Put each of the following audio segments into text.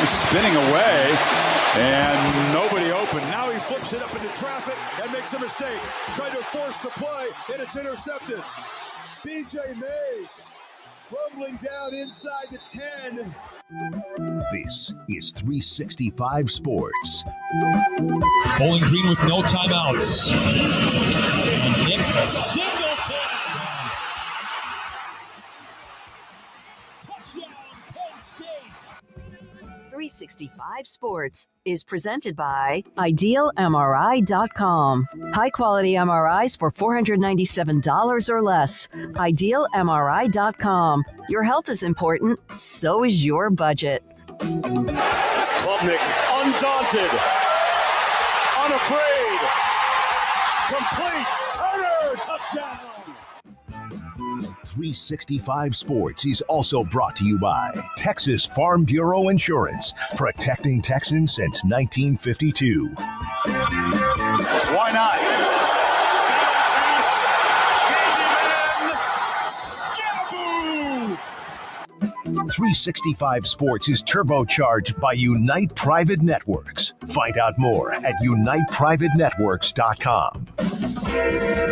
time spinning away, and nobody open. Now he flips it up into traffic and makes a mistake. Tried to force the play, and it's intercepted. BJ Mays rumbling down inside the 10. This is 365 Sports. Bowling Green with no timeouts. Nick Singleton. Touchdown, Penn State. 365 Sports is presented by IdealMRI.com. High-quality MRIs for $497 or less. IdealMRI.com. Your health is important, so is your budget. Klubnik, undaunted, unafraid, complete, Turner, touchdown! 365 Sports is also brought to you by Texas Farm Bureau Insurance, protecting Texans since 1952. Why not? 365 Sports is turbocharged by Unite Private Networks. Find out more at uniteprivatenetworks.com.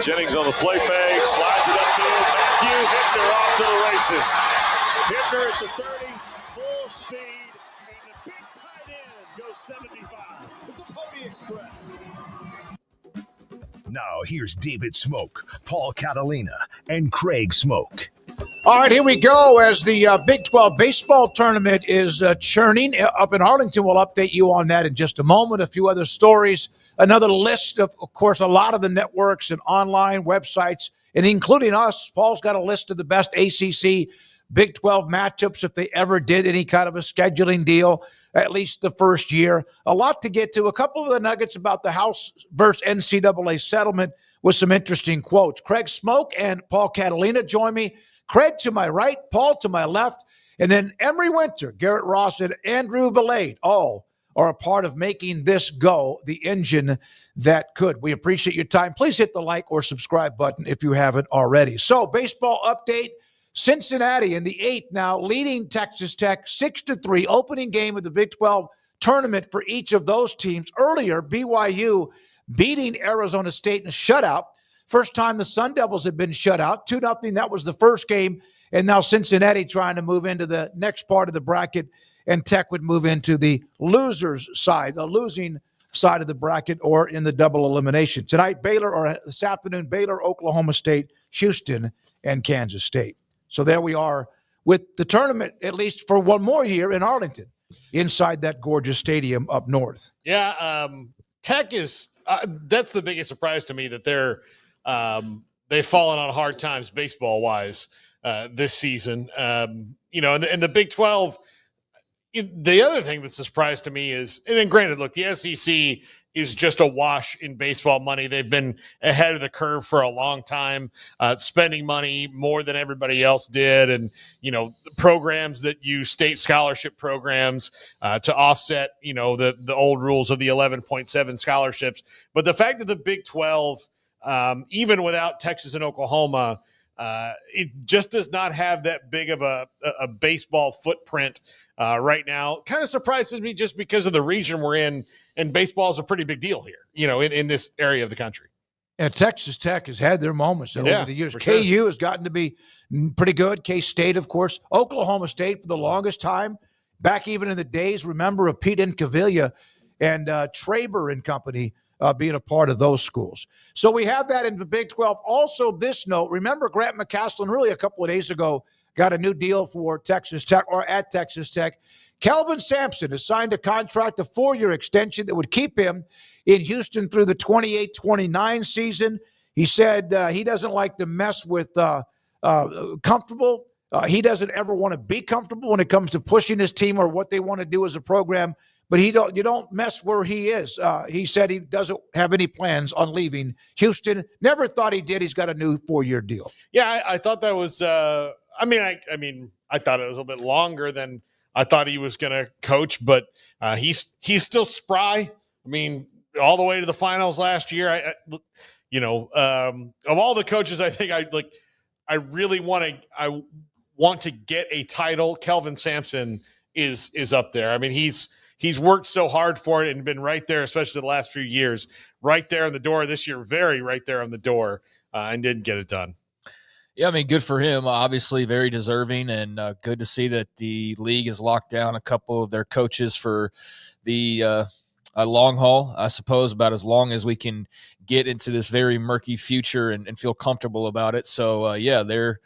Jennings on the play fake, slides it upfield. Matthew Hickner off to the races. Hickner at the 30, full speed, and the big tight end goes 75. It's a Pony Express. Now here's David Smoak, Paul Catalina, and Craig Smoak. All right, here we go as the Big 12 baseball tournament is churning up in Arlington. We'll update you on that in just a moment. A few other stories, another list of course, a lot of the networks and online websites, and including us. Paul's got a list of the best ACC Big 12 matchups if they ever did any kind of a scheduling deal, at least the first year. A lot to get to. A couple of the nuggets about the House versus NCAA settlement with some interesting quotes. Craig Smoak and Paul Catalina join me. Craig to my right, Paul to my left, and then Emery Winter, Garrett Ross, and Andrew Valade all are a part of making this go, the engine that could. We appreciate your time. Please hit the like or subscribe button if you haven't already. So, baseball update. Cincinnati in the 8th now, leading Texas Tech 6-3, opening game of the Big 12 tournament for each of those teams. Earlier, BYU beating Arizona State in a shutout. First time the Sun Devils have been shut out, 2-0. That was the first game. And now Cincinnati trying to move into the next part of the bracket, and Tech would move into the losers side, the losing side of the bracket, or in the double elimination. Tonight, Baylor, or this afternoon, Baylor, Oklahoma State, Houston, and Kansas State. So there we are with the tournament, at least for one more year in Arlington, inside that gorgeous stadium up north. Yeah, Tech is that's the biggest surprise to me, that they've fallen on hard times baseball-wise this season. And the Big 12, the other thing that's a surprise to me is, and then granted, look, the SEC is just a wash in baseball money. They've been ahead of the curve for a long time, spending money more than everybody else did. And, programs that use state scholarship programs to offset, the old rules of the 11.7 scholarships. But the fact that the Big 12, even without Texas and Oklahoma, it just does not have that big of a baseball footprint right now. Kind of surprises me just because of the region we're in, and baseball is a pretty big deal here, in this area of the country. And Texas Tech has had their moments over the years. KU sure. has gotten to be pretty good. K-State, of course. Oklahoma State for the longest time, back even in the days, remember, of Pete Incaviglia and Traber and company, being a part of those schools. So we have that in the Big 12. Also, this note, remember Grant McCaslin really a couple of days ago got a new deal for Texas Tech, or at Texas Tech. Kelvin Sampson has signed a contract, a 4-year extension that would keep him in Houston through the 28-29 season. He said he doesn't like to mess with comfortable. He doesn't ever want to be comfortable when it comes to pushing his team or what they want to do as a program. But you don't mess where he is. He said he doesn't have any plans on leaving Houston. Never thought he did. He's got a new 4-year deal. Yeah, I thought that was. I thought it was a little bit longer than I thought he was going to coach. But he's still spry. I mean, all the way to the finals last year. Of all the coaches, I think I really want to get a title. Kelvin Sampson is up there. I mean, he's worked so hard for it and been right there, especially the last few years, right there on the door this year, very right there on the door, and didn't get it done. Yeah, I mean, good for him. Obviously, very deserving, and good to see that the league has locked down a couple of their coaches for the long haul, I suppose, about as long as we can get into this very murky future and feel comfortable about it. So, they're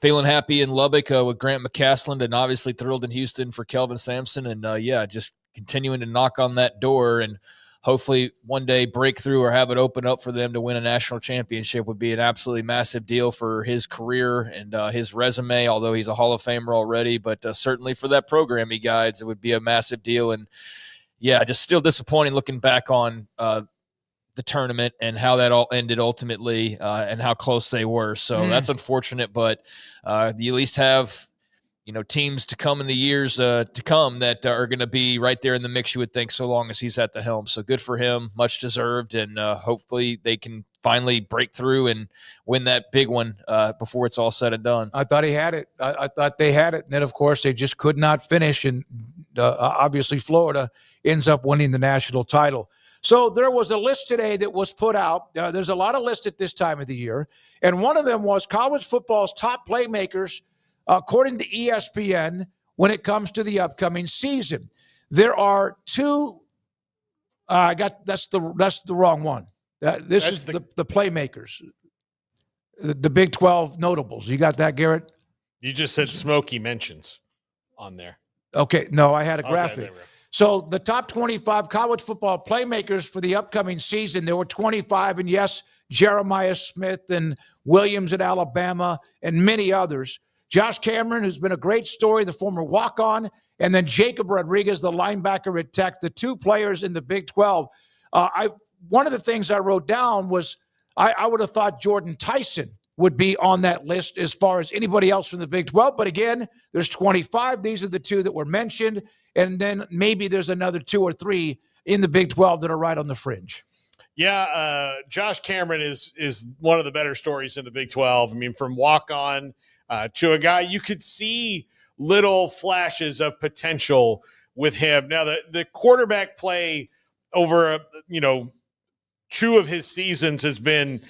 feeling happy in Lubbock with Grant McCasland, and obviously thrilled in Houston for Kelvin Sampson. And, just continuing to knock on that door and hopefully one day break through or have it open up for them to win a national championship would be an absolutely massive deal for his career and his resume, although he's a Hall of Famer already. But certainly for that program he guides, it would be a massive deal. And, just still disappointing looking back on the tournament and how that all ended ultimately and how close they were. So that's unfortunate, but you at least have teams to come in the years to come that are going to be right there in the mix, you would think, so long as he's at the helm. So good for him, much deserved, and hopefully they can finally break through and win that big one before it's all said and done. I thought he had it. I thought they had it, and then, of course, they just could not finish, and obviously Florida ends up winning the national title. So there was a list today that was put out. There's a lot of lists at this time of the year, and one of them was college football's top playmakers according to ESPN when it comes to the upcoming season. There are two. That's the wrong one. This is the playmakers, the Big 12 notables. You got that, Garrett? You just said Smoky mentions on there. Okay, no, I had a graphic. Okay, there we go. So the top 25 college football playmakers for the upcoming season, there were 25, and yes, Jeremiah Smith and Williams at Alabama and many others. Josh Cameron, who's been a great story, the former walk-on, and then Jacob Rodriguez, the linebacker at Tech, the two players in the Big 12. One of the things I wrote down was I would have thought Jordan Tyson would be on that list as far as anybody else from the Big 12. But again, there's 25. These are the two that were mentioned. And then maybe there's another 2 or 3 in the Big 12 that are right on the fringe. Yeah, Josh Cameron is one of the better stories in the Big 12. I mean, from walk-on to a guy, you could see little flashes of potential with him. Now, the quarterback play over, 2 of his seasons has been,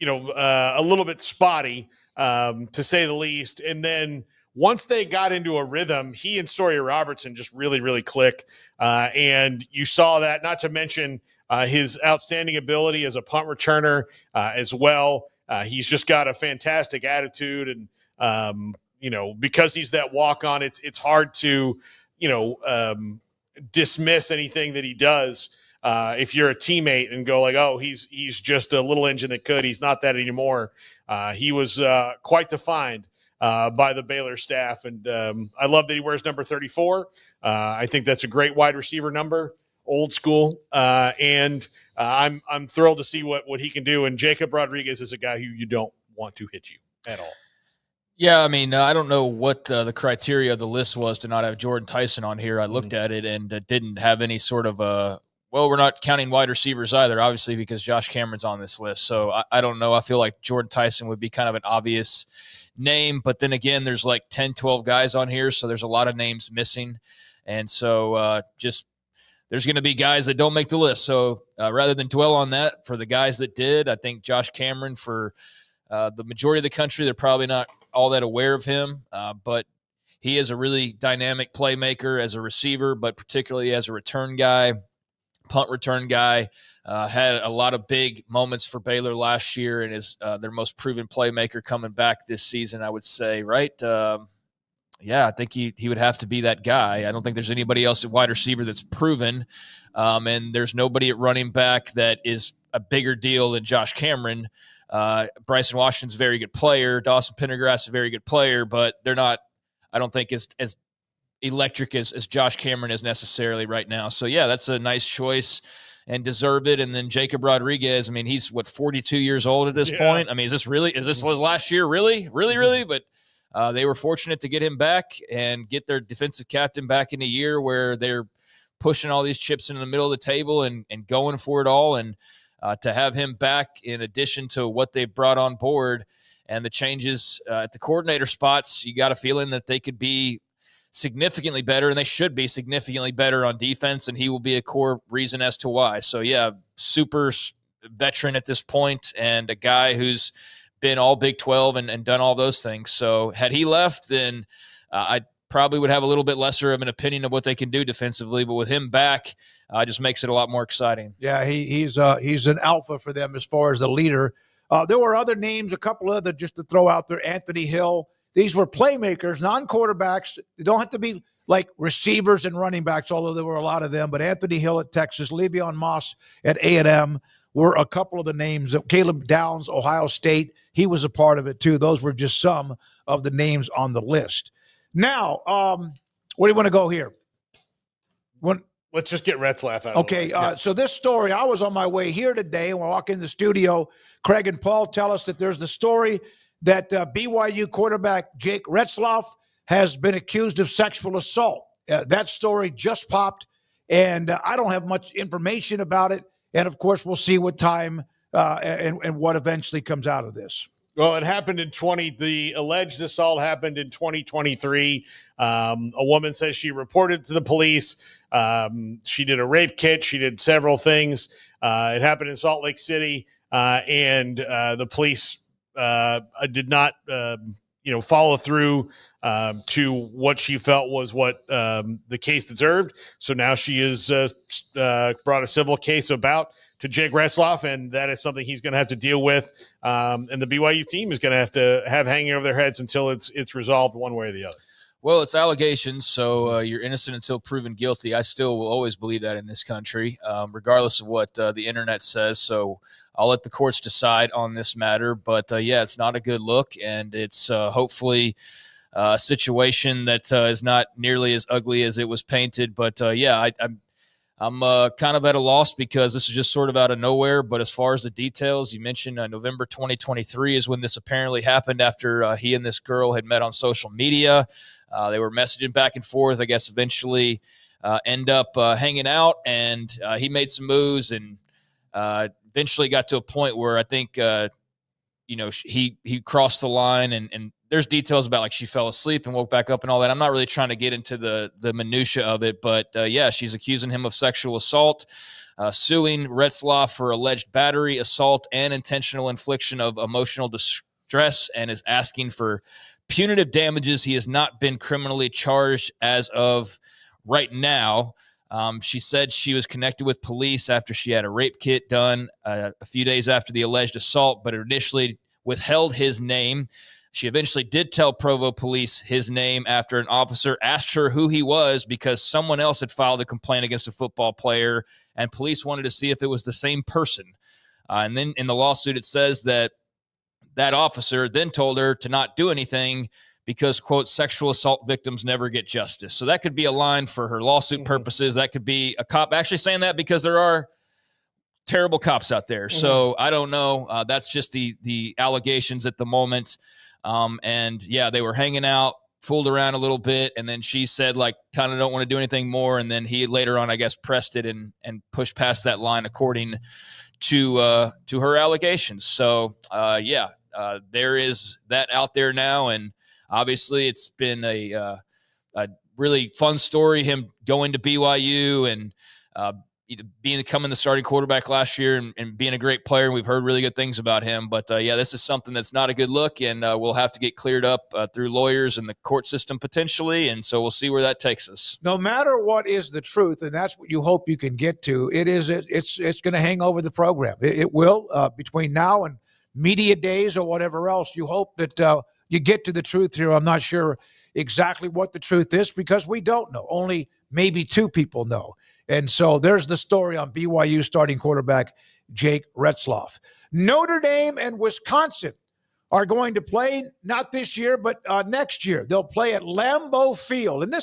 a little bit spotty, to say the least. And then once they got into a rhythm, he and Sawyer Robertson just really, really click. And you saw that, not to mention his outstanding ability as a punt returner as well. He's just got a fantastic attitude. And, because he's that walk-on, it's hard to, dismiss anything that he does. If you're a teammate and go like, oh, he's just a little engine that could. He's not that anymore. He was quite defined by the Baylor staff. And I love that he wears number 34. I think that's a great wide receiver number, old school. And I'm thrilled to see what he can do. And Jacob Rodriguez is a guy who you don't want to hit you at all. Yeah, I mean, I don't know what the criteria of the list was to not have Jordan Tyson on here. I looked at it and didn't have any sort of well, we're not counting wide receivers either, obviously, because Josh Cameron's on this list. So I don't know. I feel like Jordan Tyson would be kind of an obvious name. But then again, there's like 10, 12 guys on here, so there's a lot of names missing. And so there's going to be guys that don't make the list. So rather than dwell on that, for the guys that did, I think Josh Cameron, for the majority of the country, they're probably not all that aware of him. But he is a really dynamic playmaker as a receiver, but particularly as a return guy. Punt return guy, had a lot of big moments for Baylor last year and is their most proven playmaker coming back this season, I would say, right? I think he would have to be that guy. I don't think there's anybody else at wide receiver that's proven, and there's nobody at running back that is a bigger deal than Josh Cameron. Bryson Washington's a very good player. Dawson Pendergrass is a very good player, but they're not, I don't think, as electric as Josh Cameron is necessarily right now. So yeah, that's a nice choice and deserve it. And then Jacob Rodriguez, I mean, he's 42 years old at this point. I mean, is this last year? Really? But they were fortunate to get him back and get their defensive captain back in a year where they're pushing all these chips into the middle of the table and going for it all. And to have him back, in addition to what they brought on board and the changes at the coordinator spots, you got a feeling that they could be significantly better, and they should be significantly better on defense, and he will be a core reason as to why. So, yeah, super veteran at this point and a guy who's been all Big 12 and done all those things. So had he left, then I probably would have a little bit lesser of an opinion of what they can do defensively. But with him back, just makes it a lot more exciting. Yeah, he's an alpha for them as far as the leader. There were other names, a couple other just to throw out there. Anthony Hill. These were playmakers, non-quarterbacks. They don't have to be like receivers and running backs, although there were a lot of them. But Anthony Hill at Texas, Le'Veon Moss at A&M were a couple of the names. Caleb Downs, Ohio State, he was a part of it too. Those were just some of the names on the list. Now, where do you want to go here? Let's just get Retzlaff out. Okay, so this story, I was on my way here today, and we walk in the studio. Craig and Paul tell us that there's the story that BYU quarterback Jake Retzlaff has been accused of sexual assault. That story just popped, and I don't have much information about it. And, of course, we'll see what time and what eventually comes out of this. Well, it happened the alleged assault happened in 2023. A woman says she reported to the police. She did a rape kit. She did several things. It happened in Salt Lake City, and the police did not, follow through to what she felt was what the case deserved. So now she is brought a civil case to Jake Retzlaff, and that is something he's going to have to deal with. And the BYU team is going to have hanging over their heads until it's resolved one way or the other. Well, it's allegations, so you're innocent until proven guilty. I still will always believe that in this country, regardless of what the internet says. So I'll let the courts decide on this matter. But, it's not a good look, and it's hopefully a situation that is not nearly as ugly as it was painted. But, I'm kind of at a loss because this is just sort of out of nowhere. But as far as the details, you mentioned November 2023 is when this apparently happened after he and this girl had met on social media. They were messaging back and forth, I guess eventually end up hanging out, and he made some moves and eventually got to a point where I think, he crossed the line and there's details about like she fell asleep and woke back up and all that. I'm not really trying to get into the minutia of it, but she's accusing him of sexual assault, suing Retzlaff for alleged battery, assault, and intentional infliction of emotional distress, and is asking for punitive damages. He has not been criminally charged as of right now. She said she was connected with police after she had a rape kit done a few days after the alleged assault, but initially withheld his name. She eventually did tell Provo police his name after an officer asked her who he was because someone else had filed a complaint against a football player, and police wanted to see if it was the same person. And then in the lawsuit, it says that officer then told her to not do anything because, quote, sexual assault victims never get justice. So that could be a line for her lawsuit purposes. That could be a cop actually saying that because there are terrible cops out there. So I don't know. That's just the allegations at the moment. They were hanging out, fooled around a little bit, and then she said, like, kind of don't want to do anything more. And then he later on, I guess, pressed it and pushed past that line according to her allegations. So, there is that out there now. And obviously it's been a really fun story, him going to BYU and becoming the starting quarterback last year and being a great player. We've heard really good things about him, but this is something that's not a good look, and we'll have to get cleared up through lawyers and the court system potentially, and so we'll see where that takes us. No matter what is the truth, and that's what you hope you can get to, it's going to hang over the program. It will between now and media days or whatever else. You hope that you get to the truth here. I'm not sure exactly what the truth is because we don't know. Only maybe two people know. And so there's the story on BYU starting quarterback Jake Retzlaff. Notre Dame and Wisconsin are going to play not this year, but next year. They'll play at Lambeau Field. And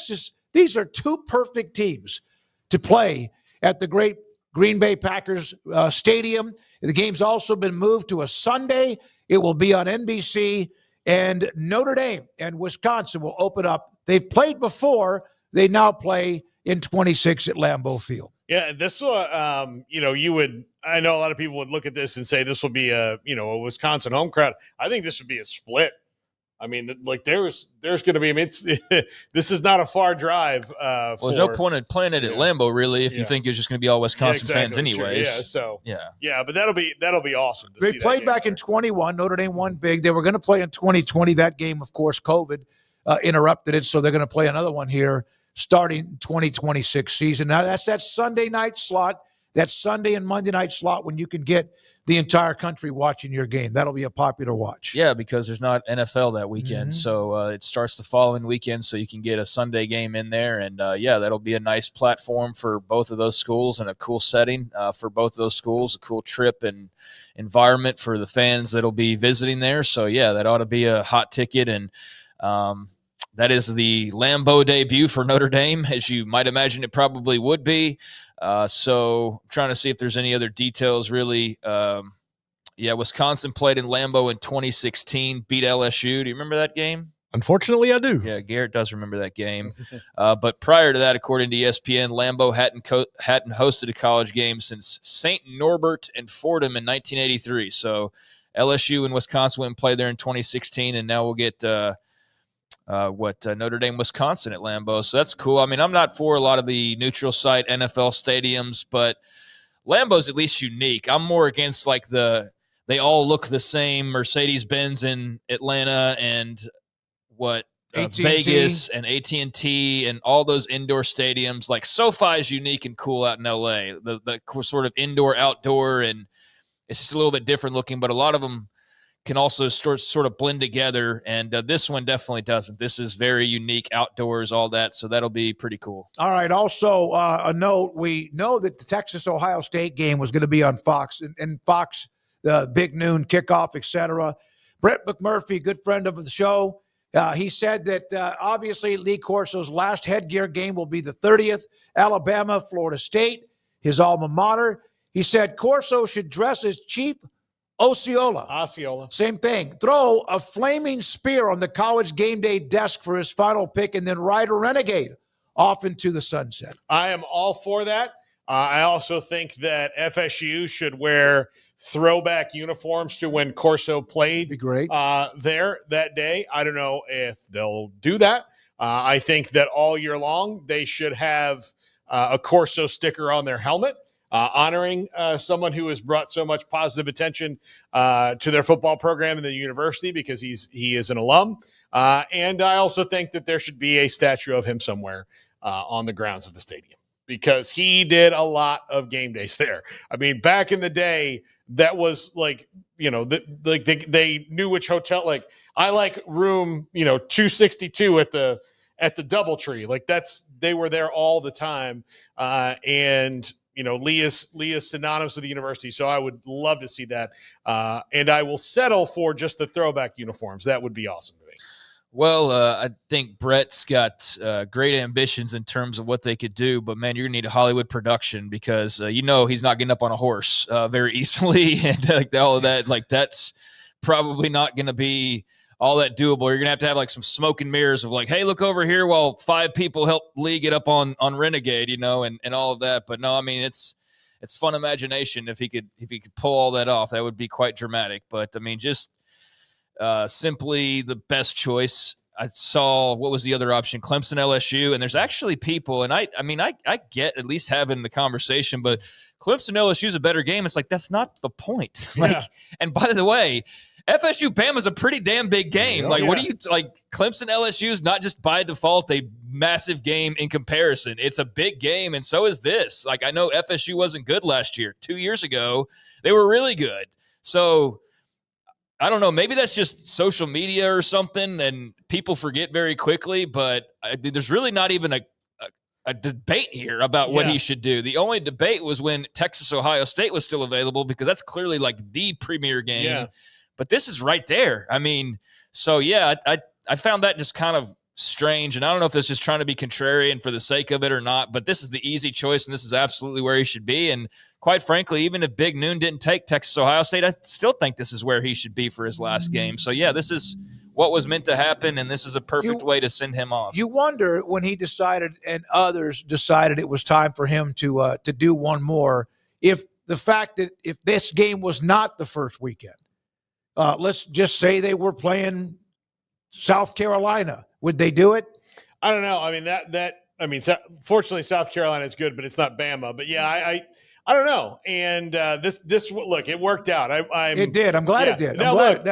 these are two perfect teams to play at the great Green Bay Packers stadium. The game's also been moved to a Sunday. It will be on NBC. And Notre Dame and Wisconsin will open up. They've played before. They now play in 26 at Lambeau Field. Yeah, this will, I know a lot of people would look at this and say this will be a Wisconsin home crowd. I think this would be a split. I mean, like there's going to be. I mean, this is not a far drive. Well, there's no point in playing it at Lambeau, really, if you think it's just going to be all Wisconsin fans, anyways. Yeah, so but that'll be awesome. They played back in 21. Notre Dame won big. They were going to play in 2020. That game, of course, COVID interrupted it, so they're going to play another one here starting 2026 season. Now that's that Sunday night slot. That Sunday and Monday night slot when you can get the entire country watching your game. That'll be a popular watch. Yeah, because there's not NFL that weekend. So it starts the following weekend, so you can get a Sunday game in there. And, that'll be a nice platform for both of those schools and a cool setting for both of those schools, a cool trip and environment for the fans that'll be visiting there. So, that ought to be a hot ticket. And that is the Lambeau debut for Notre Dame, as you might imagine it probably would be. So I'm trying to see if there's any other details really. Wisconsin played in Lambeau in 2016, beat LSU. Do you remember that game? Unfortunately, I do. Yeah, Garrett does remember that game. But prior to that, according to ESPN, Lambeau hadn't hosted a college game since St. Norbert and Fordham in 1983. So LSU and Wisconsin went and played there in 2016, and now we'll get Notre Dame, Wisconsin at Lambeau. So that's cool. I mean, I'm not for a lot of the neutral site NFL stadiums, but Lambeau's at least unique. I'm more against like they all look the same Mercedes-Benz in Atlanta and Vegas and AT&T and all those indoor stadiums. Like SoFi is unique and cool out in LA. The sort of indoor outdoor, and it's just a little bit different looking, but a lot of them can also sort of blend together, and this one definitely doesn't. This is very unique, outdoors, all that, so that'll be pretty cool. All right, also a note, we know that the Texas-Ohio State game was going to be on Fox, and Fox, the big noon kickoff, etc. Brett McMurphy, good friend of the show, he said that obviously Lee Corso's last headgear game will be the 30th, Alabama, Florida State, his alma mater. He said Corso should dress as Chief Osceola. Same thing. Throw a flaming spear on the college game day desk for his final pick and then ride a renegade off into the sunset. I am all for that. I also think that FSU should wear throwback uniforms to when Corso played there that day. I don't know if they'll do that. I think that all year long they should have a Corso sticker on their helmet. Honoring someone who has brought so much positive attention to their football program and the university because he is an alum. And I also think that there should be a statue of him somewhere on the grounds of the stadium because he did a lot of game days there. I mean, back in the day, that was like, they knew which hotel. Like, I like room, 262 at the DoubleTree. Like they were there all the time. Lee is synonymous with the university, so I would love to see that. And I will settle for just the throwback uniforms. That would be awesome to me. Well, I think Brett's got great ambitions in terms of what they could do, but, man, you're going to need a Hollywood production because, he's not getting up on a horse very easily and all of that. Like, that's probably not going to be all that doable. You're going to have like some smoke and mirrors of like, hey, look over here while 5 people help Lee get up on Renegade, and all of that. But no, I mean, it's fun imagination. If he could pull all that off, that would be quite dramatic. But I mean, just simply the best choice. I saw, what was the other option? Clemson, LSU. And there's actually people, and I get at least having the conversation, but Clemson, LSU is a better game. It's like, that's not the point. And by the way, FSU Bama's a pretty damn big game. What do you like? Clemson LSU is not just by default a massive game in comparison. It's a big game, and so is this. Like, I know FSU wasn't good last year. 2 years ago, they were really good. So I don't know. Maybe that's just social media or something, and people forget very quickly. But there's really not even a debate here about what he should do. The only debate was when Texas-Ohio State was still available because that's clearly like the premier game. Yeah. But this is right there. I mean, so I found that just kind of strange, and I don't know if it's just trying to be contrarian for the sake of it or not, but this is the easy choice, and this is absolutely where he should be. And quite frankly, even if Big Noon didn't take Texas-Ohio State, I still think this is where he should be for his last game. So, this is what was meant to happen, and this is a perfect way to send him off. You wonder when he decided and others decided it was time for him to do one more, if the fact that if this game was not the first weekend, let's just say they were playing South Carolina, would they do it? I don't know. I mean, fortunately, South Carolina is good, but it's not Bama. But yeah, I don't know. And this look, it worked out. It did. I'm glad it did. Now, look,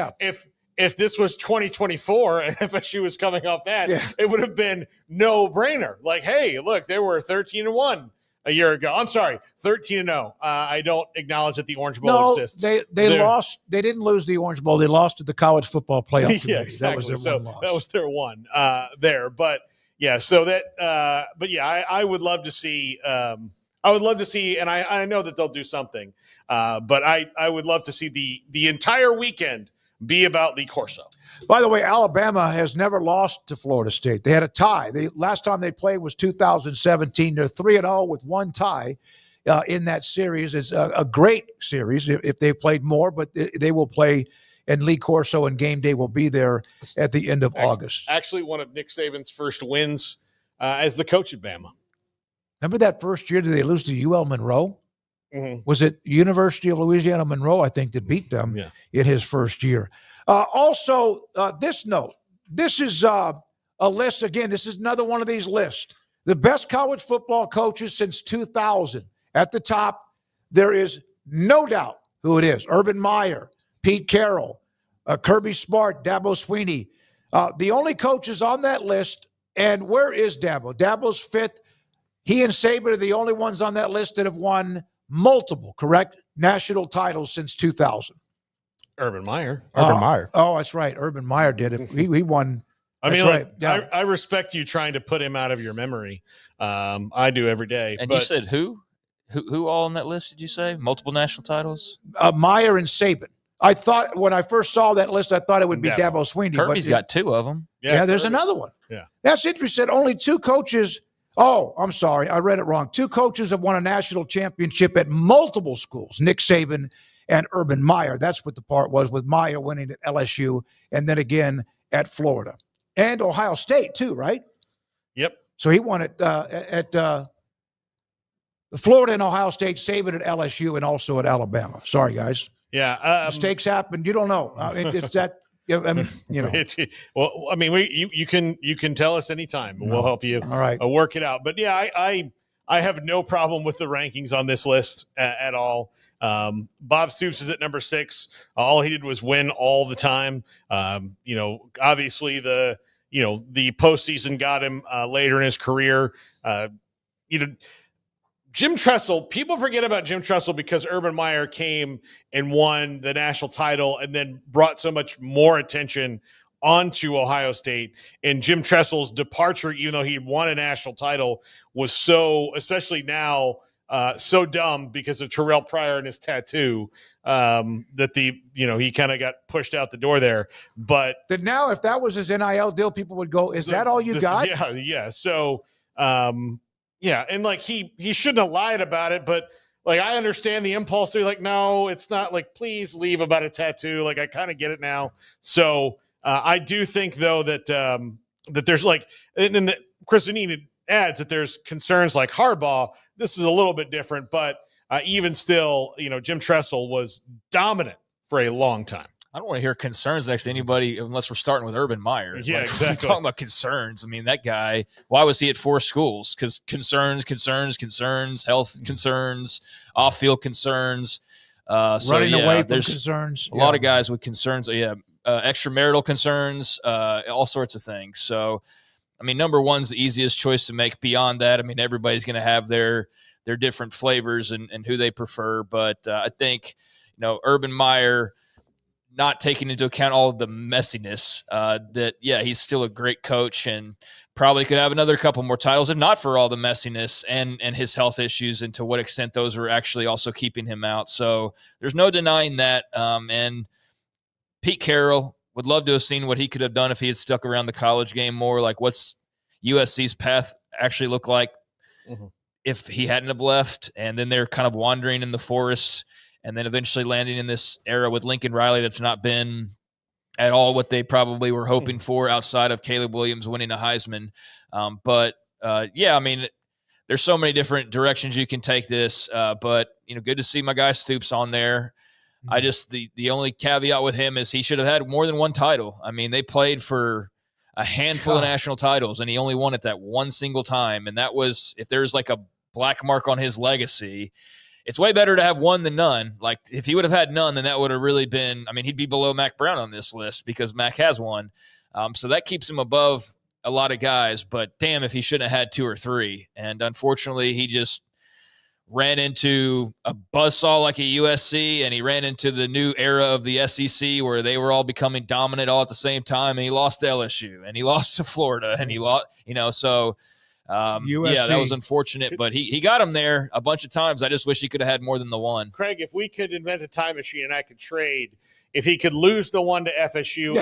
if this was 2024 and FSU was coming off that, it would have been no brainer. Like, hey, look, they were 13-1 a year ago. I'm sorry, 13-0. I don't acknowledge that the Orange Bowl exists. They lost. They didn't lose the Orange Bowl. They lost to the College Football Playoff Committee. Yeah, exactly. That was their one loss. That was their one there. But yeah, so that. But yeah, I would love to see. I would love to see, and I know that they'll do something. But I would love to see the entire weekend be about Lee Corso. By the way, Alabama has never lost to Florida State. They had a tie. The last time they played was 2017. They're 3-0 with one tie in that series. It's a great series if they played more, but they will play, and Lee Corso and game day will be there at the end of August. Actually, one of Nick Saban's first wins as the coach at Bama. Remember that first year? Did they lose to UL Monroe? Mm-hmm. Was it University of Louisiana Monroe, I think, that beat them in his first year? Also, this note. This is a list. Again, this is another one of these lists. The best college football coaches since 2000. At the top, there is no doubt who it is. Urban Meyer, Pete Carroll, Kirby Smart, Dabo Swinney. The only coaches on that list, and where is Dabo? Dabo's fifth. He and Saban are the only ones on that list that have won multiple, correct, national titles since 2000. Urban Meyer. Oh, that's right. Urban Meyer did it. He won. I mean, I respect you trying to put him out of your memory. I do every day. And you said who? Who all on that list did you say? Multiple national titles? Meyer and Saban. I thought when I first saw that list, I thought it would be Dabo Swinney. Kirby's got two of them. Yeah, there's another one. Yeah. That's interesting. Only two coaches. Oh, I'm sorry. I read it wrong. Two coaches have won a national championship at multiple schools, Nick Saban and Urban Meyer. That's what the part was, with Meyer winning at LSU and then again at Florida. And Ohio State too, right? Yep. So he won it at Florida and Ohio State, Saban at LSU, and also at Alabama. Sorry, guys. Yeah. Mistakes happen. You don't know. It's that. Well, I mean, you can tell us anytime. We'll help you. All right. Work it out. But yeah, I have no problem with the rankings on this list at all. Bob Stoops is at number 6. All he did was win all the time. Obviously the postseason got him later in his career. Jim Tressel, people forget about Jim Tressel because Urban Meyer came and won the national title and then brought so much more attention onto Ohio State. And Jim Tressel's departure, even though he won a national title, was so, especially now, so dumb because of Terrell Pryor and his tattoo, that he kind of got pushed out the door there. But that now, if that was his NIL deal, people would go, "Is that all you got?" Yeah. So, yeah, and like he shouldn't have lied about it, but like I understand the impulse to be like, no, it's not, like, please leave about a tattoo. Like I kind of get it now. So I do think though that that there's like, and then Chris Zanini adds that there's concerns like Harbaugh. This is a little bit different, but even still, Jim Tressel was dominant for a long time. I don't want to hear concerns next to anybody unless we're starting with Urban Meyer. Yeah, exactly. We're talking about concerns. I mean, that guy, why was he at 4 schools? Because concerns, health concerns, off-field concerns. Running away from concerns. A lot of guys with concerns. Extramarital concerns, all sorts of things. So, I mean, number one's the easiest choice to make. Beyond that, I mean, everybody's going to have their different flavors and who they prefer. But I think, Urban Meyer, not taking into account all of the messiness, he's still a great coach and probably could have another couple more titles if not for all the messiness and his health issues and to what extent those were actually also keeping him out. So there's no denying that. And Pete Carroll, would love to have seen what he could have done if he had stuck around the college game more. Like, what's USC's path actually look like if he hadn't have left? And then they're kind of wandering in the forest and then eventually landing in this era with Lincoln Riley that's not been at all what they probably were hoping for outside of Caleb Williams winning a Heisman. But I mean, there's so many different directions you can take this. But, good to see my guy Stoops on there. I just, the only caveat with him is he should have had more than one title. I mean, they played for a handful of national titles, and he only won it that one single time. And that was, if there's like a black mark on his legacy, it's way better to have one than none. Like, if he would have had none, then that would have really been, I mean, he'd be below Mac Brown on this list because Mac has one. So that keeps him above a lot of guys, but damn if he shouldn't have had 2 or 3. And unfortunately, he just ran into a buzzsaw like a USC, and he ran into the new era of the SEC where they were all becoming dominant all at the same time, and he lost to LSU, and he lost to Florida, and he lost, so yeah, that was unfortunate, but he got him there a bunch of times. I just wish he could have had more than the one. Craig, if we could invent a time machine and I could trade, if he could lose the one to FSU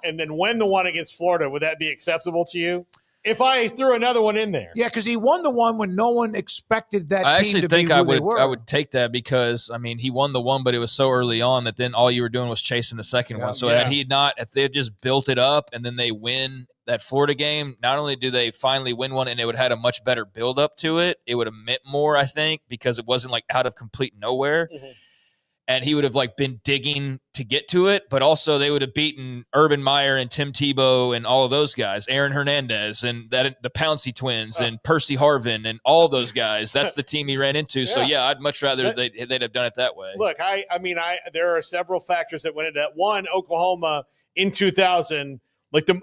and then win the one against Florida, would that be acceptable to you? If I threw another one in there. Yeah, because he won the one when no one expected that I team actually to think be who they were. I would take that because, I mean, he won the one, but it was so early on that then all you were doing was chasing the second one. So if they had just built it up and then they win that Florida game, not only do they finally win one and it would have had a much better build up to it, it would have meant more, I think, because it wasn't like out of complete nowhere. Mm-hmm. And he would have like been digging to get to it, but also they would have beaten Urban Meyer and Tim Tebow and all of those guys, Aaron Hernandez and the Pouncey twins and Percy Harvin and all those guys. That's the team he ran into. So yeah, I'd much rather they'd have done it that way. Look, I mean, there are several factors that went into that. One, Oklahoma in 2000,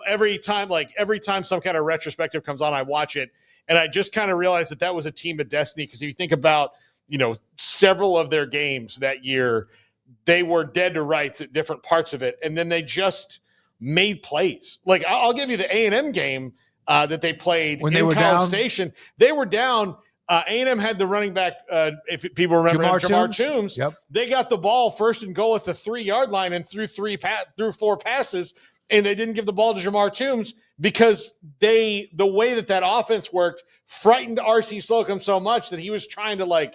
every time some kind of retrospective comes on, I watch it, and I just kind of realized that was a team of destiny. Because if you think about, several of their games that year, they were dead to rights at different parts of it, and then they just made plays. Like, I'll give you the A&M game that they played when they were College Station. They were down. A&M had the running back, if people remember, Jamar Toombs. Yep. They got the ball first and goal at the 3-yard line and threw 4 passes, and they didn't give the ball to Jamar Toombs because the way that offense worked frightened R.C. Slocum so much that he was trying to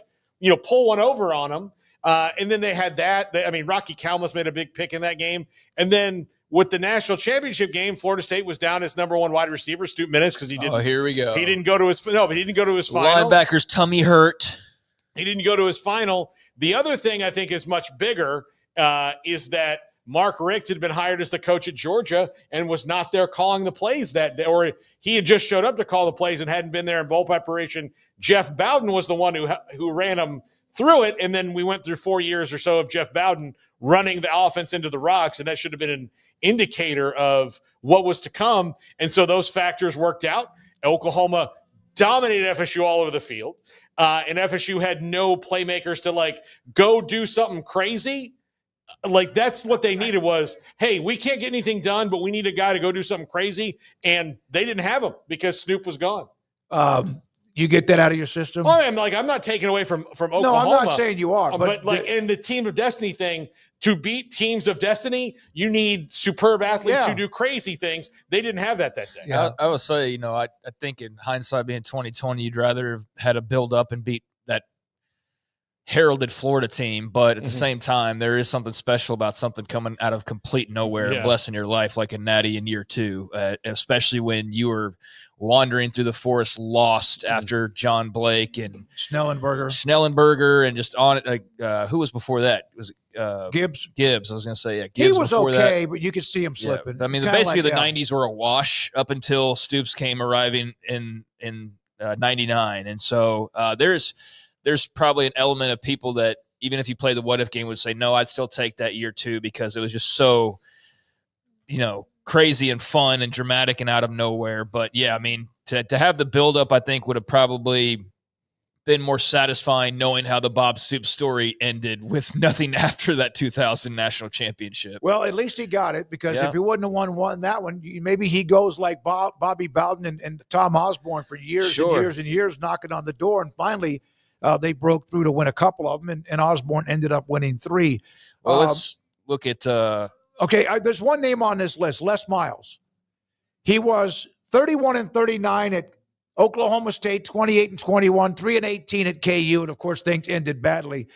pull one over on him. And then they had that. Rocky Kalmus made a big pick in that game. And then with the national championship game, Florida State was down his number 1 wide receiver, Stu Minnis, because he didn't. Oh, here we go. He didn't go to his final. Linebacker's tummy hurt. He didn't go to his final. The other thing I think is much bigger is that Mark Richt had been hired as the coach at Georgia and was not there calling the plays that day, or he had just showed up to call the plays and hadn't been there in bowl preparation. Jeff Bowden was the one who ran them through it, and then we went through 4 years or so of Jeff Bowden running the offense into the rocks, and that should have been an indicator of what was to come. And so those factors worked out. Oklahoma dominated FSU all over the field, and FSU had no playmakers to go do something crazy. That's what they needed was, hey, we can't get anything done, but we need a guy to go do something crazy. And they didn't have him because Snoop was gone. You get that out of your system? Well, I'm not taking away from Oklahoma. No, I'm not saying you are. But in the team of destiny thing, to beat teams of destiny, you need superb athletes who do crazy things. They didn't have that day. Yeah, I would say, I think in hindsight being 2020, you'd rather have had a build up and beat that heralded Florida team, but at the same time, there is something special about something coming out of complete nowhere and blessing your life like a natty in year 2, especially when you were wandering through the forest lost after John Blake and Schnellenberger and just on it. Who was before that? Was it Gibbs? Gibbs. I was going to say, Gibbs. He was okay, that. but you could see him slipping. Yeah. Basically the 90s were a wash up until Stoops came arriving in 99. And so there's probably an element of people that even if you play the what if game would say, no, I'd still take that year 2 because it was just so, crazy and fun and dramatic and out of nowhere. But yeah, to have the buildup, I think would have probably been more satisfying knowing how the Bob Stoops story ended with nothing after that 2000 national championship. Well, at least he got it because if he wouldn't have won that one, maybe he goes like Bobby Bowden and Tom Osborne for years and years and years knocking on the door. And finally, they broke through to win a couple of them, and Osborne ended up winning 3. Well, let's look at there's one name on this list, Les Miles. He was 31-39 at Oklahoma State, 28-21, 3-18 at KU, and of course things ended badly.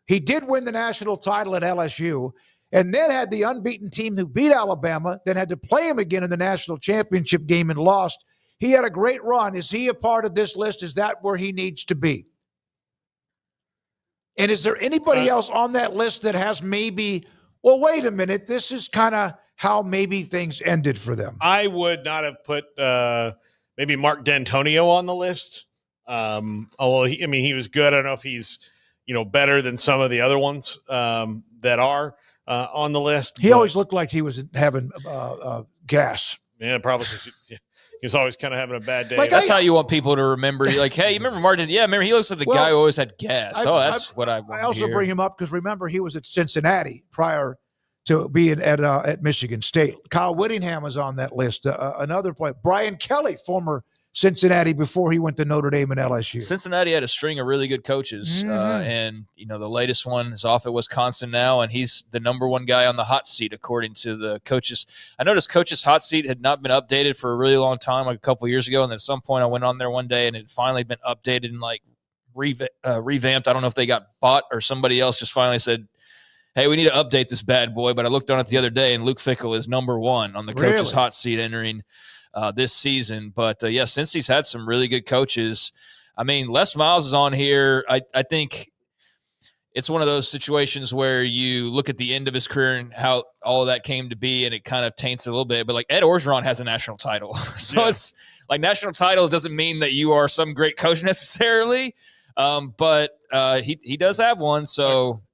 He did win the national title at LSU, and then had the unbeaten team who beat Alabama, then had to play him again in the national championship game and lost. He had a great run. Is he a part of this list? Is that where he needs to be? And is there anybody else on that list that has maybe, well, wait a minute, this is kind of how maybe things ended for them. I would not have put maybe Mark D'Antonio on the list. Although he was good. I don't know if he's better than some of the other ones that are on the list. He always looked like he was having gas. Yeah, probably because he was always kind of having a bad day. That's how you want people to remember. Like, hey, you remember Martin? Yeah, remember he looks like the guy who always had gas. That's what I want. I also bring him up because remember he was at Cincinnati prior to being at Michigan State. Kyle Whittingham was on that list. Another player, Brian Kelly, former Cincinnati before he went to Notre Dame and LSU. Cincinnati had a string of really good coaches, and the latest one is off at Wisconsin now, and he's the number one guy on the hot seat according to the coaches. I noticed coaches' hot seat had not been updated for a really long time, like a couple years ago, and then at some point I went on there one day and it had finally been updated and like revamped. I don't know if they got bought or somebody else just finally said, hey, we need to update this bad boy. But I looked on it the other day, and Luke Fickell is number one on the coaches' hot seat entering this season. But, since he's had some really good coaches, I mean, Les Miles is on here. I think it's one of those situations where you look at the end of his career and how all of that came to be, and it kind of taints it a little bit. But, like, Ed Orgeron has a national title. So it's like national title doesn't mean that you are some great coach necessarily, but he does have one. So –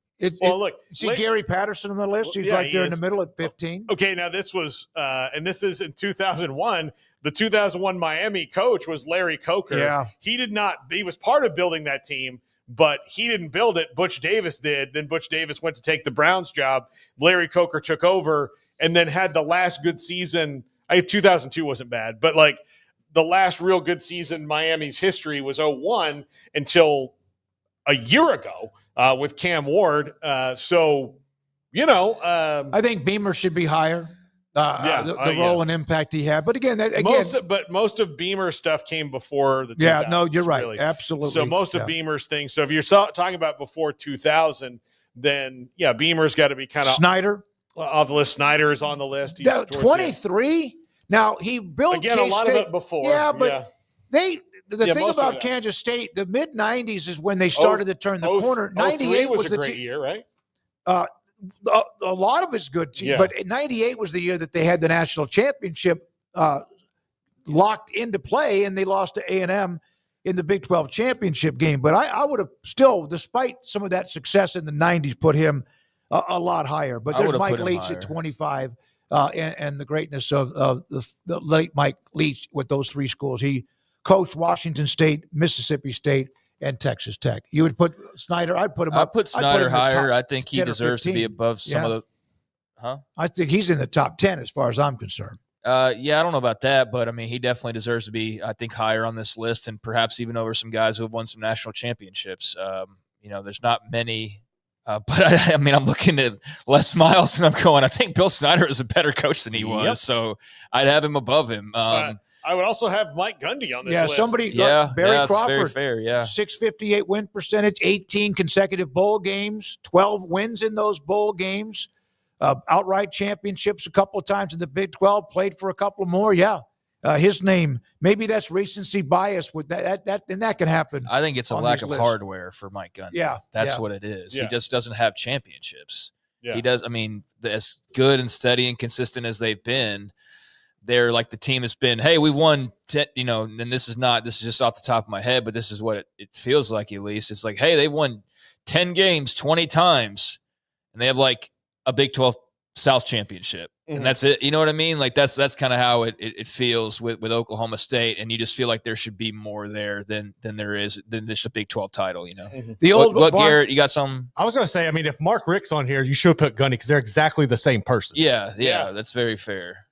see Gary Patterson on the list. He's right there in the middle at 15. Okay, now this was, and this is in 2001. The 2001 Miami coach was Larry Coker. Yeah. He was part of building that team, but he didn't build it. Butch Davis did. Then Butch Davis went to take the Browns job. Larry Coker took over and then had the last good season. 2002 wasn't bad, but like the last real good season in Miami's history was 2001 until a year ago. With Cam Ward. I think Beamer should be higher. The role and impact he had. But again, most of Beamer's stuff came before the 2000s. Yeah, no, you're right. Really. Absolutely. So most of Beamer's things. So if you're talking about before 2000, then Beamer's got to be kind of Snyder off the list. Snyder is on the list. He's 23. Now he built again K-State. A lot of it before. Yeah, but the thing about Kansas State, the mid 90s is when they started to turn the corner. 98 was a great year, right? A lot of it's good, but 98 was the year that they had the national championship locked into play, and they lost to A&M in the Big 12 championship game. But I would have still, despite some of that success in the 90s, put him a lot higher. But there's Mike Leach at 25, and the greatness of the late Mike Leach with those three schools. He coached Washington State, Mississippi State, and Texas Tech. You would put Snyder. I'd put him up. I'd put Snyder higher. I think he deserves to be above some of the. I think he's in the top 10 as far as I'm concerned. I don't know about that, but I mean, he definitely deserves to be, I think, higher on this list, and perhaps even over some guys who have won some national championships. There's not many. But I'm looking at Les Miles, and I'm going, I think Bill Snyder is a better coach than he was, so I'd have him above him. I would also have Mike Gundy on this list. Barry Crawford, very fair, 658 win percentage, 18 consecutive bowl games, 12 wins in those bowl games, outright championships a couple of times in the Big 12, played for a couple more. His name, maybe that's recency bias with that and that can happen. I think it's a lack of hardware for Mike Gundy. That's what it is. He just doesn't have championships. He does. As good and steady and consistent as they've been, they're like the team has been, hey, we won, and this is just off the top of my head, but this is what it feels like at least. It's like, hey, they've won 10 games 20 times, and they have like a Big 12 South championship. And that's it. You know what I mean? Like that's kind of how it feels with Oklahoma State. And you just feel like there should be more there than there is, than just a Big 12 title, The old Garrett, you got something? I was going to say, if Mark Richt's on here, you should put Gundy because they're exactly the same person. Yeah, that's very fair.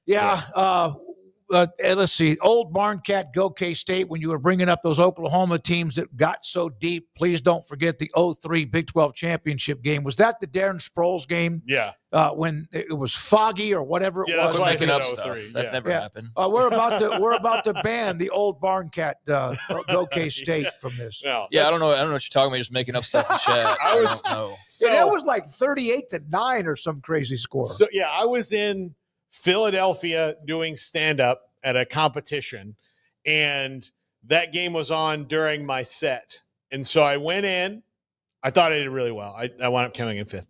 Let's see. Old Barn Cat, go K-State. When you were bringing up those Oklahoma teams that got so deep, please don't forget the 2003 Big 12 championship game. Was that the Darren Sproles game? Yeah. When it was foggy or whatever it was. That's why making I up said stuff. 03. That never happened. We're about to ban the Old Barn Cat, go K-State from this. No, I don't know what you're talking about. Just making up stuff in chat. I don't know. So that was like 38-9 or some crazy score. So I was in Philadelphia doing stand-up at a competition, and that game was on during my set. And so I went in. I thought I did really well. I wound up coming in fifth.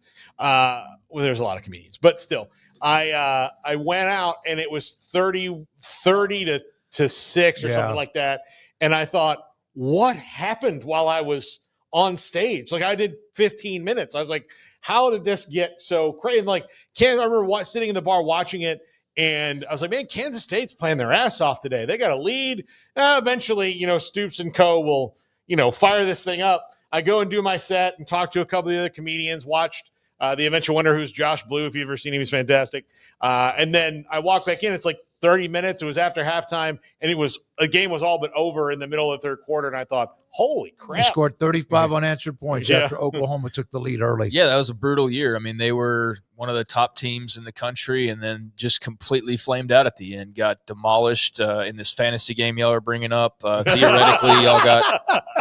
well, there's a lot of comedians, but still, I went out and it was 30 to 6 or something like that. And I thought, what happened while I was on stage? Like, I did 15 minutes. I was like, how did this get so crazy? And like, I remember sitting in the bar watching it, and I was like, man, Kansas State's playing their ass off today. They got a lead. Eventually, Stoops and co will, fire this thing up. I go and do my set and talk to a couple of the other comedians, watched the eventual winner, who's Josh Blue. If you've ever seen him, he's fantastic. And then I walk back in. It's like 30 minutes. It was after halftime, and the game was all but over in the middle of the third quarter. And I thought, holy crap. They scored 35 unanswered points after Oklahoma took the lead early. Yeah, that was a brutal year. I mean, they were one of the top teams in the country, and then just completely flamed out at the end, got demolished in this fantasy game y'all are bringing up. Theoretically,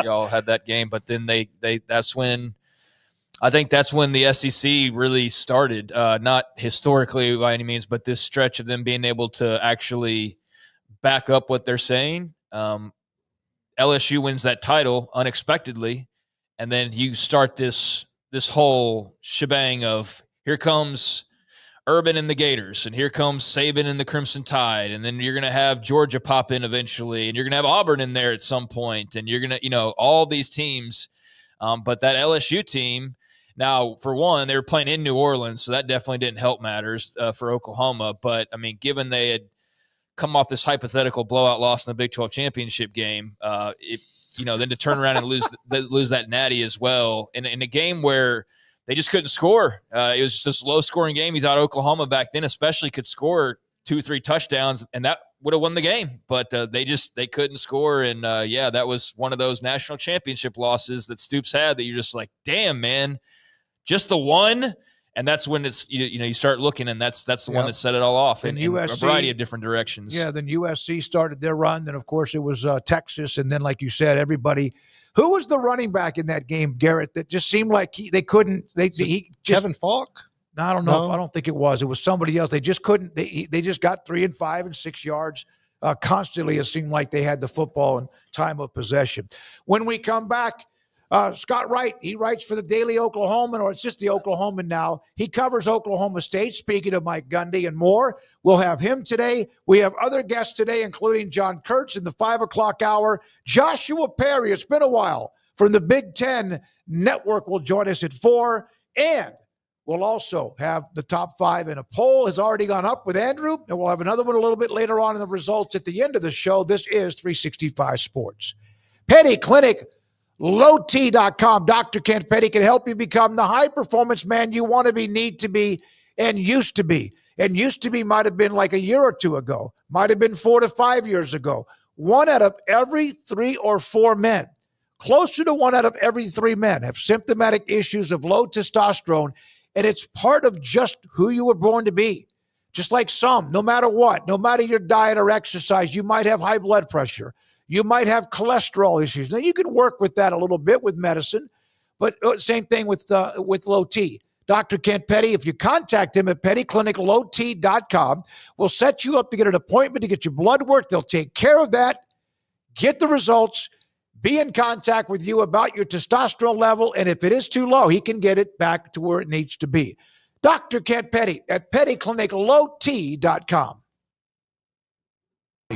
y'all had that game, but then I think that's when the SEC really started, not historically by any means, but this stretch of them being able to actually back up what they're saying. LSU wins that title unexpectedly, and then you start this whole shebang of here comes Urban and the Gators, and here comes Saban and the Crimson Tide, and then you're going to have Georgia pop in eventually, and you're going to have Auburn in there at some point, and you're going to, all these teams. But that LSU team, now, for one, they were playing in New Orleans, so that definitely didn't help matters for Oklahoma. But, I mean, given they had come off this hypothetical blowout loss in the Big 12 championship game, then to turn around and lose that natty as well in a game where they just couldn't score. It was just this low-scoring game. You thought Oklahoma back then especially could score 2-3 touchdowns, and that would have won the game. But they couldn't score, and, that was one of those national championship losses that Stoops had that you're just like, damn, man. Just the one, and that's when it's you start looking, and that's the one that set it all off in a variety of different directions. Yeah, then USC started their run. Then of course it was Texas, and then like you said, everybody. Who was the running back in that game, Garrett? That just seemed like they couldn't. Kevin Falk? No, I don't know. I don't think it was. It was somebody else. They just couldn't. They just got 3 and 5 and 6 yards constantly. It seemed like they had the football and time of possession. When we come back. Scott Wright, he writes for the Daily Oklahoman, or it's just the Oklahoman now. He covers Oklahoma State. Speaking of Mike Gundy and more, we'll have him today. We have other guests today, including John Kurtz in the 5 o'clock hour. Joshua Perry, it's been a while, from the Big Ten Network will join us at 4. And we'll also have the top 5 in a poll has already gone up with Andrew. And we'll have another one a little bit later on in the results at the end of the show. This is 365 Sports. Petty Clinic. LowT.com. Dr. Kent Petty can help you become the high-performance man you want to be, need to be, and used to be. And used to be might have been like a year or two ago. Might have been 4 to 5 years ago. 1 out of every 3 or 4 men, closer to 1 out of every 3 men, have symptomatic issues of low testosterone, and it's part of just who you were born to be. Just like some, no matter what, no matter your diet or exercise, you might have high blood pressure. You might have cholesterol issues. Now, you can work with that a little bit with medicine, but same thing with Low T. Dr. Kent Petty, if you contact him at pettycliniclowt.com, we'll set you up to get an appointment to get your blood work. They'll take care of that, get the results, be in contact with you about your testosterone level, and if it is too low, he can get it back to where it needs to be. Dr. Kent Petty at pettycliniclowt.com.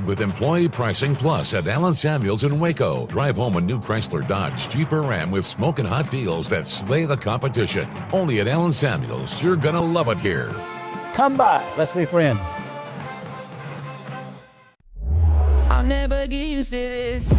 With Employee Pricing Plus at Allen Samuels in Waco. Drive home a new Chrysler Dodge Jeep or Ram with smoking hot deals that slay the competition. Only at Allen Samuels. You're gonna love it here. Come by. Let's be friends. I'll never get used to this.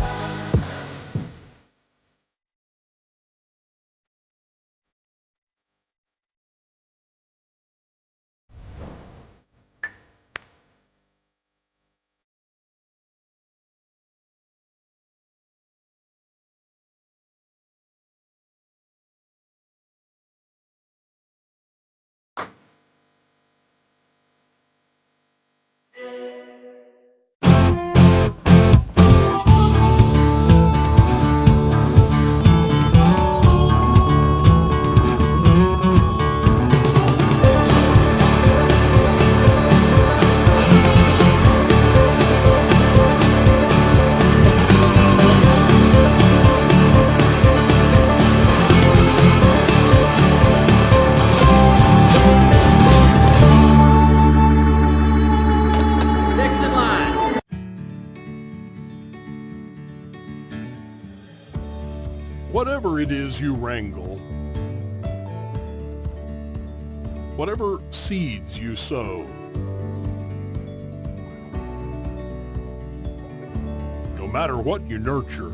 whatever it is you wrangle, whatever seeds you sow, no matter what you nurture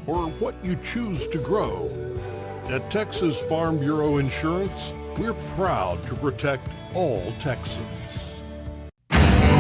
or what you choose to grow, at Texas Farm Bureau Insurance, we're proud to protect all Texans.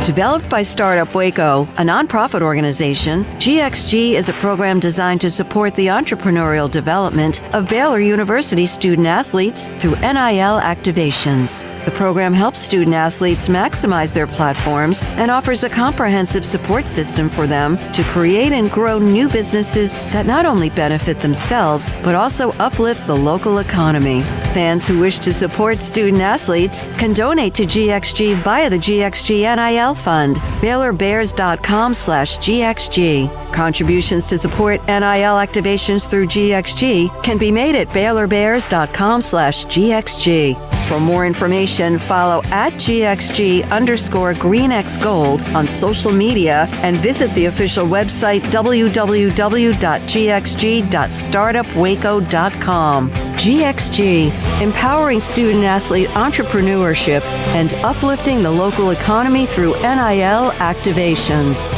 Developed by Startup Waco, a nonprofit organization, GXG is a program designed to support the entrepreneurial development of Baylor University student athletes through NIL activations. The program helps student athletes maximize their platforms and offers a comprehensive support system for them to create and grow new businesses that not only benefit themselves, but also uplift the local economy. Fans who wish to support student athletes can donate to GXG via the GXG NIL Fund, BaylorBears.com/GXG. Contributions to support NIL activations through GXG can be made at BaylorBears.com/GXG. For more information, follow at GXG_GreenXGold on social media and visit the official website www.gxg.startupwaco.com. GXG, empowering student athlete entrepreneurship and uplifting the local economy through NIL activations.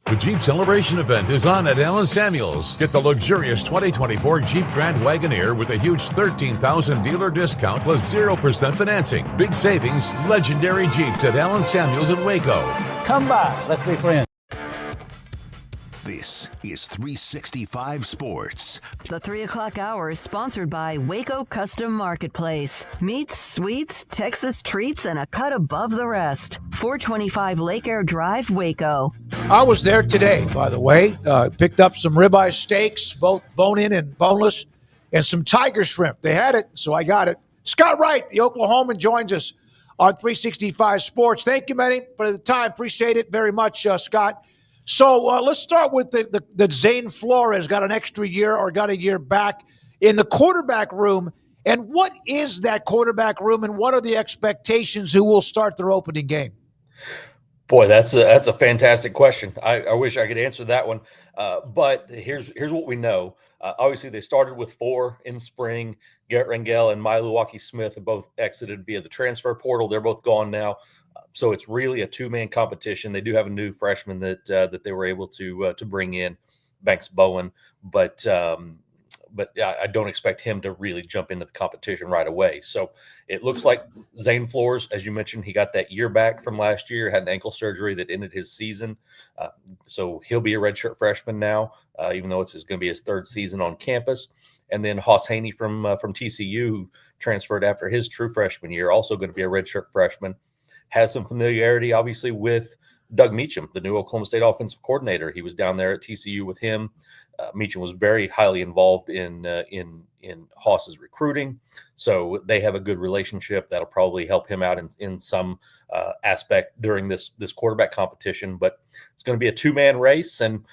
The Jeep Celebration event is on at Allen Samuels. Get the luxurious 2024 Jeep Grand Wagoneer with a huge $13,000 dealer discount plus 0% financing. Big savings, legendary Jeeps at Allen Samuels in Waco. Come by, let's be friends. This is 365 Sports. The 3 o'clock hour is sponsored by Waco Custom Marketplace. Meats, sweets, Texas treats, and a cut above the rest. 425 Lake Air Drive, Waco. I was there today, by the way. Picked up some ribeye steaks, both bone-in and boneless, and some tiger shrimp. They had it, so I got it. Scott Wright, the Oklahoman, joins us on 365 Sports. Thank you, Manny, for the time. Appreciate it very much, Scott. So let's start with the Zane Flores got an extra year or got a year back in the quarterback room. And what is that quarterback room, and what are the expectations who will start their opening game? Boy, that's a fantastic question. I wish I could answer that one. But here's what we know. Obviously, they started with 4 in spring. Garrett Rangel and Milwaukee Smith have both exited via the transfer portal. They're both gone now. So it's really a 2-man competition. They do have a new freshman that they were able to bring in, Banks Bowen, but I don't expect him to really jump into the competition right away. So it looks like Zane Flores, as you mentioned, he got that year back from last year, had an ankle surgery that ended his season. So he'll be a redshirt freshman now, even though it's going to be his 3rd season on campus. And then Hoss Haney from TCU, who transferred after his true freshman year, also going to be a redshirt freshman. Has some familiarity, obviously, with Doug Meacham, the new Oklahoma State offensive coordinator. He was down there at TCU with him. Meacham was very highly involved in Hoss's recruiting, so they have a good relationship that'll probably help him out in some aspect during this quarterback competition. But it's going to be a 2-man race, and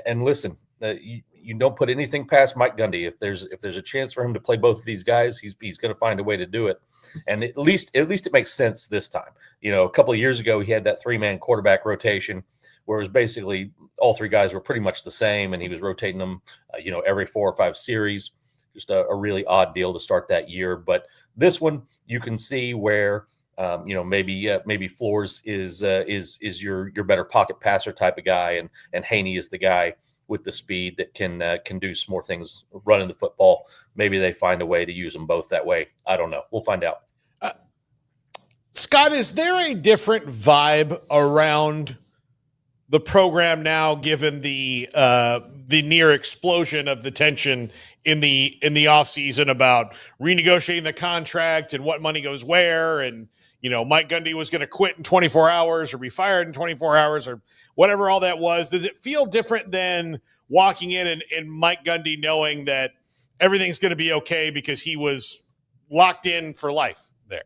listen, you don't put anything past Mike Gundy. If there's a chance for him to play both of these guys, he's going to find a way to do it. And at least it makes sense this time. You know, a couple of years ago, he had that 3-man quarterback rotation where it was basically all 3 guys were pretty much the same, and he was rotating them, every 4 or 5 series. Just a really odd deal to start that year. But this one, you can see where, maybe Flores is your better pocket passer type of guy, and Haney is the guy with the speed that can do some more things running the football. Maybe they find a way to use them both that way. I don't know. We'll find out. Scott, is there a different vibe around the program now, given the near explosion of the tension in the offseason about renegotiating the contract and what money goes where, and Mike Gundy was going to quit in 24 hours or be fired in 24 hours or whatever all that was? Does it feel different than walking in and Mike Gundy knowing that everything's going to be okay because he was locked in for life there?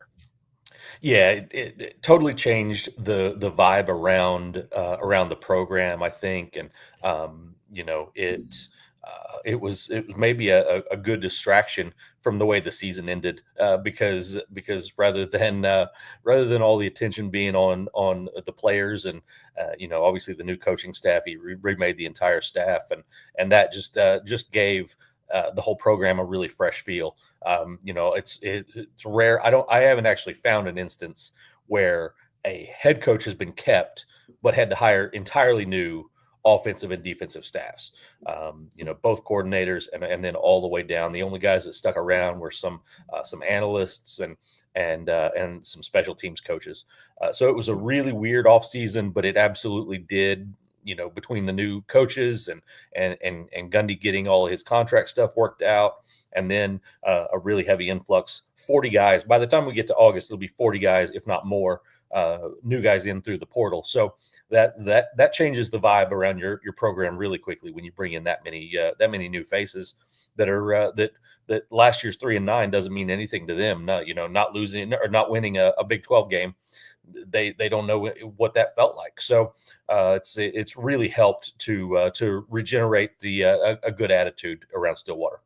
Yeah, it totally changed the vibe around the program, I think. And, it was maybe a good distraction from the way the season ended, because rather than all the attention being on the players and obviously the new coaching staff, he remade the entire staff, and that just gave the whole program a really fresh feel. It's rare. I haven't actually found an instance where a head coach has been kept but had to hire entirely new offensive and defensive staffs, both coordinators and then all the way down. The only guys that stuck around were some analysts and some special teams coaches. So it was a really weird offseason, but it absolutely did, between the new coaches and Gundy getting all of his contract stuff worked out, and then a really heavy influx, 40 guys. By the time we get to August, it'll be 40 guys, if not more, new guys in through the portal. So that changes the vibe around your program really quickly when you bring in that many new faces that are that last year's 3-9 doesn't mean anything to them. No, not losing or not winning a Big 12 game, they don't know what that felt like. So it's really helped to regenerate a good attitude around Stillwater.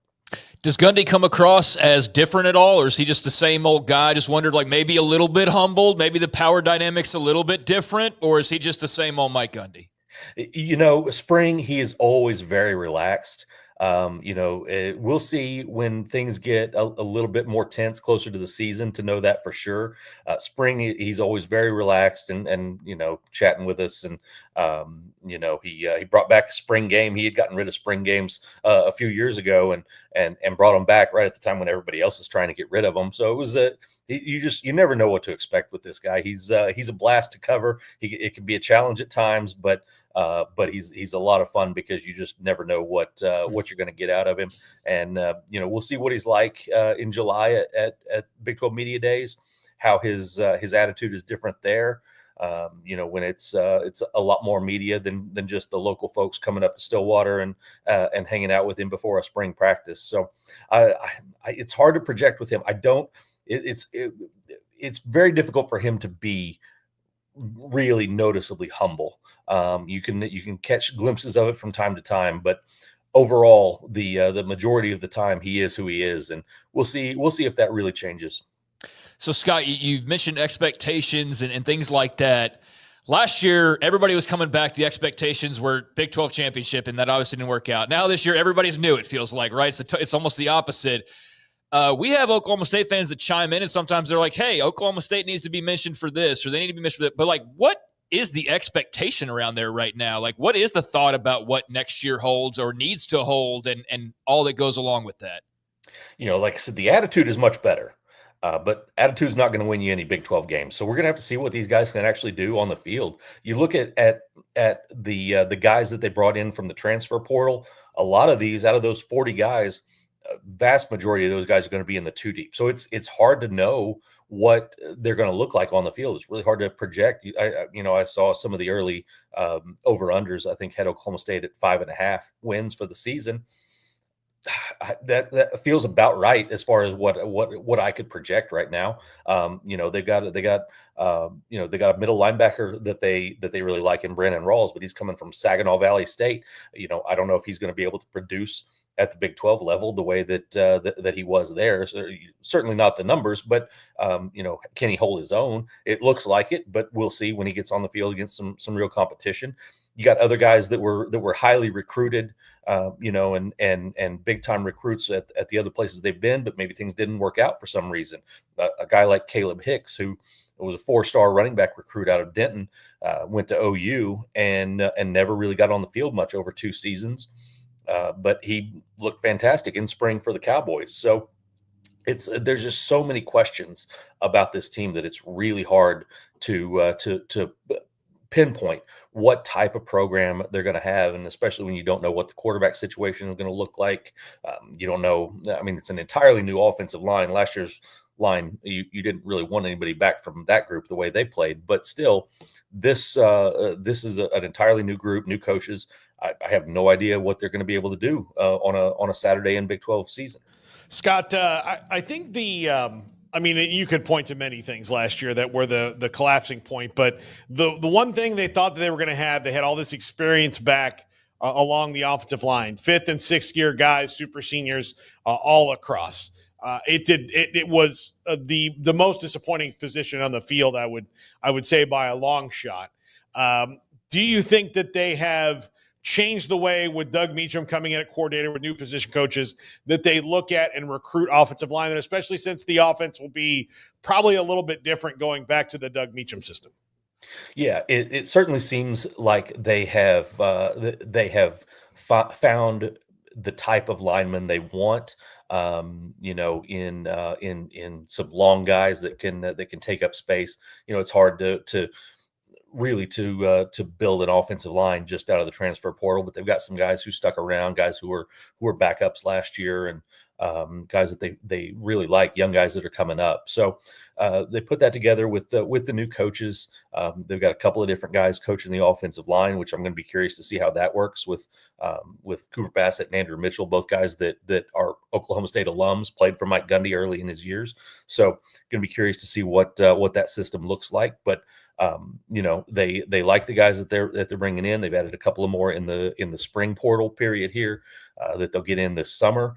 Does Gundy come across as different at all, or is he just the same old guy? Just wondered, like, maybe a little bit humbled, maybe the power dynamics a little bit different, or is he just the same old Mike Gundy? Spring, he is always very relaxed. We'll see when things get a little bit more tense closer to the season to know that for sure. Spring, he's always very relaxed and chatting with us. And, he brought back a spring game. He had gotten rid of spring games a few years ago and brought them back right at the time when everybody else is trying to get rid of them. So it was you never know what to expect with this guy. He's a blast to cover. It can be a challenge at times, but he's a lot of fun because you just never know what you're going to get out of him. And we'll see what he's like in July at Big 12 Media Days, how his attitude is different there. When it's a lot more media than just the local folks coming up to Stillwater and hanging out with him before a spring practice. So it's hard to project with him. It's very difficult for him to be really noticeably humble. You can catch glimpses of it from time to time, but overall, the majority of the time, he is who he is, and we'll see if that really changes. So, Scott, you've mentioned expectations and things like that. Last year, everybody was coming back. The expectations were Big 12 championship, and that obviously didn't work out. Now this year, everybody's new, it feels like, right? It's almost the opposite. We have Oklahoma State fans that chime in, and sometimes they're like, hey, Oklahoma State needs to be mentioned for this, or they need to be mentioned for that. But, like, what is the expectation around there right now? Like, what is the thought about what next year holds or needs to hold and all that goes along with that? Like I said, the attitude is much better. But attitude's not going to win you any Big 12 games. So we're going to have to see what these guys can actually do on the field. You look at the guys that they brought in from the transfer portal. A lot of these, out of those 40 guys, vast majority of those guys are going to be in the 2 deep. So it's hard to know what they're going to look like on the field. It's really hard to project. I saw some of the early over-unders. I think had Oklahoma State at 5.5 wins for the season. That feels about right as far as what I could project right now. They got a middle linebacker that they really like in Brandon Rawls, but he's coming from Saginaw Valley State. I don't know if he's going to be able to produce at the Big 12 level the way that he was there. So certainly not the numbers, but can he hold his own? It looks like it, but we'll see when he gets on the field against some real competition. You got other guys that were highly recruited, and big time recruits at the other places they've been, but maybe things didn't work out for some reason. A guy like Caleb Hicks, who was a 4-star running back recruit out of Denton, went to OU and never really got on the field much over 2 seasons, but he looked fantastic in spring for the Cowboys. So there's just so many questions about this team that it's really hard to pinpoint what type of program they're going to have, and especially when you don't know what the quarterback situation is going to look like. You don't know. I mean, it's an entirely new offensive line. Last year's line, you didn't really want anybody back from that group the way they played, but still, this is an entirely new group, new coaches. I have no idea what they're going to be able to do on a Saturday in Big 12 season. Scott, I think you could point to many things last year that were the collapsing point, but the one thing they thought that they were going to have, they had all this experience back along the offensive line, 5th and 6th year guys, super seniors, all across. It was the most disappointing position on the field, I would say, by a long shot. Do you think that they have changed the way, with Doug Meacham coming in at coordinator with new position coaches, that they look at and recruit offensive linemen, especially since the offense will be probably a little bit different going back to the Doug Meacham system? Yeah, it certainly seems like they have found the type of lineman they want. In some long guys that can take up space. It's hard to really to build an offensive line just out of the transfer portal, but they've got some guys who stuck around, guys who were backups last year, and guys that they really like, young guys that are coming up. So they put that together with the new coaches. They've got a couple of different guys coaching the offensive line, which I'm going to be curious to see how that works with Cooper Bassett and Andrew Mitchell, both guys that are Oklahoma State alums, played for Mike Gundy early in his years. So going to be curious to see what that system looks like. But they like the guys that they're bringing in. They've added a couple of more in the spring portal period here that they'll get in this summer.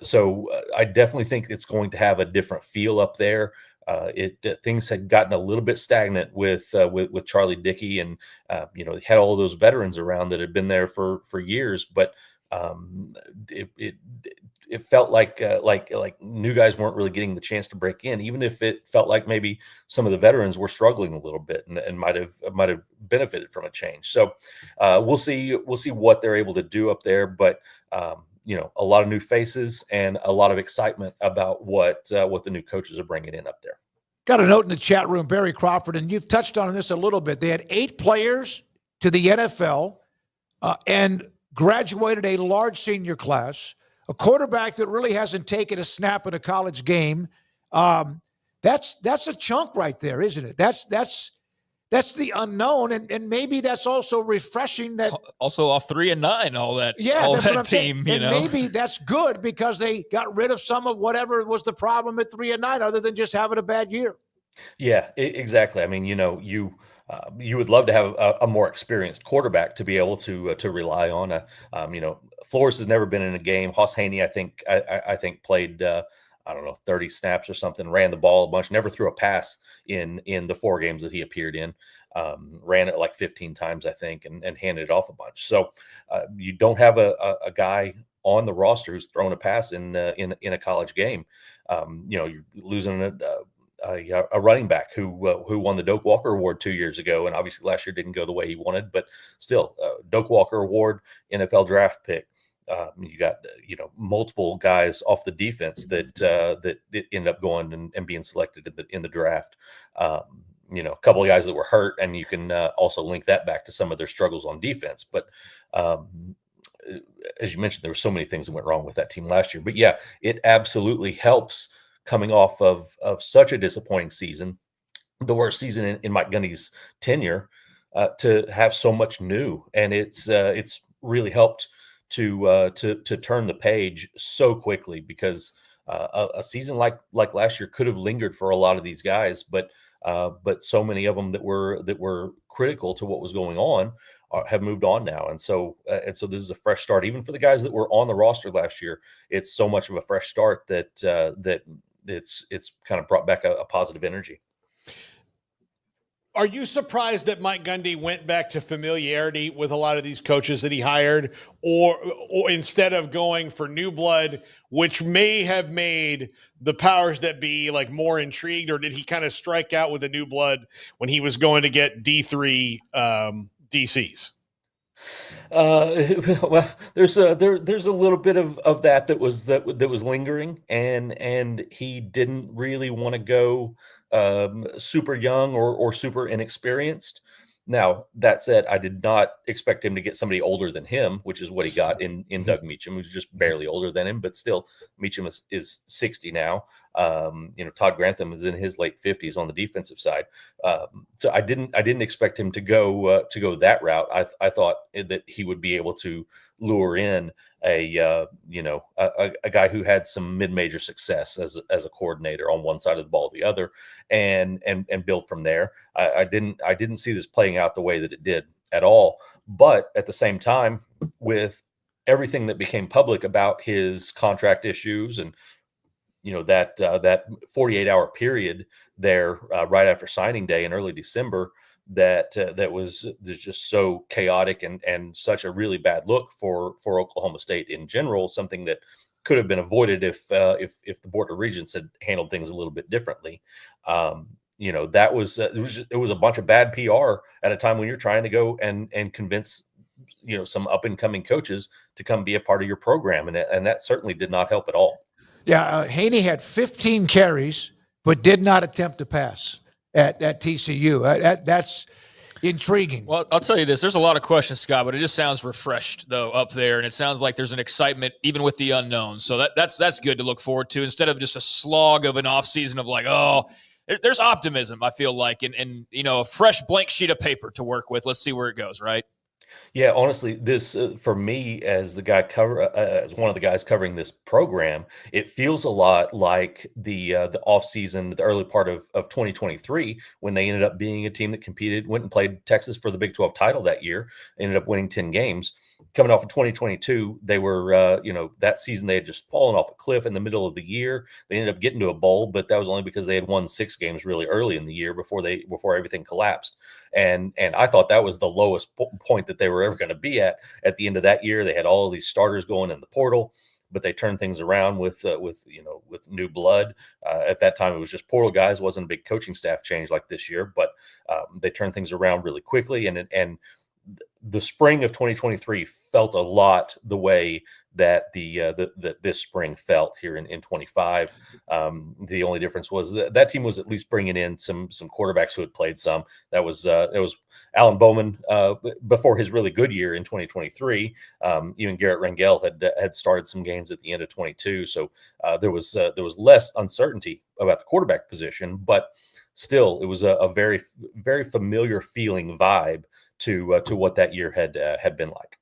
So I definitely think it's going to have a different feel up there. Things had gotten a little bit stagnant with Charlie Dickey, and had all of those veterans around that had been there for years, but it felt like new guys weren't really getting the chance to break in, even if it felt like maybe some of the veterans were struggling a little bit and might have benefited from a change. So we'll see what they're able to do up there, but a lot of new faces and a lot of excitement about what the new coaches are bringing in up there. Got a note in the chat room, Barry Crawford, and you've touched on this a little bit. They had 8 players to the NFL and graduated a large senior class, a quarterback that really hasn't taken a snap in a college game. That's a chunk right there, isn't it? That's the unknown, and maybe that's also refreshing. That also off 3-9, all that team. And maybe that's good because they got rid of some of whatever was the problem at 3-9, other than just having a bad year. Yeah, exactly. I mean, you would love to have a more experienced quarterback to be able to rely on. Flores has never been in a game. Hoss Haney, I think played 30 snaps or something, ran the ball a bunch, never threw a pass in the 4 games that he appeared in, ran it like 15 times, I think, and handed it off a bunch. So you don't have a guy on the roster who's thrown a pass in a college game. You're losing a running back who won the Doak Walker Award 2 years ago, and obviously last year didn't go the way he wanted, but still, Doak Walker Award, NFL draft pick. You got multiple guys off the defense that end up going and being selected in the draft. A couple of guys that were hurt, and you can also link that back to some of their struggles on defense. But as you mentioned, there were so many things that went wrong with that team last year. But yeah, it absolutely helps coming off of such a disappointing season, the worst season in Mike Gundy's tenure, to have so much new, and it's really helped to turn the page so quickly, because a season like last year could have lingered for a lot of these guys, but so many of them that were critical to what was going on have moved on now, and so this is a fresh start. Even for the guys that were on the roster last year, it's so much of a fresh start that it's kind of brought back a positive energy. Are you surprised that Mike Gundy went back to familiarity with a lot of these coaches that he hired, or instead of going for new blood, which may have made the powers that be like more intrigued, or did he kind of strike out with a new blood when he was going to get D3 DCs? Well, there's a little bit of that was lingering, and he didn't really want to go super young or super inexperienced. Now, that said, I did not expect him to get somebody older than him, which is what he got in Doug Meacham, who's just barely older than him, but still, Meacham is 60 now. Todd Grantham is in his late 50s on the defensive side. So I didn't expect him to go that route. I thought that he would be able to lure in a guy who had some mid-major success as a coordinator on one side of the ball, the other, and build from there. I didn't see this playing out the way that it did at all. But at the same time, with everything that became public about his contract issues and that 48-hour period there right after signing day in early December that was just so chaotic and such a really bad look for Oklahoma State in general, something that could have been avoided if the Board of Regents had handled things a little bit differently. That was it was a bunch of bad PR at a time when you're trying to go and convince some up and coming coaches to come be a part of your program, and that certainly did not help at all. Yeah, Haney had 15 carries, but did not attempt to pass at TCU. That's intriguing. Well, I'll tell you this. There's a lot of questions, Scott, but it just sounds refreshed, though, up there, and it sounds like there's an excitement even with the unknown. So that's good to look forward to instead of just a slog of an offseason of like, oh, there's optimism, I feel like, and a fresh blank sheet of paper to work with. Let's see where it goes, right? Yeah, honestly, this for me as as one of the guys covering this program, it feels a lot like the off season, the early part of 2023, when they ended up being a team that competed, went and played Texas for the Big 12 title that year, ended up winning 10 games. Coming off of 2022, they were, that season they had just fallen off a cliff in the middle of the year. They ended up getting to a bowl, but that was only because they had won 6 games really early in the year before everything collapsed. And I thought that was the lowest point that they were ever going to be at the end of that year. They had all of these starters going in the portal, but they turned things around with new blood. At that time, it was just portal guys. It wasn't a big coaching staff change like this year, but they turned things around really quickly. And the spring of 2023 felt a lot the way that this spring felt here in 25. The only difference was that team was at least bringing in some quarterbacks who had played some. That was Alan Bowman before his really good year in 2023. Even Garrett Rangel had started some games at the end of 22. So there was less uncertainty about the quarterback position, but still it was a very, very familiar feeling vibe to what that year had been like.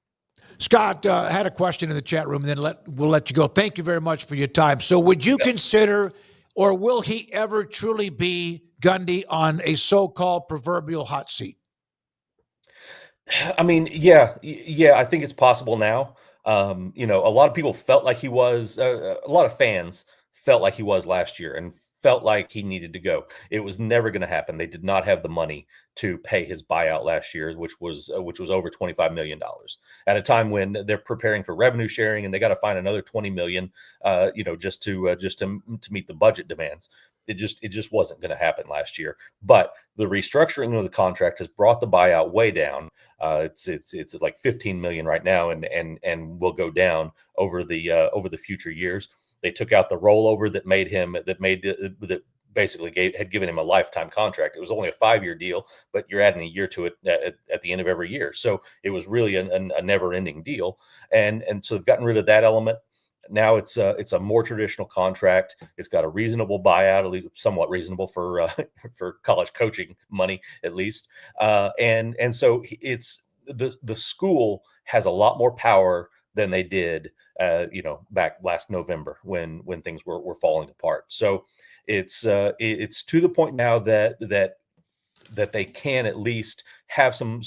Scott had a question in the chat room, and then we'll let you go. Thank you very much for your time. So would you consider, or will he ever truly be, Gundy, on a so-called proverbial hot seat? I mean, yeah, I think it's possible now. A lot of people felt like he was, a lot of fans felt like he was last year and felt like he needed to go. It was never going to happen. They did not have the money to pay his buyout last year, which was over $25 million at a time when they're preparing for revenue sharing and they got to find another $20 million, just to meet the budget demands. It just wasn't going to happen last year. But the restructuring of the contract has brought the buyout way down. It's like $15 million right now, and will go down over the future years. They took out the rollover that basically had given him a lifetime contract. It was only a 5-year deal, but you're adding a year to it at the end of every year. So it was really a never-ending deal. And so they've gotten rid of that element. Now it's a more traditional contract. It's got a reasonable buyout, at least somewhat reasonable for college coaching money, at least. And so it's the school has a lot more power than they did, back last November when things were falling apart. So it's to the point now that they can at least have some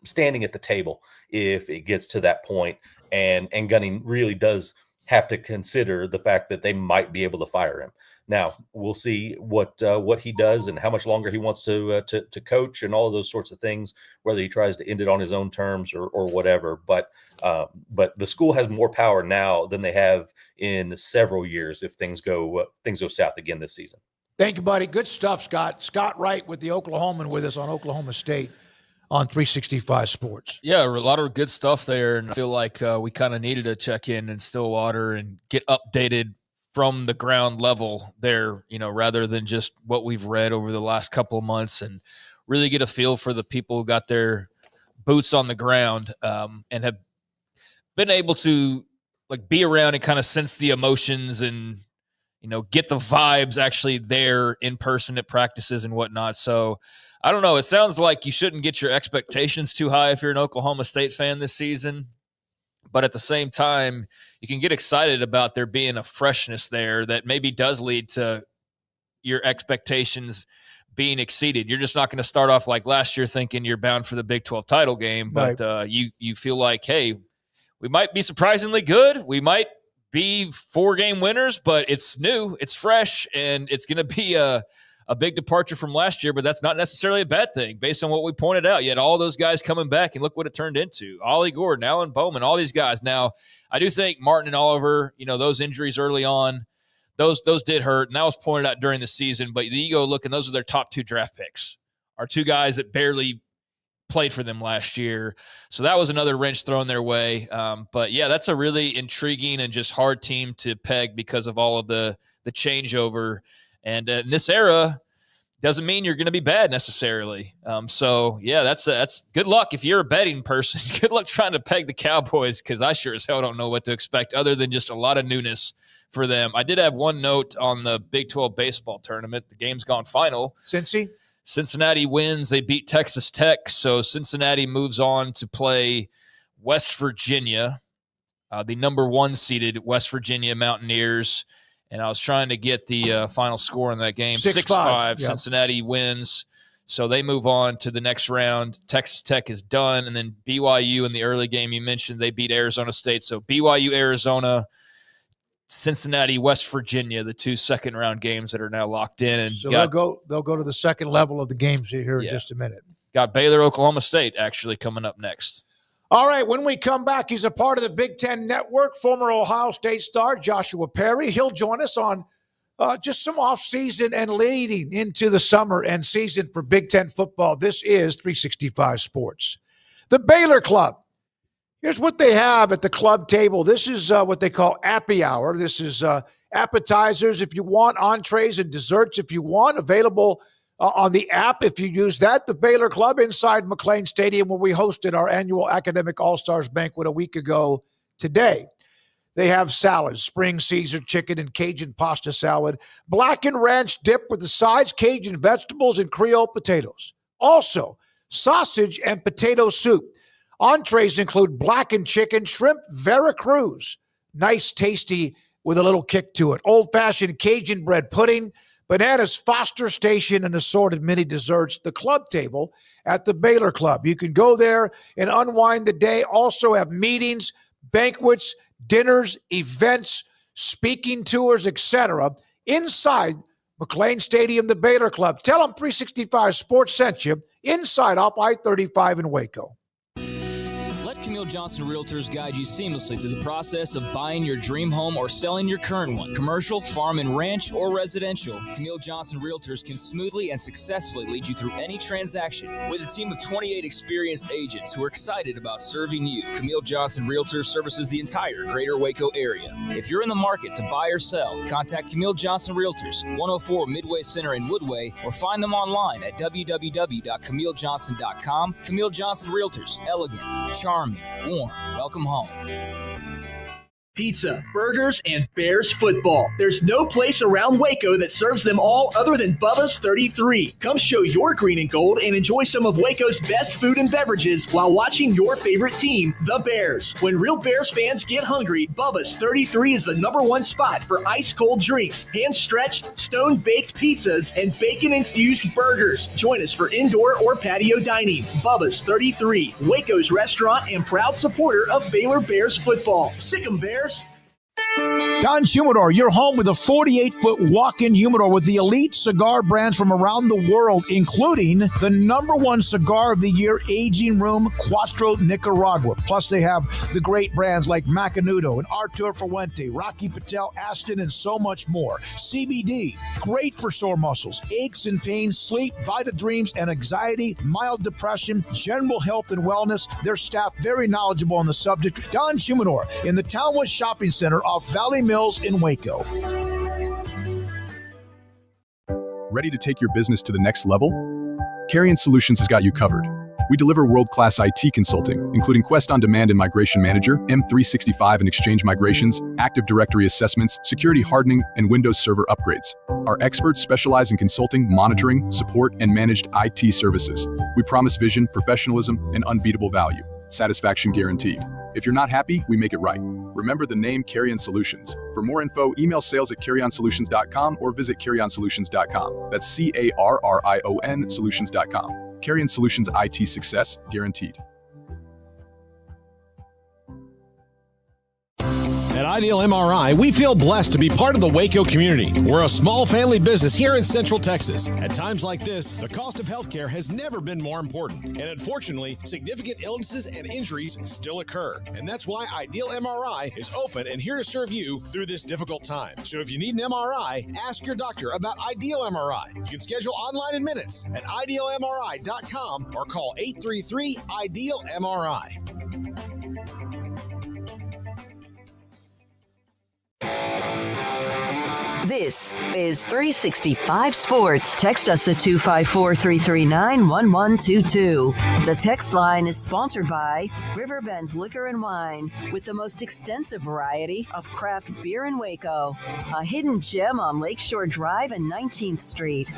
standing at the table if it gets to that point, and Gunning really does have to consider the fact that they might be able to fire him. Now we'll see what he does and how much longer he wants to coach and all of those sorts of things, whether he tries to end it on his own terms or whatever. But the school has more power now than they have in several years if things go south again this season. Thank you, buddy. Good stuff, Scott. Scott Wright with the Oklahoman with us on Oklahoma State on 365 Sports. Yeah, a lot of good stuff there, and I feel like we kind of needed to check in Stillwater and get updated from the ground level there, rather than just what we've read over the last couple of months, and really get a feel for the people who got their boots on the ground and have been able to be around and kind of sense the emotions and, get the vibes actually there in person at practices and whatnot. So I don't know. It sounds like you shouldn't get your expectations too high if you're an Oklahoma State fan this season. But at the same time, you can get excited about there being a freshness there that maybe does lead to your expectations being exceeded. You're just not going to start off like last year thinking you're bound for the Big 12 title game, but you feel like, hey, we might be surprisingly good. We might be 4-game winners, but it's new, it's fresh, and it's going to be a big departure from last year, but that's not necessarily a bad thing based on what we pointed out. You had all those guys coming back, and look what it turned into. Ollie Gordon, Alan Bowman, all these guys. Now, I do think Martin and Oliver, those injuries early on, those did hurt, and that was pointed out during the season, but you go look, and those are their top 2 draft picks, are 2 guys that barely played for them last year. So that was another wrench thrown their way. But, yeah, that's a really intriguing and just hard team to peg because of all of the changeover. And in this era, doesn't mean you're going to be bad necessarily. So, yeah, that's good luck if you're a betting person. Good luck trying to peg the Cowboys, because I sure as hell don't know what to expect other than just a lot of newness for them. I did have one note on the Big 12 baseball tournament. The game's gone final. Cincinnati wins. They beat Texas Tech. So Cincinnati moves on to play West Virginia, the number 1 seeded West Virginia Mountaineers. And I was trying to get the final score in that game. 6-5. Yep. Cincinnati wins. So they move on to the next round. Texas Tech is done. And then BYU in the early game you mentioned, they beat Arizona State. So BYU, Arizona, Cincinnati, West Virginia, the 2 second-round games that are now locked in. And so they'll go to the second level of the games here in just a minute. Got Baylor, Oklahoma State actually coming up next. All right, when we come back, he's a part of the Big Ten Network, former Ohio State star Joshua Perry. He'll join us on just some off-season and leading into the summer and season for Big Ten football. This is 365 Sports. The Baylor Club. Here's what they have at the club table. This is what they call Appy Hour. This is appetizers if you want, entrees and desserts if you want, available on the app if you use that. The Baylor Club inside McLean Stadium, where we hosted our annual Academic All-Stars banquet a week ago today. They have salads, spring Caesar chicken and Cajun pasta salad, blackened ranch dip with the sides, Cajun vegetables, and Creole potatoes. Also, sausage and potato soup. Entrees include blackened chicken, shrimp Veracruz. Nice, tasty, with a little kick to it. Old-fashioned Cajun bread pudding, bananas Foster Station, and assorted mini desserts. The club table at the Baylor Club. You can go there and unwind the day. Also have meetings, banquets, dinners, events, speaking tours, etc. inside McLean Stadium, the Baylor Club. Tell them 365 Sports sent you inside off I-35 in Waco. Let Camille Johnson Realtors guide you seamlessly through the process of buying your dream home or selling your current one. Commercial, farm and ranch, or residential, Camille Johnson Realtors can smoothly and successfully lead you through any transaction. With a team of 28 experienced agents who are excited about serving you, Camille Johnson Realtors services the entire greater Waco area. If you're in the market to buy or sell, contact Camille Johnson Realtors, 104 Midway Center in Woodway, or find them online at www.camillejohnson.com. Camille Johnson Realtors, elegant, charming, warm. Welcome home. Pizza, burgers, and Bears football. There's no place around Waco that serves them all other than Bubba's 33. Come show your green and gold and enjoy some of Waco's best food and beverages while watching your favorite team, the Bears. When real Bears fans get hungry, Bubba's 33 is the #1 spot for ice-cold drinks, hand-stretched, stone-baked pizzas, and bacon-infused burgers. Join us for indoor or patio dining. Bubba's 33, Waco's restaurant and proud supporter of Baylor Bears football. Sick 'em, Bears. Don's Humidor, your home with a 48-foot walk-in humidor with the elite cigar brands from around the world, including the #1 cigar of the year, Aging Room Cuatro Nicaragua. Plus, they have the great brands like Macanudo and Artur Fuente, Rocky Patel, Aston, and so much more. CBD, great for sore muscles, aches and pains, sleep, Vita Dreams, and anxiety, mild depression, general health and wellness. Their staff very knowledgeable on the subject. Don's Humidor in the Townwest Shopping Center off Valley Mills in Waco. Ready to take your business to the next level? Carrion Solutions has got you covered. We deliver world-class IT consulting, including Quest On Demand and Migration Manager, M365 and Exchange migrations, Active Directory assessments, security hardening, and Windows Server upgrades. Our experts specialize in consulting, monitoring, support, and managed IT services. We promise vision, professionalism, and unbeatable value. Satisfaction guaranteed. If you're not happy, we make it right. Remember the name Carrion Solutions. For more info, email sales@carrionsolutions.com or visit carrionsolutions.com. That's CARRION solutions.com. Carrion Solutions, IT success guaranteed. At Ideal MRI, we feel blessed to be part of the Waco community. We're a small family business here in Central Texas. At times like this, the cost of healthcare has never been more important. And unfortunately, significant illnesses and injuries still occur. And that's why Ideal MRI is open and here to serve you through this difficult time. So if you need an MRI, ask your doctor about Ideal MRI. You can schedule online in minutes at idealmri.com or call 833-IDEAL-MRI. This is 365 Sports. Text us at 254-339-1122. The text line is sponsored by Riverbend Liquor and Wine, with the most extensive variety of craft beer in Waco. A hidden gem on Lakeshore Drive and 19th Street.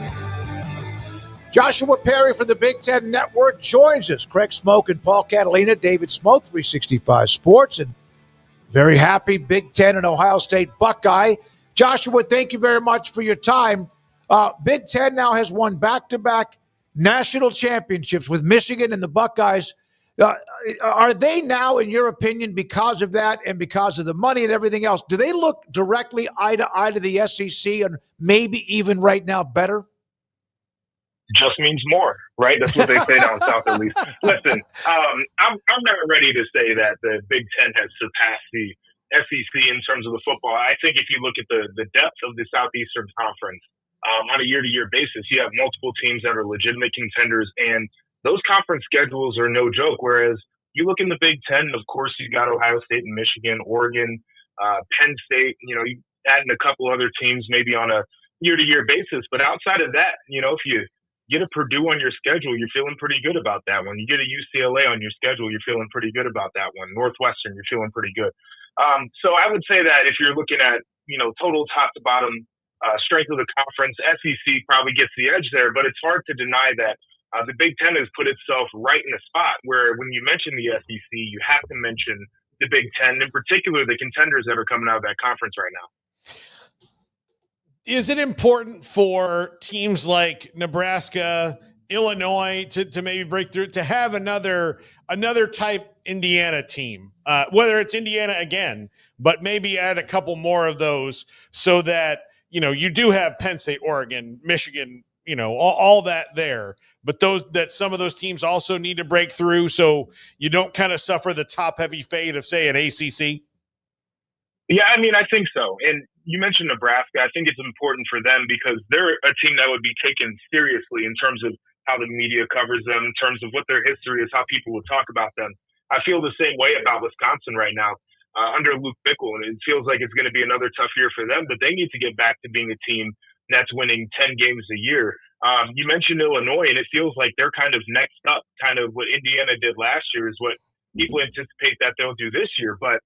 Joshua Perry from the Big Ten Network joins us. Craig Smoak and Paul Catalina, David Smoak, 365 Sports, and very happy Big Ten and Ohio State Buckeye. Joshua, thank you very much for your time. Big Ten now has won back-to-back national championships with Michigan and the Buckeyes. Are they now, in your opinion, because of that and because of the money and everything else, do they look directly eye to eye to the SEC and maybe even right now better? Just means more, right? That's what they say down south, at least. Listen, I'm not ready to say that the Big Ten has surpassed the SEC in terms of the football. I think if you look at the depth of the Southeastern Conference on a year-to-year basis, you have multiple teams that are legitimate contenders, and those conference schedules are no joke. Whereas you look in the Big Ten, of course, you've got Ohio State and Michigan, Oregon, Penn State, you add in a couple other teams maybe on a year-to-year basis. But outside of that, if you get a Purdue on your schedule, you're feeling pretty good about that one. You get a UCLA on your schedule, you're feeling pretty good about that one. Northwestern, you're feeling pretty good. So I would say that if you're looking at, total top to bottom strength of the conference, SEC probably gets the edge there, but it's hard to deny that the Big Ten has put itself right in a spot where when you mention the SEC, you have to mention the Big Ten, in particular the contenders that are coming out of that conference right now. Is it important for teams like Nebraska, Illinois to maybe break through, to have another type Indiana team, whether it's Indiana again, but maybe add a couple more of those so that, you do have Penn State, Oregon, Michigan, all that there, but some of those teams also need to break through so you don't kind of suffer the top heavy fate of, say, an ACC? Yeah, I think so. And you mentioned Nebraska. I think it's important for them because they're a team that would be taken seriously in terms of how the media covers them, in terms of what their history is, how people would talk about them. I feel the same way about Wisconsin right now under Luke Fickell, and it feels like it's going to be another tough year for them, but they need to get back to being a team that's winning 10 games a year. You mentioned Illinois, and it feels like they're kind of next up. Kind of what Indiana did last year is what people anticipate that they'll do this year. But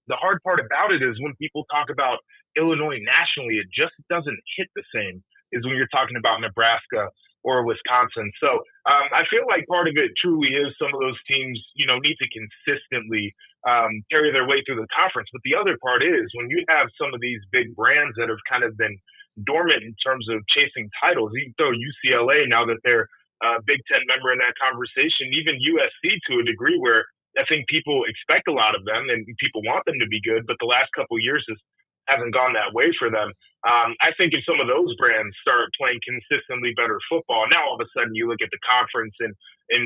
the hard part about it is when people talk about Illinois nationally, it just doesn't hit the same as when you're talking about Nebraska or Wisconsin. So I feel like part of it truly is some of those teams, need to consistently carry their way through the conference. But the other part is when you have some of these big brands that have kind of been dormant in terms of chasing titles, you throw UCLA now that they're a Big Ten member in that conversation, even USC to a degree where I think people expect a lot of them and people want them to be good, but the last couple of years hasn't gone that way for them. I think if some of those brands start playing consistently better football, now all of a sudden you look at the conference and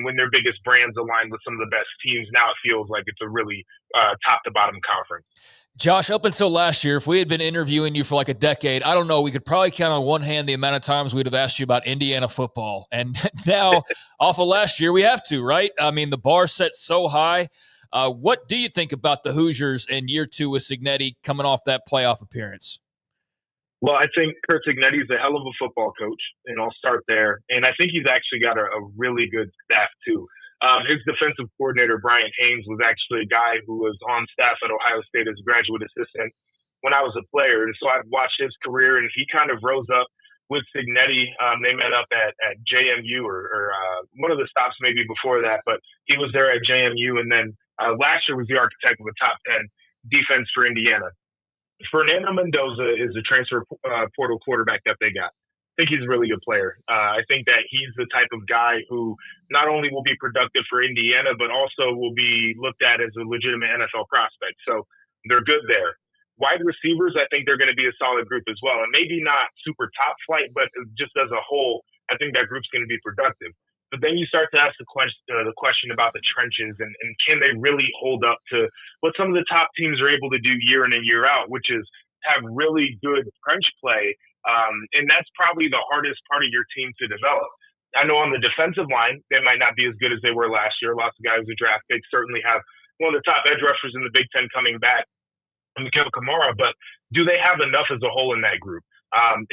when their biggest brands align with some of the best teams, now it feels like it's a really top to bottom conference. Josh, up until last year, if we had been interviewing you for like a decade, I don't know, we could probably count on one hand the amount of times we'd have asked you about Indiana football. And now, off of last year, we have to, right? The bar set so high. What do you think about the Hoosiers in year two with Cignetti coming off that playoff appearance? Well, I think Kurt Cignetti is a hell of a football coach, and I'll start there. And I think he's actually got a really good staff, too. His defensive coordinator, Brian Haynes, was actually a guy who was on staff at Ohio State as a graduate assistant when I was a player. And so I've watched his career, and he kind of rose up with Cignetti. They met up at JMU or one of the stops maybe before that, but he was there at JMU. And then last year was the architect of a top 10 defense for Indiana. Fernando Mendoza is the transfer portal quarterback that they got. I think he's a really good player. I think that he's the type of guy who not only will be productive for Indiana, but also will be looked at as a legitimate NFL prospect. So they're good there. Wide receivers, I think they're going to be a solid group as well. And maybe not super top flight, but just as a whole, I think that group's going to be productive. But then you start to ask the question about the trenches and can they really hold up to what some of the top teams are able to do year in and year out, which is have really good trench play. And that's probably the hardest part of your team to develop. I know on the defensive line, they might not be as good as they were last year. Lots of guys who draft picks certainly have one of the top edge rushers in the Big Ten coming back, Mikael Kamara, but do they have enough as a whole in that group?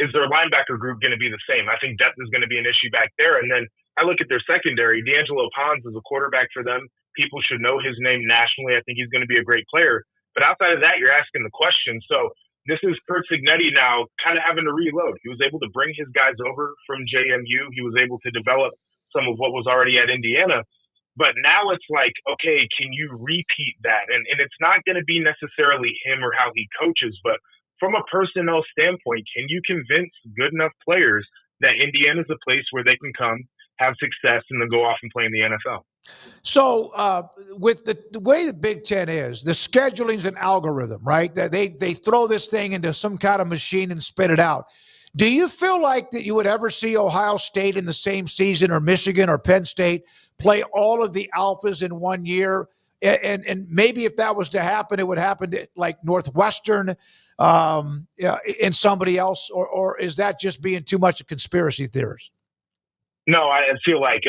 Is their linebacker group going to be the same? I think depth is going to be an issue back there. And then I look at their secondary. D'Angelo Pons is a quarterback for them. People should know his name nationally. I think he's going to be a great player. But outside of that, you're asking the question. So this is Kurtz now kind of having to reload. He was able to bring his guys over from JMU. He was able to develop some of what was already at Indiana. But now it's like, okay, can you repeat that? And it's not going to be necessarily him or how he coaches, but from a personnel standpoint, can you convince good enough players that Indiana's a place where they can come, have success, and then go off and play in the NFL? So with the way the Big Ten is, the scheduling's an algorithm, right? They throw this thing into some kind of machine and spit it out. Do you feel like that you would ever see Ohio State in the same season, or Michigan or Penn State play all of the alphas in 1 year? And maybe if that was to happen, it would happen to like Northwestern and somebody else, or is that just being too much a conspiracy theorist? No, I feel like,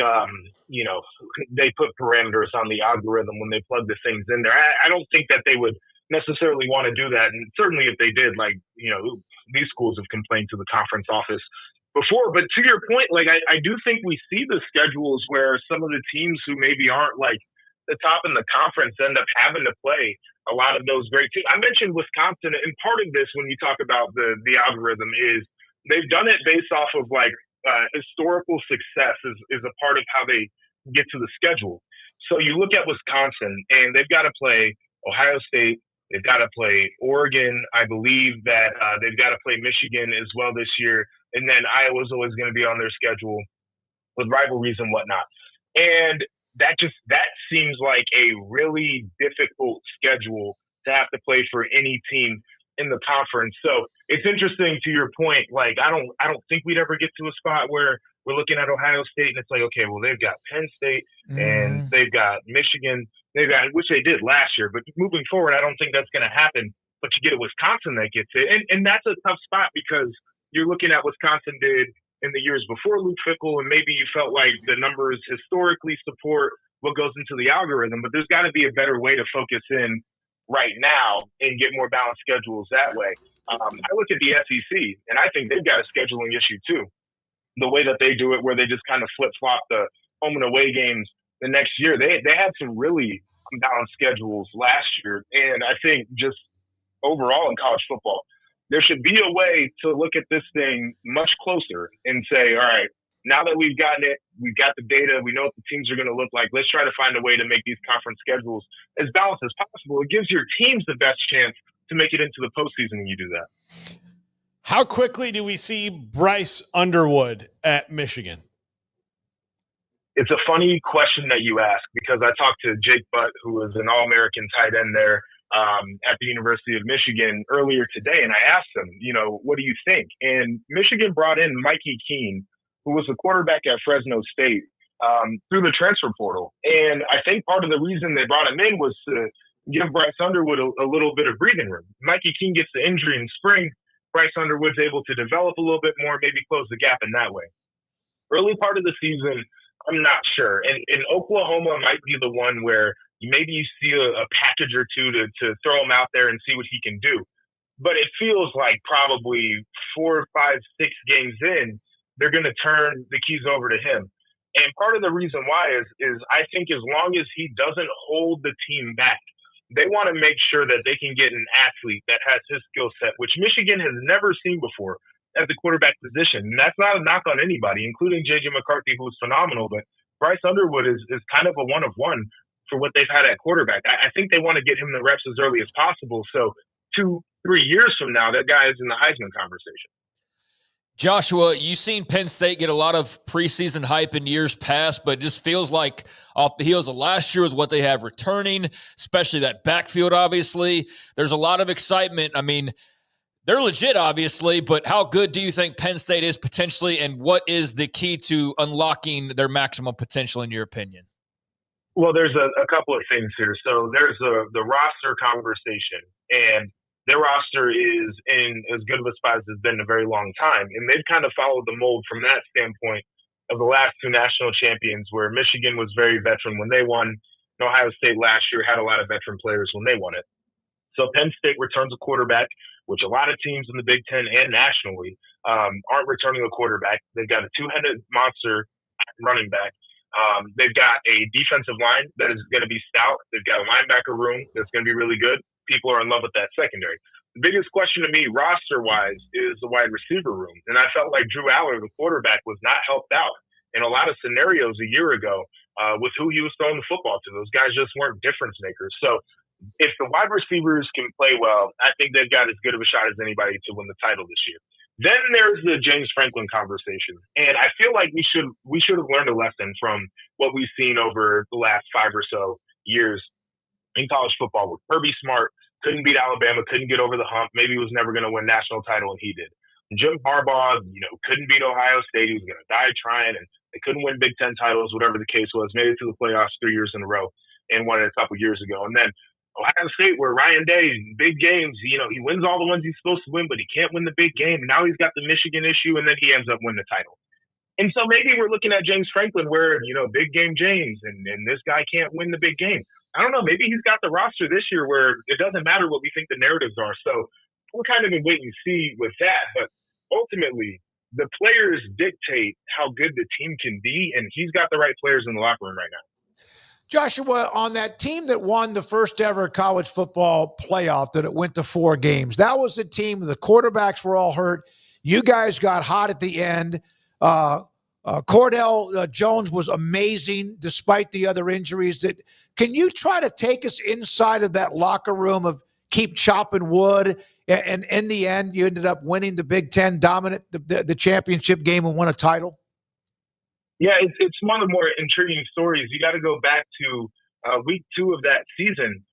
they put parameters on the algorithm when they plug the things in there. I don't think that they would necessarily want to do that. And certainly if they did, these schools have complained to the conference office before. But to your point, I do think we see the schedules where some of the teams who maybe aren't like the top in the conference end up having to play a lot of those great teams. I mentioned Wisconsin, and part of this when you talk about the algorithm is they've done it based off of historical success is a part of how they get to the schedule. So you look at Wisconsin, and they've got to play Ohio State, they've got to play Oregon. I believe that they've got to play Michigan as well this year, and then Iowa's always going to be on their schedule with rivalries and whatnot. And that seems like a really difficult schedule to have to play for any team in the conference. So it's interesting to your point. I don't think we'd ever get to a spot where we're looking at Ohio State and it's like, okay, well, they've got Penn State and they've got Michigan, which they did last year. But moving forward, I don't think that's going to happen. But you get a Wisconsin that gets it. And that's a tough spot because you're looking at Wisconsin did in the years before Luke Fickell, and maybe you felt like the numbers historically support what goes into the algorithm. But there's got to be a better way to focus in right now and get more balanced schedules that way. I look at the SEC, and I think they've got a scheduling issue too. The way that they do it, where they just kind of flip-flop the home and away games the next year. They had some really unbalanced schedules last year, and I think just overall in college football, there should be a way to look at this thing much closer and say, all right, now that we've gotten it, we've got the data, we know what the teams are going to look like, let's try to find a way to make these conference schedules as balanced as possible. It gives your teams the best chance to make it into the postseason when you do that. How quickly do we see Bryce Underwood at Michigan? It's a funny question that you ask because I talked to Jake Butt, who is an All-American tight end there at the University of Michigan earlier today, and I asked him, what do you think? And Michigan brought in Mikey Keene, who was a quarterback at Fresno State, through the transfer portal. And I think part of the reason they brought him in was to give Bryce Underwood a little bit of breathing room. Mikey Keene gets the injury in spring. Bryce Underwood's able to develop a little bit more, maybe close the gap in that way. Early part of the season, I'm not sure. And Oklahoma might be the one where maybe you see a package or two to throw him out there and see what he can do. But it feels like probably 4, 5, 6 games in, they're going to turn the keys over to him. And part of the reason why is I think as long as he doesn't hold the team back, they want to make sure that they can get an athlete that has his skill set, which Michigan has never seen before at the quarterback position. And that's not a knock on anybody, including J.J. McCarthy, who was phenomenal. But Bryce Underwood is kind of a one-of-one. for what they've had at quarterback. I think they want to get him the reps as early as possible. So 2-3 years from now, that guy is in the Heisman conversation. Joshua, you've seen Penn State get a lot of preseason hype in years past, but it just feels like off the heels of last year with what they have returning, especially that backfield, obviously, there's a lot of excitement. I mean, they're legit, obviously, but how good do you think Penn State is potentially, and what is the key to unlocking their maximum potential in your opinion? Well, there's a couple of things here. So there's the roster conversation, and their roster is in as good of a spot as it's been in a very long time. And they've kind of followed the mold from that standpoint of the last two national champions, where Michigan was very veteran when they won, and Ohio State last year had a lot of veteran players when they won it. So Penn State returns a quarterback, which a lot of teams in the Big Ten and nationally aren't returning a quarterback. They've got a two-headed monster running back. They've got a defensive line that is going to be stout. They've got a linebacker room that's going to be really good. People are in love with that secondary. The biggest question to me, roster-wise, is the wide receiver room. And I felt like Drew Aller, the quarterback, was not helped out in a lot of scenarios a year ago with who he was throwing the football to. Those guys just weren't difference makers. So if the wide receivers can play well, I think they've got as good of a shot as anybody to win the title this year. Then there's the James Franklin conversation. And I feel like we should have learned a lesson from what we've seen over the last 5 or so years in college football, with Kirby Smart couldn't beat Alabama, couldn't get over the hump, maybe was never going to win national title, and he did. Jim Harbaugh, couldn't beat Ohio State, he was going to die trying, and they couldn't win Big Ten titles, whatever the case was, made it to the playoffs 3 years in a row and won it a couple years ago. And then Ohio State, where Ryan Day, big games, he wins all the ones he's supposed to win, but he can't win the big game. Now he's got the Michigan issue, and then he ends up winning the title. And so maybe we're looking at James Franklin where, big game James, and this guy can't win the big game. I don't know. Maybe he's got the roster this year where it doesn't matter what we think the narratives are. So we're kind of in wait and see with that. But ultimately, the players dictate how good the team can be, and he's got the right players in the locker room right now. Joshua, on that team that won the first ever college football playoff that it went to 4 games, that was a team, the quarterbacks were all hurt. You guys got hot at the end. Cordell Jones was amazing despite the other injuries. Can you try to take us inside of that locker room of keep chopping wood? And in the end, you ended up winning the Big Ten, dominant the championship game, and won a title? Yeah, it's one of the more intriguing stories. You got to go back to week 2 of that season.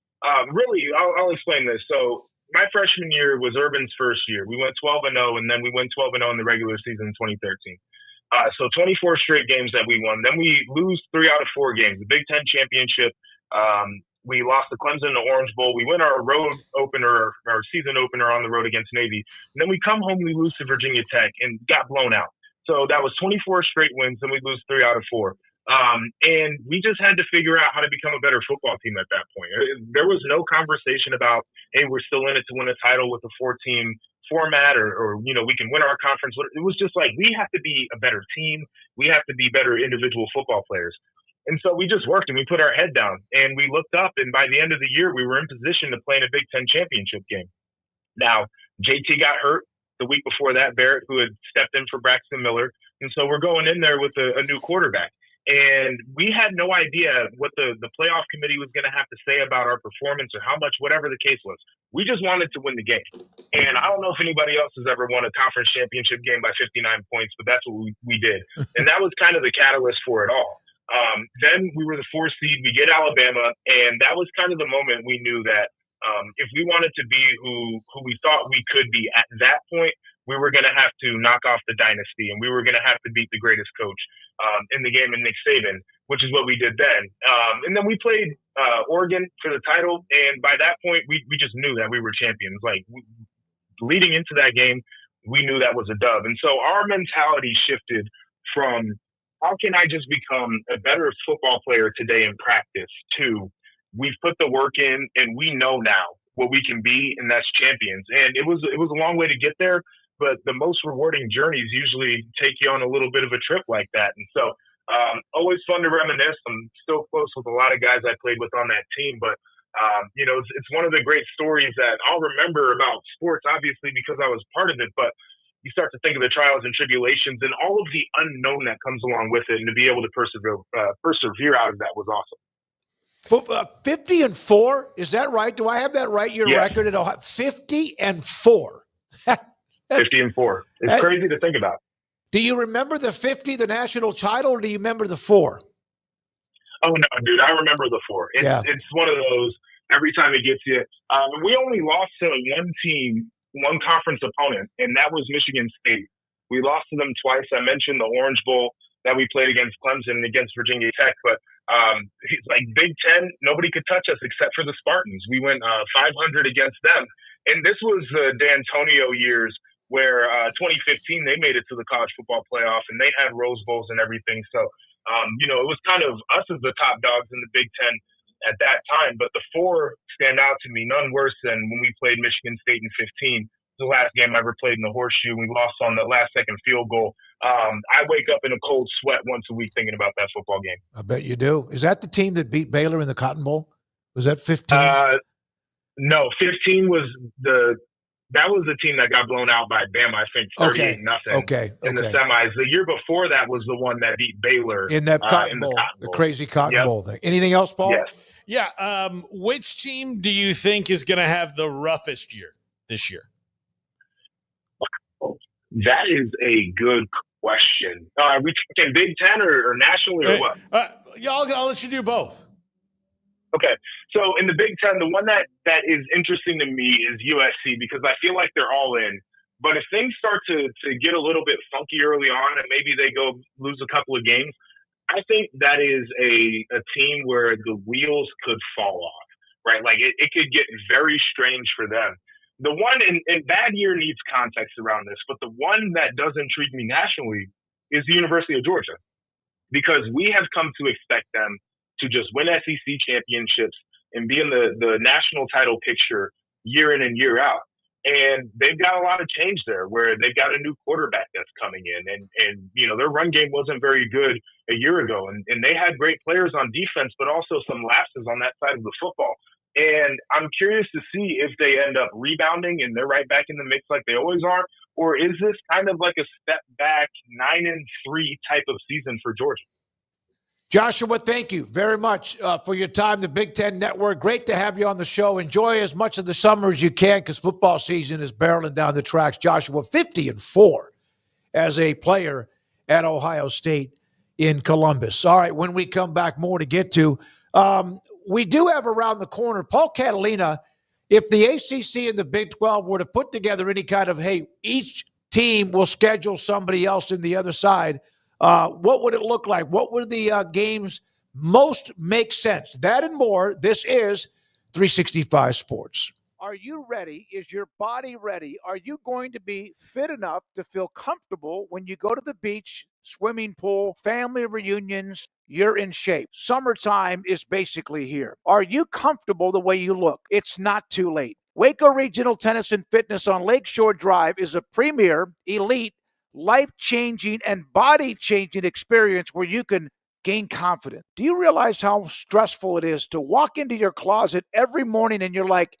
Really, I'll explain this. So my freshman year was Urban's first year. We went 12-0, and then we went 12-0 in the regular season in 2013. So 24 straight games that we won. Then we lose 3 out of 4 games. The Big Ten championship, we lost to Clemson in the Orange Bowl. We win our road opener, our season opener on the road against Navy. And then we come home, we lose to Virginia Tech and got blown out. So that was 24 straight wins, and we lose 3 out of 4. And we just had to figure out how to become a better football team at that point. There was no conversation about, hey, we're still in it to win a title with a 4-team format or we can win our conference. It was just like, we have to be a better team. We have to be better individual football players. And so we just worked and we put our head down and we looked up, and by the end of the year, we were in position to play in a Big Ten championship game. Now, JT got hurt the week before that, Barrett, who had stepped in for Braxton Miller. And so we're going in there with a new quarterback. And we had no idea what the playoff committee was going to have to say about our performance or how much, whatever the case was. We just wanted to win the game. And I don't know if anybody else has ever won a conference championship game by 59 points, but that's what we did. And that was kind of the catalyst for it all. Then we were the 4th seed. We get Alabama, and that was kind of the moment we knew that if we wanted to be who we thought we could be at that point, we were going to have to knock off the dynasty, and we were going to have to beat the greatest coach in the game, in Nick Saban, which is what we did then. And then we played Oregon for the title, and by that point, we just knew that we were champions. Like, leading into that game, we knew that was a dub. And so our mentality shifted from, how can I just become a better football player today in practice, to we've put the work in, and we know now what we can be, and that's champions. And it was a long way to get there, but the most rewarding journeys usually take you on a little bit of a trip like that. And so always fun to reminisce. I'm still close with a lot of guys I played with on that team, but it's one of the great stories that I'll remember about sports, obviously, because I was part of it, but you start to think of the trials and tribulations and all of the unknown that comes along with it, and to be able to persevere out of that was awesome. 50-4, is that right? Do I have that right? Your record at Ohio, 50-4. 50-4. It's crazy to think about. Do you remember the 50, the national title, or do you remember the 4? Oh no, dude! I remember the 4. It's one of those. Every time it gets you, we only lost to one team, one conference opponent, and that was Michigan State. We lost to them twice. I mentioned the Orange Bowl that we played against Clemson and against Virginia Tech, but it's like Big Ten, nobody could touch us except for the Spartans. We went 500 against them, and this was the D'Antonio years where 2015 they made it to the college football playoff and they had Rose Bowls and everything. So it was kind of us as the top dogs in the Big Ten at that time. But the 4 stand out to me, none worse than when we played Michigan State in 15. The last game I ever played in the Horseshoe. We lost on the last second field goal. I wake up in a cold sweat once a week thinking about that football game. I bet you do. Is that the team that beat Baylor in the Cotton Bowl? Was that 15? No, 15 was that was the team that got blown out by Bama, I think, 38-0 in the semis. The year before that was the one that beat Baylor in that Cotton Bowl, the crazy Cotton Bowl thing. Anything else, Paul? Yes. Yeah. Which team do you think is going to have the roughest year this year? That is a good question. Are we talking Big Ten or nationally or what? I'll let you do both. Okay. So in the Big Ten, the one that is interesting to me is USC because I feel like they're all in. But if things start to get a little bit funky early on and maybe they go lose a couple of games, I think that is a team where the wheels could fall off, right? Like it could get very strange for them. The one, and bad year needs context around this, but the one that does intrigue me nationally is the University of Georgia because we have come to expect them to just win SEC championships and be in the national title picture year in and year out. And they've got a lot of change there where they've got a new quarterback that's coming in and their run game wasn't very good a year ago. And they had great players on defense, but also some lapses on that side of the football. And I'm curious to see if they end up rebounding and they're right back in the mix like they always are, or is this kind of like a step back 9-3 type of season for Georgia? Joshua, thank you very much for your time. The Big Ten Network, great to have you on the show. Enjoy as much of the summer as you can because football season is barreling down the tracks. Joshua, 50-4 as a player at Ohio State in Columbus. All right, when we come back, more to get to. We do have around the corner, Paul Catalina, if the ACC and the Big 12 were to put together any kind of, hey, each team will schedule somebody else in the other side, what would it look like? What would the games most make sense? That and more. This is 365 Sports. Are you ready? Is your body ready? Are you going to be fit enough to feel comfortable when you go to the beach, swimming pool, family reunions? You're in shape. Summertime is basically here. Are you comfortable the way you look? It's not too late. Waco Regional Tennis and Fitness on Lakeshore Drive is a premier, elite, life-changing, and body-changing experience where you can gain confidence. Do you realize how stressful it is to walk into your closet every morning and you're like,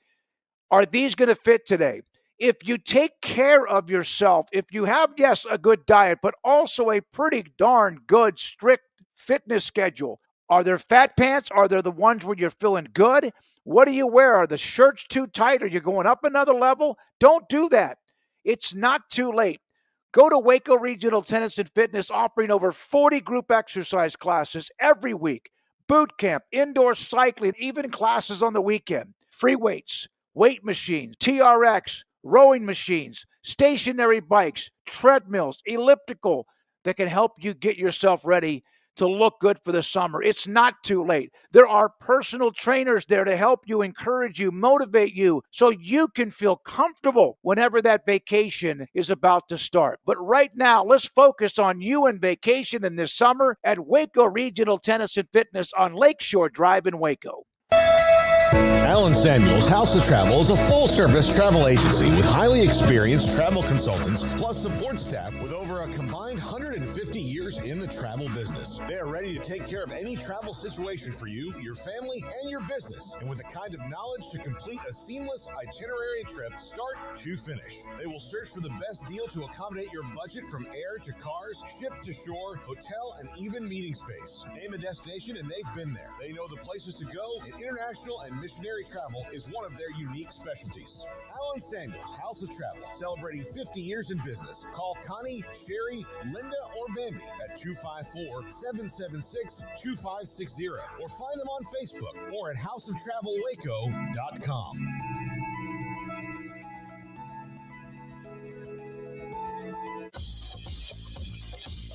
are these going to fit today? If you take care of yourself, if you have, yes, a good diet, but also a pretty darn good, strict fitness schedule. Are there fat pants? Are there the ones where you're feeling good? What do you wear? Are the shirts too tight? Are you going up another level? Don't do that. It's not too late. Go to Waco Regional Tennis and Fitness, offering over 40 group exercise classes every week, boot camp, indoor cycling, even classes on the weekend, free weights, weight machines, TRX, rowing machines, stationary bikes, treadmills, elliptical that can help you get yourself ready to look good for the summer. It's not too late. There are personal trainers there to help you, encourage you, motivate you, so you can feel comfortable whenever that vacation is about to start. But right now, let's focus on you and vacation in this summer at Waco Regional Tennis and Fitness on Lakeshore Drive in Waco. Alan Samuels House of Travel is a full-service travel agency with highly experienced travel consultants plus support staff with over a combined 150 years in the travel business. They are ready to take care of any travel situation for you, your family, and your business, and with the kind of knowledge to complete a seamless itinerary trip start to finish. They will search for the best deal to accommodate your budget from air to cars, ship to shore, hotel, and even meeting space. Name a destination and they've been there. They know the places to go, and international and missionary travel is one of their unique specialties. Alan Samuels House of Travel, celebrating 50 years in business. Call Connie, Sherry, Linda, or Bambi at 254-776-2560 or find them on Facebook or at houseoftravelwaco.com.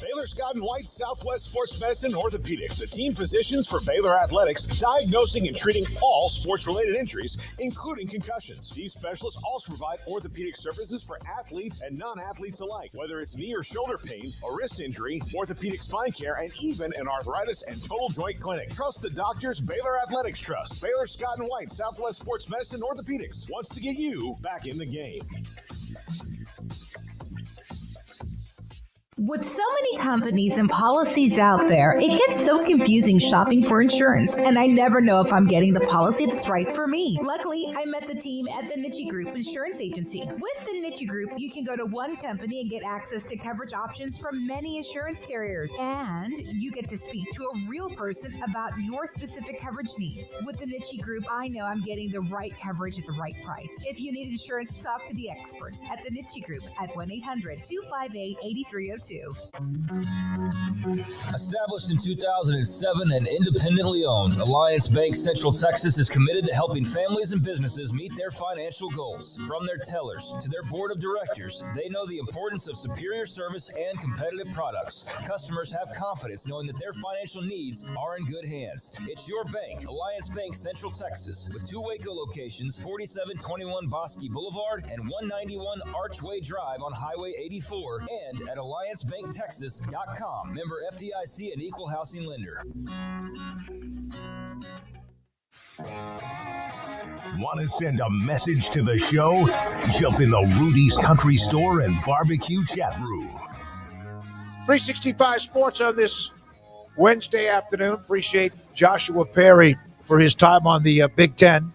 Baylor Scott & White Southwest Sports Medicine Orthopedics, the team physicians for Baylor Athletics, diagnosing and treating all sports-related injuries, including concussions. These specialists also provide orthopedic services for athletes and non-athletes alike, whether it's knee or shoulder pain, a wrist injury, orthopedic spine care, and even an arthritis and total joint clinic. Trust the doctors Baylor Athletics trust. Baylor Scott & White Southwest Sports Medicine Orthopedics wants to get you back in the game. With so many companies and policies out there, it gets so confusing shopping for insurance, and I never know if I'm getting the policy that's right for me. Luckily, I met the team at the Notre Group Insurance Agency. With the Notre Group, you can go to one company and get access to coverage options from many insurance carriers, and you get to speak to a real person about your specific coverage needs. With the Notre Group, I know I'm getting the right coverage at the right price. If you need insurance, talk to the experts at the Notre Group at 1-800-258-8302. Established in 2007 and independently owned, Alliance Bank Central Texas is committed to helping families and businesses meet their financial goals. From their tellers to their board of directors, they know the importance of superior service and competitive products. Customers have confidence knowing that their financial needs are in good hands. It's your bank, Alliance Bank Central Texas, with 2 Waco locations, 4721 Bosque Boulevard and 191 Archway Drive on Highway 84, and at AllianceBankTexas.com. Member FDIC and Equal Housing Lender. Want to send a message to the show? Jump in the Rudy's Country Store and Barbecue chat room. 365 Sports on this Wednesday afternoon. Appreciate Joshua Perry for his time on the Big Ten.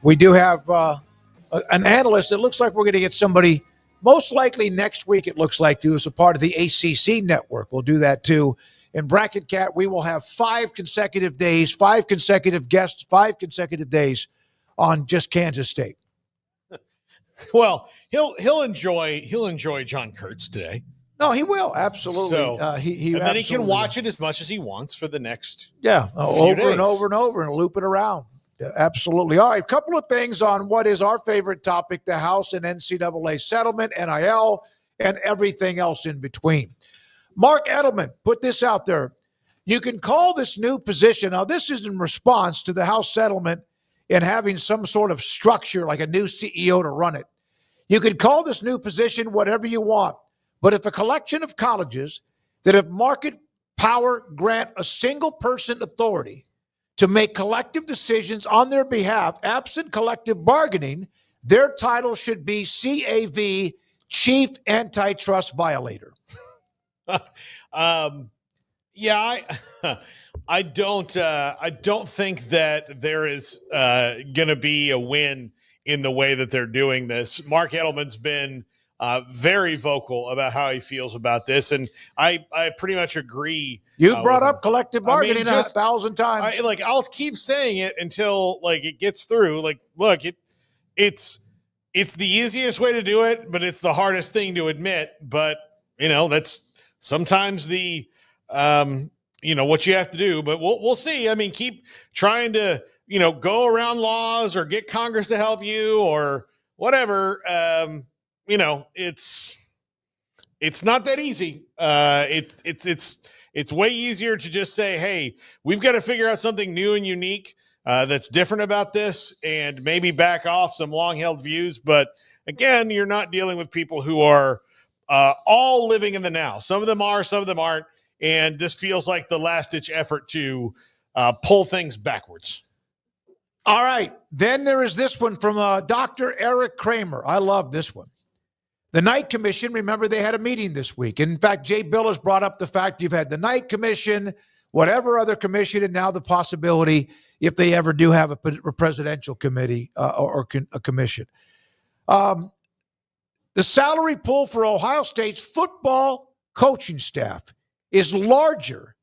We do have an analyst. It looks like we're going to get somebody most likely next week, it looks like, too, as a part of the ACC network. We'll do that, too. In Bracket Cat, we will have 5 consecutive days, 5 consecutive guests, 5 consecutive days on just Kansas State. Well, he'll enjoy John Kurtz today. No, he will, absolutely. So, he and then he can watch it as much as he wants for the next over days. and over and over and loop it around. Yeah, absolutely. All right, a couple of things on what is our favorite topic, the House and NCAA settlement, NIL, and everything else in between. Mark Edelman put this out there. You can call this new position. Now, this is in response to the House settlement and having some sort of structure like a new CEO to run it. You can call this new position whatever you want, but if a collection of colleges that have market power grant a single person authority to make collective decisions on their behalf, absent collective bargaining, their title should be CAV, Chief Antitrust Violator. I don't think that there is going to be a win in the way that they're doing this. Mark Edelman's been very vocal about how he feels about this, and I pretty much agree. You brought up collective bargaining 1,000 times. I'll keep saying it until it gets through. Look, it's the easiest way to do it, but it's the hardest thing to admit. But that's sometimes the what you have to do. But we'll see. I mean, keep trying to go around laws or get Congress to help you or whatever. It's not that easy. It's way easier to just say, hey, we've got to figure out something new and unique that's different about this and maybe back off some long-held views. But again, you're not dealing with people who are all living in the now. Some of them are, some of them aren't. And this feels like the last-ditch effort to pull things backwards. All right. Then there is this one from Dr. Eric Kramer. I love this one. The Night Commission, remember, they had a meeting this week. And in fact, Jay Bill has brought up the fact you've had the Night Commission, whatever other commission, and now the possibility, if they ever do have a presidential committee or a commission. The salary pool for Ohio State's football coaching staff is larger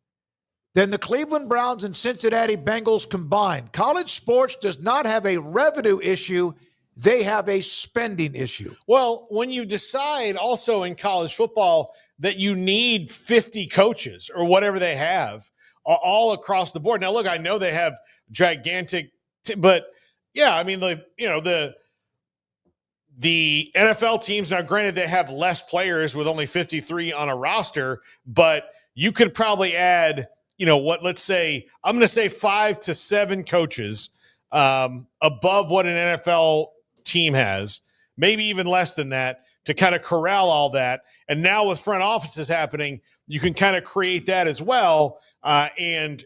than the Cleveland Browns and Cincinnati Bengals combined. College sports does not have a revenue issue. They have a spending issue. Well, when you decide also in college football that you need 50 coaches or whatever they have all across the board. Now, look, I know they have gigantic, but yeah, I mean, the NFL teams, now granted they have less players with only 53 on a roster, but you could probably add, let's say, I'm going to say 5 to 7 coaches above what an NFL team has, maybe even less than that, to kind of corral all that. And now with front offices happening, you can kind of create that as well and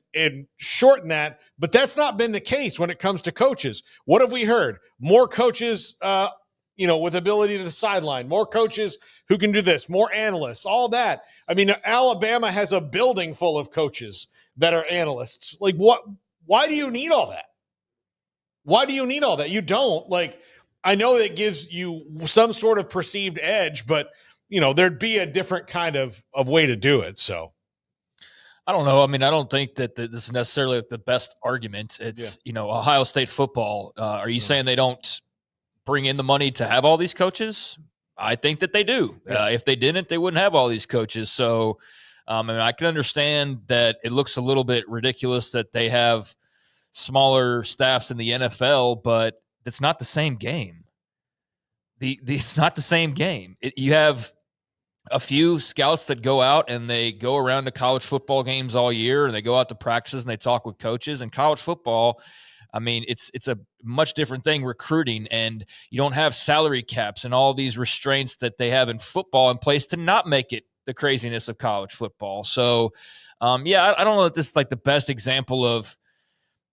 shorten that. But that's not been the case when it comes to coaches. What have we heard? More coaches, with ability to the sideline, more coaches who can do this, more analysts, all that. I mean, Alabama has a building full of coaches that are analysts. Like, what? Why do you need all that? Why do you need all that? You don't. Like, I know that gives you some sort of perceived edge, but, there'd be a different kind of way to do it. So I don't know. I mean, I don't think that this is necessarily the best argument. It's, Ohio State football. Are you saying they don't bring in the money to have all these coaches? I think that they do. Yeah. If they didn't, they wouldn't have all these coaches. So I can understand that it looks a little bit ridiculous that they have smaller staffs in the NFL, but it's not the same game. It's not the same game. You have a few scouts that go out and they go around to college football games all year, and they go out to practices and they talk with coaches. And college football, I mean, it's a much different thing, recruiting, and you don't have salary caps and all these restraints that they have in football in place to not make it the craziness of college football. So, I don't know that this is like the best example of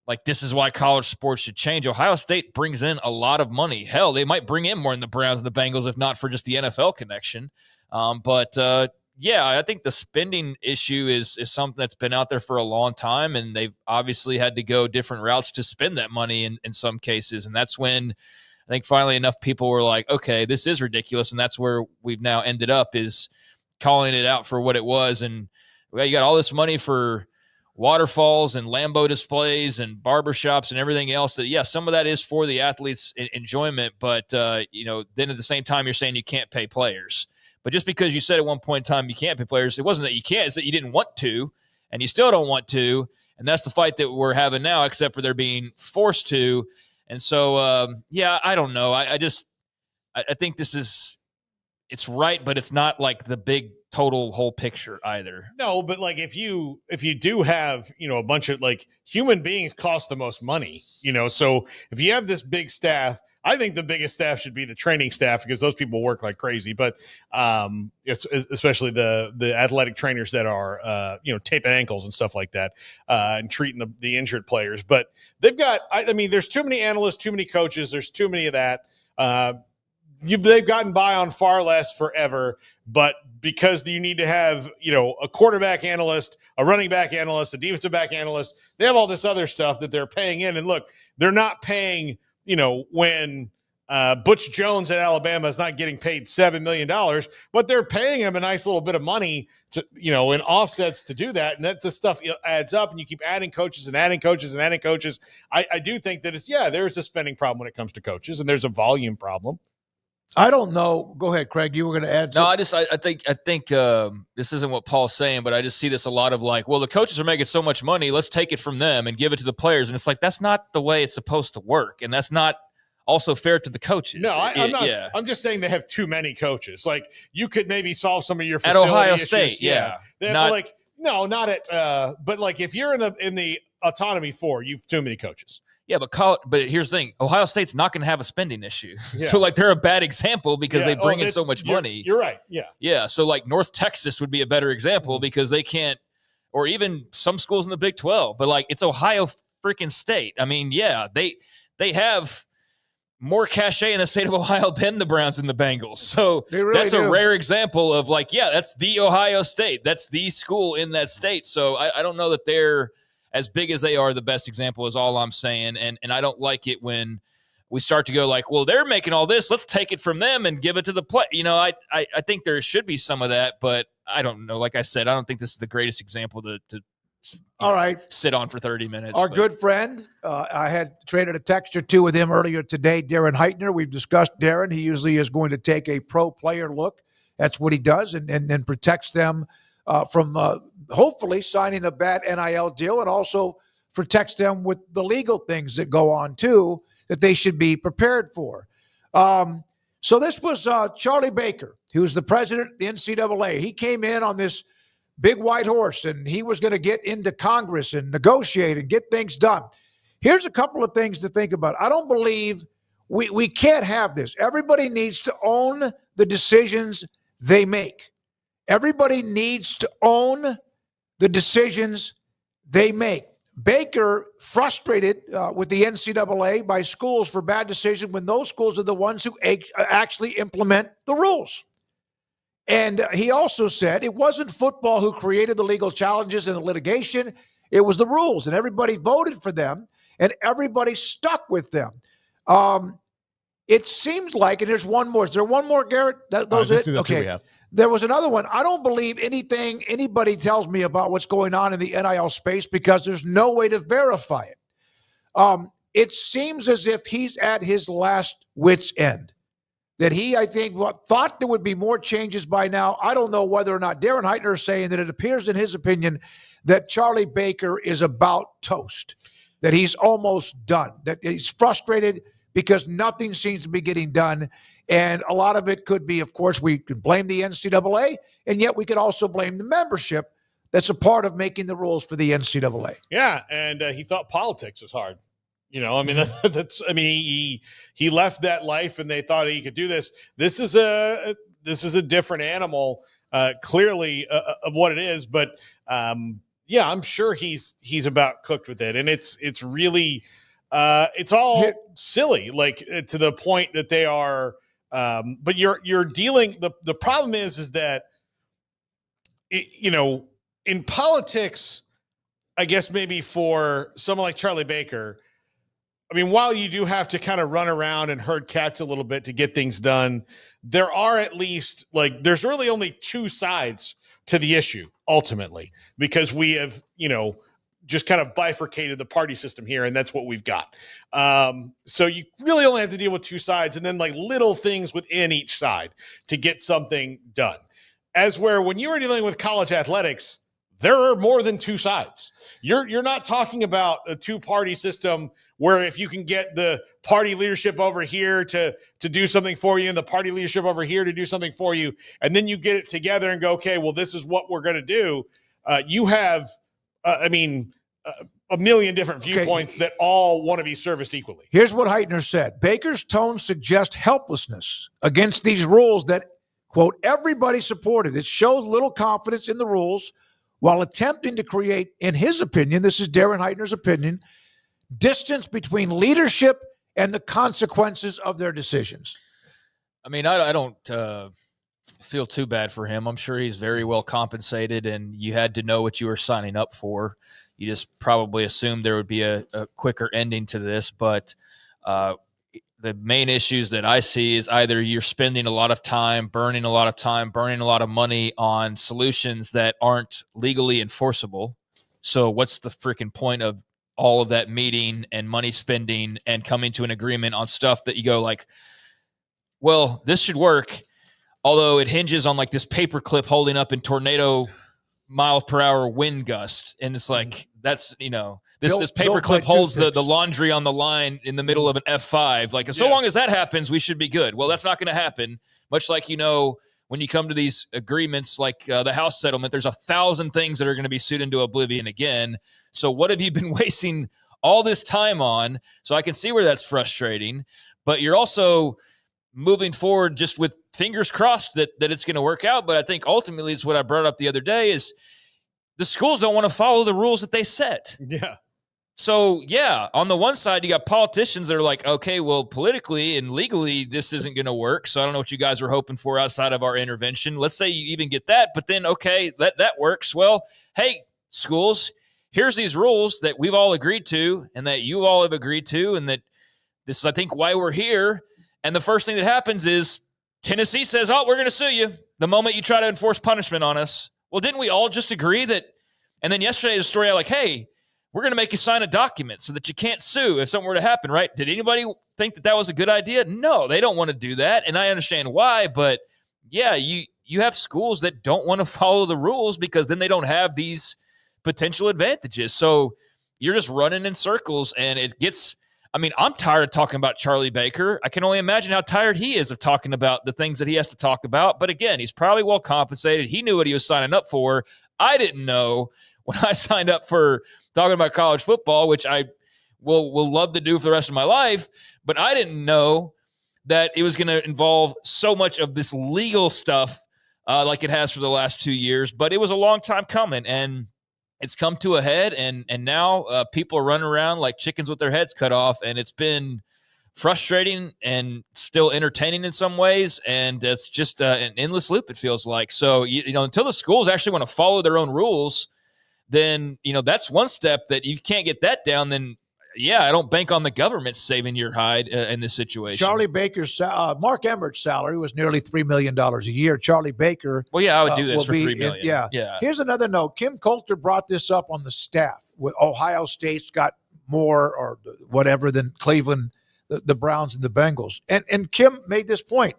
like, this is why college sports should change. Ohio State brings in a lot of money. Hell, they might bring in more than the Browns and the Bengals, if not for just the NFL connection. I think the spending issue is something that's been out there for a long time, and they've obviously had to go different routes to spend that money in some cases. And that's when I think finally enough people were like, okay, this is ridiculous. And that's where we've now ended up, is calling it out for what it was. And you got all this money for waterfalls and Lambeau displays and barbershops and everything else that, some of that is for the athletes' enjoyment. But, then at the same time, you're saying you can't pay players. But just because you said at one point in time you can't pay players, it wasn't that you can't, it's that you didn't want to, and you still don't want to. And that's the fight that we're having now, except for they're being forced to. And so, I don't know. I think it's right, but it's not like the big total whole picture either. No, but like if you do have, a bunch of, like, human beings cost the most money, so if you have this big staff, I think the biggest staff should be the training staff, because those people work like crazy. But especially the athletic trainers that are, taping ankles and stuff like that, and treating the injured players. But they've got, there's too many analysts, too many coaches. There's too many of that. They've gotten by on far less forever, but because you need to have, a quarterback analyst, a running back analyst, a defensive back analyst, they have all this other stuff that they're paying in. And look, they're not paying, when Butch Jones at Alabama is not getting paid $7 million, but they're paying him a nice little bit of money to, in offsets to do that. And that the stuff adds up, and you keep adding coaches and adding coaches and adding coaches. I do think that there's a spending problem when it comes to coaches, and there's a volume problem. I don't know. Go ahead, Craig. You were going to add something. No, I think this isn't what Paul's saying, but I just see this a lot of like, well, the coaches are making so much money, let's take it from them and give it to the players. And it's like, that's not the way it's supposed to work. And that's not also fair to the coaches. No, I'm not. Yeah. I'm just saying they have too many coaches. Like, you could maybe solve some of your facility at Ohio issues. State. Yeah. Not at, but like if you're in the autonomy 4, you've too many coaches. Yeah, but here's the thing. Ohio State's not going to have a spending issue. Yeah. So, like, they're a bad example because they bring in so much money. You're right, yeah. Yeah, so, like, North Texas would be a better example because they can't, or even some schools in the Big 12. But, like, it's Ohio freaking state. I mean, yeah, they have more cachet in the state of Ohio than the Browns and the Bengals. So really that's do. a rare example of like, yeah, that's the Ohio State. That's the school in that state. So I don't know that they're as big as they are the best example is all I'm saying. And I don't like it when we start to go like, well, they're making all this. Let's take it from them and give it to the play. You know, I think there should be some of that, but I don't know. Like I said, I don't think this is the greatest example to all right, sit on for 30 minutes. Our good friend, I had traded a text or two with him earlier today, Darren Heitner. We've discussed Darren. He usually is going to take a pro player look. That's what he does and protects them from hopefully signing a bad NIL deal, and also protects them with the legal things that go on too that they should be prepared for. So this was Charlie Baker, who's the president of the NCAA. He came in on this big white horse, and he was going to get into Congress and negotiate and get things done. Here's a couple of things to think about. I don't believe we can't have this. Everybody needs to own the decisions they make. Everybody needs to own the decisions they make. Baker frustrated with the NCAA by schools for bad decisions when those schools are the ones who actually implement the rules. And he also said it wasn't football who created the legal challenges and the litigation. It was the rules, and everybody voted for them, and everybody stuck with them. It seems like, and there's one more. Is there one more, Garrett? Those it? Okay. There was another one. I don't believe anything anybody tells me about what's going on in the NIL space because there's no way to verify it. It seems as if he's at his last wit's end. That he, I think, thought there would be more changes by now. I don't know whether or not Darren Heitner is saying that it appears in his opinion that Charlie Baker is about toast, that he's almost done, that he's frustrated because nothing seems to be getting done. And a lot of it could be, of course, we could blame the NCAA, and yet we could also blame the membership that's a part of making the rules for the NCAA. Yeah, and he thought politics was hard. You know, I mean, he left that life and they thought he could do this. This is a different animal, clearly of what it is. But yeah, I'm sure he's about cooked with it. And it's really, it's all silly, like to the point that they are, but you're dealing, the problem is that, you know, in politics, I guess maybe for someone like Charlie Baker, I mean, while you do have to kind of run around and herd cats a little bit to get things done, there are at least there's really only two sides to the issue ultimately, because we have, you know, just kind of bifurcated the party system here, and that's what we've got. So you really only have to deal with two sides and then like little things within each side to get something done. As where when you are dealing with college athletics, there are more than two sides. You're not talking about a two-party system where if you can get the party leadership over here to do something for you and the party leadership over here to do something for you, and then you get it together and go, okay, well, this is what we're going to do. You have, a million different viewpoints that all want to be serviced equally. Here's what Heitner said. Baker's tone suggests helplessness against these rules that, quote, everybody supported. It shows little confidence in the rules, while attempting to create, in his opinion, this is Darren Heitner's opinion, distance between leadership and the consequences of their decisions. I mean, I don't feel too bad for him. I'm sure he's very well compensated, and you had to know what you were signing up for. You just probably assumed there would be a quicker ending to this, but the main issues that I see is either you're spending a lot of time, burning a lot of money on solutions that aren't legally enforceable. So what's the freaking point of all of that meeting and money spending and coming to an agreement on stuff that you go like, well, this should work, although it hinges on like this paperclip holding up in tornado miles per hour wind gust. And it's like, that's, you know, this paperclip holds the laundry on the line in the middle of an F5. Like, so long as that happens, we should be good. Well, that's not going to happen. Much like, you know, when you come to these agreements, like the House settlement, there's 1,000 things that are going to be sued into oblivion again. So what have you been wasting all this time on? So I can see where that's frustrating, but you're also moving forward just with fingers crossed that it's going to work out. But I think ultimately it's what I brought up the other day is the schools don't want to follow the rules that they set. Yeah. So, yeah, on the one side, you got politicians that are like, okay, well, politically and legally, this isn't going to work. So I don't know what you guys are hoping for outside of our intervention. Let's say you even get that, but then, okay, that works. Well, hey, schools, here's these rules that we've all agreed to and that you all have agreed to, and that this is, I think, why we're here. And the first thing that happens is Tennessee says, oh, we're going to sue you the moment you try to enforce punishment on us. Well, didn't we all just agree that? And then yesterday, the story, like, hey, we're going to make you sign a document so that you can't sue if something were to happen, right? Did anybody think that was a good idea? No, they don't want to do that, and I understand why. But, yeah, you have schools that don't want to follow the rules because then they don't have these potential advantages. So you're just running in circles, and it gets – I mean, I'm tired of talking about Charlie Baker. I can only imagine how tired he is of talking about the things that he has to talk about. But, again, he's probably well compensated. He knew what he was signing up for. I didn't know when I signed up for talking about college football, which I will love to do for the rest of my life, but I didn't know that it was going to involve so much of this legal stuff like it has for the last 2 years. But it was a long time coming, and it's come to a head, and now people are running around like chickens with their heads cut off, and it's been frustrating and still entertaining in some ways, and it's just an endless loop, it feels like. So, until the schools actually want to follow their own rules, then, that's one step. That you can't get that down, then, yeah, I don't bank on the government saving your hide in this situation. Charlie Baker's Mark Emmert's salary was nearly $3 million a year. Charlie Baker. Well, yeah, I would do this for $3 million. Yeah. Here's another note. Kim Coulter brought this up on the staff. With Ohio State's got more or whatever than Cleveland, the Browns, and the Bengals. And Kim made this point.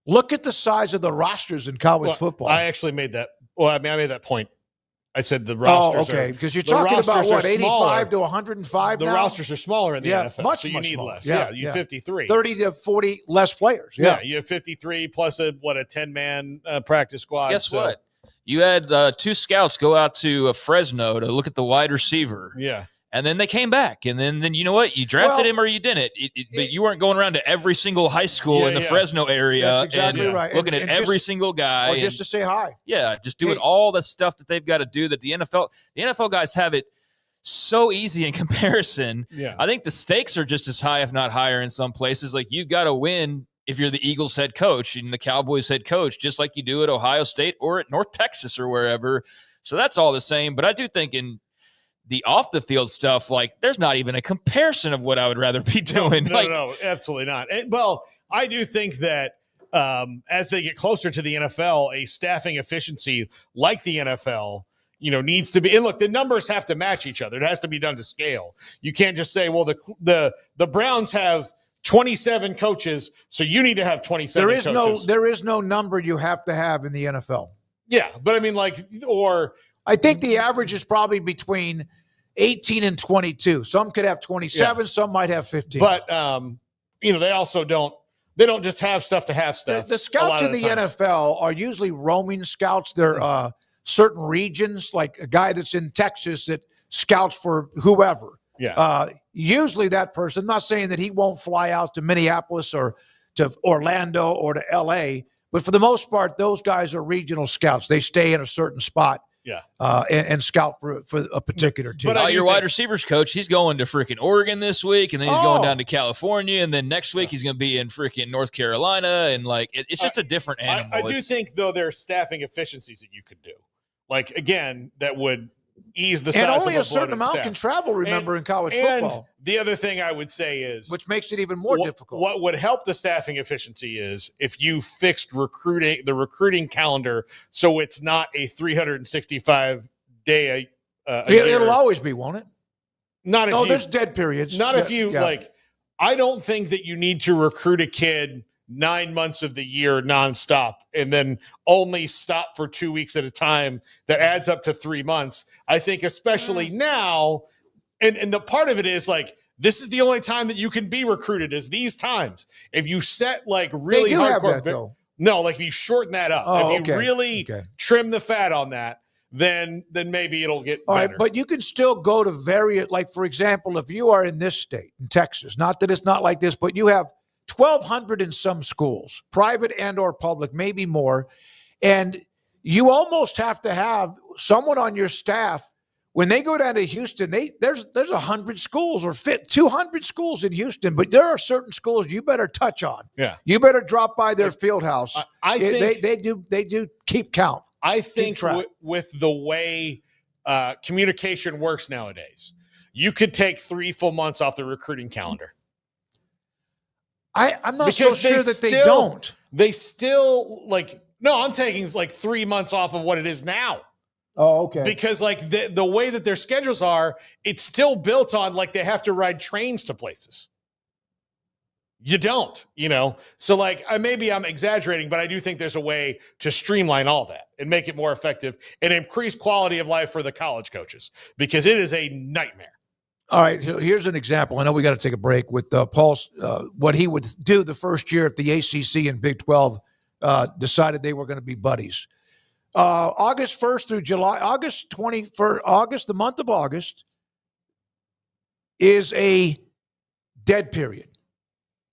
Look at the size of the rosters in college football. I actually made that. Well, I made that point. I said the rosters okay, because you're talking about what, 85 to 105 The now? rosters are smaller in the NFL, much, so you much need smaller. less. Yeah, you 53. 30 to 40 less players. Yeah, you have 53 plus a 10-man practice squad. Guess what? You had 2 scouts go out to Fresno to look at the wide receiver. Yeah. And then they came back. And then you know what? You drafted him or you didn't. But you weren't going around to every single high school in the Fresno area. That's exactly right. Looking at every single guy. Or just to say hi. Yeah, just doing all the stuff that they've got to do that the NFL guys have it so easy in comparison. Yeah. I think the stakes are just as high, if not higher in some places. Like, you got to win if you're the Eagles head coach and the Cowboys head coach, just like you do at Ohio State or at North Texas or wherever. So that's all the same. But I do think in the off the field stuff, like, there's not even a comparison of what I would rather be doing. No, absolutely not. Well, I do think that as they get closer to the NFL, a staffing efficiency like the NFL, needs to be. And look, the numbers have to match each other. It has to be done to scale. You can't just say, well, the Browns have 27 coaches, so you need to have 27 coaches. There is no number you have to have in the NFL. Yeah, but I mean, I think the average is probably between 18 and 22. Some could have 27. Some might have 15. But, they also don't just have stuff to have stuff. The scouts in the NFL are usually roaming scouts. They're certain regions, like a guy that's in Texas that scouts for whoever. Yeah. Usually that person, I'm not saying that he won't fly out to Minneapolis or to Orlando or to L.A., but for the most part, those guys are regional scouts. They stay in a certain spot. Yeah. And scout for a particular team. But your wide receivers coach, he's going to freaking Oregon this week, and then he's going down to California, and then next week he's going to be in freaking North Carolina, and it's just a different animal. I do think, though, there are staffing efficiencies that you could do. Like, again, that would ease the size of and only a certain amount staff. Can travel, remember, in college football. The other thing I would say is, which makes it even more difficult. What would help the staffing efficiency is if you fixed the recruiting calendar so it's not a 365 day a year. It'll always be, won't it? Not if there's dead periods. Not if you I don't think that you need to recruit a kid 9 months of the year nonstop and then only stop for 2 weeks at a time. That adds up to 3 months. I think especially now, and the part of it is like, this is the only time that you can be recruited is these times. If you set really they do hardcore, have that, though. No, like if you shorten that up, if you really trim the fat on that, then maybe it'll get better. All right, but you can still go to various, like, for example, if you are in this state, in Texas, not that it's not like this, but you have 1,200 in some schools, private and or public, maybe more, and you almost have to have someone on your staff When they go down to Houston, there's 100 schools or 200 schools in Houston, but there are certain schools you better touch on. Yeah, you better drop by their field house. I think they do keep count. I think with the way communication works nowadays, you could take 3 full months off the recruiting calendar. I'm not so sure that they don't. They still no, I'm taking 3 months off of what it is now. Oh, okay. Because the way that their schedules are, it's still built on they have to ride trains to places. You don't, So maybe I'm exaggerating, but I do think there's a way to streamline all that and make it more effective and increase quality of life for the college coaches because it is a nightmare. All right, so here's an example. I know we got to take a break with Paul's what he would do the first year if the ACC and Big 12 decided they were going to be buddies. August 1st through July, August 21st, the month of August is a dead period.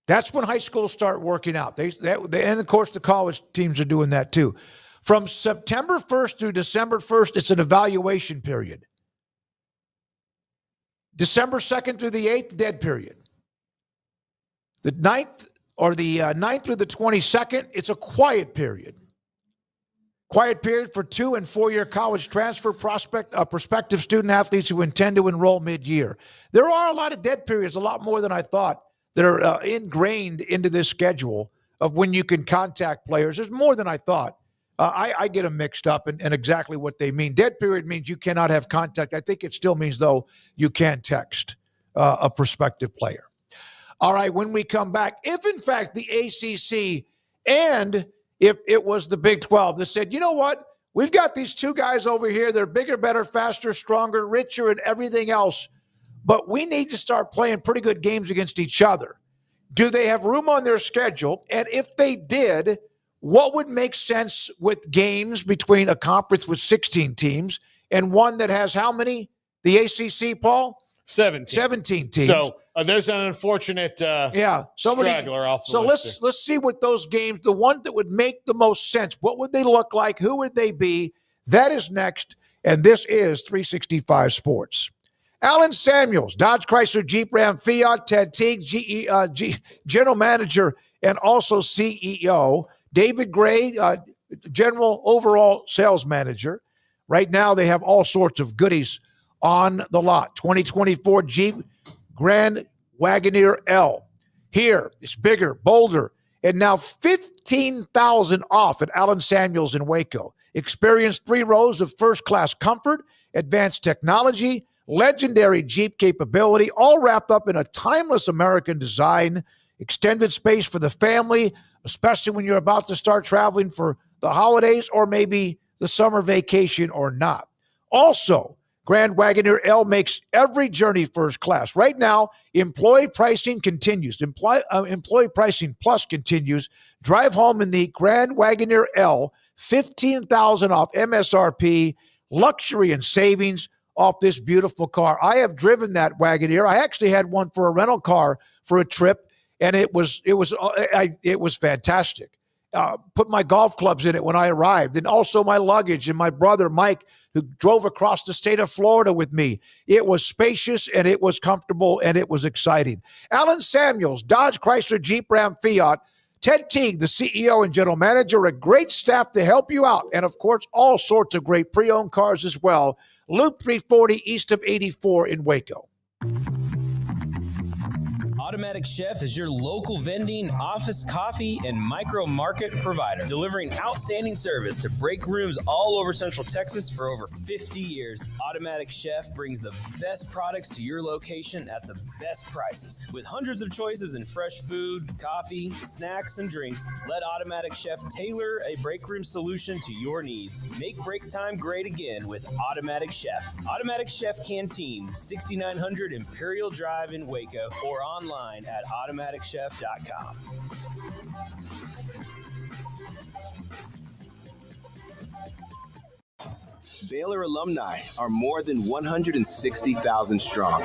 That's when high schools start working out. And of course the college teams are doing that too. From September 1st through December 1st, it's an evaluation period. December 2nd through the 8th, dead period. The 9th through the 22nd, it's a quiet period. Quiet period for 2- and 4-year college transfer prospective student athletes who intend to enroll mid-year. There are a lot of dead periods, a lot more than I thought, that are ingrained into this schedule of when you can contact players. There's more than I thought. I get them mixed up and exactly what they mean. Dead period means you cannot have contact. I think it still means, though, you can text a prospective player. All right, when we come back, if in fact the ACC and if it was the Big 12 that said, you know what, we've got these two guys over here, they're bigger, better, faster, stronger, richer, and everything else, but we need to start playing pretty good games against each other. Do they have room on their schedule? And if they did, what would make sense with games between a conference with 16 teams and one that has how many? The ACC, Paul? 17 teams. So there's an unfortunate straggler off the list. So let's see what those games, the one that would make the most sense, what would they look like? Who would they be? That is next, and this is 365 Sports. Alan Samuels, Dodge Chrysler Jeep Ram Fiat, Ted Teague, General Manager and also CEO. David Gray, General Overall Sales Manager. Right now they have all sorts of goodies on the lot. 2024 Jeep Grand Wagoneer L. Here, it's bigger, bolder, and now $15,000 off at Alan Samuels in Waco. Experience 3 rows of first-class comfort, advanced technology, legendary Jeep capability, all wrapped up in a timeless American design, extended space for the family, especially when you're about to start traveling for the holidays or maybe the summer vacation or not. Also, Grand Wagoneer L makes every journey first class. Right now, employee pricing continues. Employee pricing plus continues. Drive home in the Grand Wagoneer L, $15,000 off MSRP, luxury and savings off this beautiful car. I have driven that Wagoneer. I actually had one for a rental car for a trip, and it was fantastic. Put my golf clubs in it when I arrived, and also my luggage, and my brother Mike, who drove across the state of Florida with me. It was spacious, and it was comfortable, and it was exciting. Alan Samuels, Dodge Chrysler Jeep Ram Fiat, Ted Teague, the CEO and general manager, a great staff to help you out, and of course, all sorts of great pre-owned cars as well. Loop 340 east of 84 in Waco. Automatic Chef is your local vending, office coffee, and micro market provider, delivering outstanding service to break rooms all over Central Texas for over 50 years. Automatic Chef brings the best products to your location at the best prices. With hundreds of choices in fresh food, coffee, snacks, and drinks, let Automatic Chef tailor a break room solution to your needs. Make break time great again with Automatic Chef. Automatic Chef Canteen, 6900 Imperial Drive in Waco, or online at automaticchef.com. Baylor alumni are more than 160,000 strong.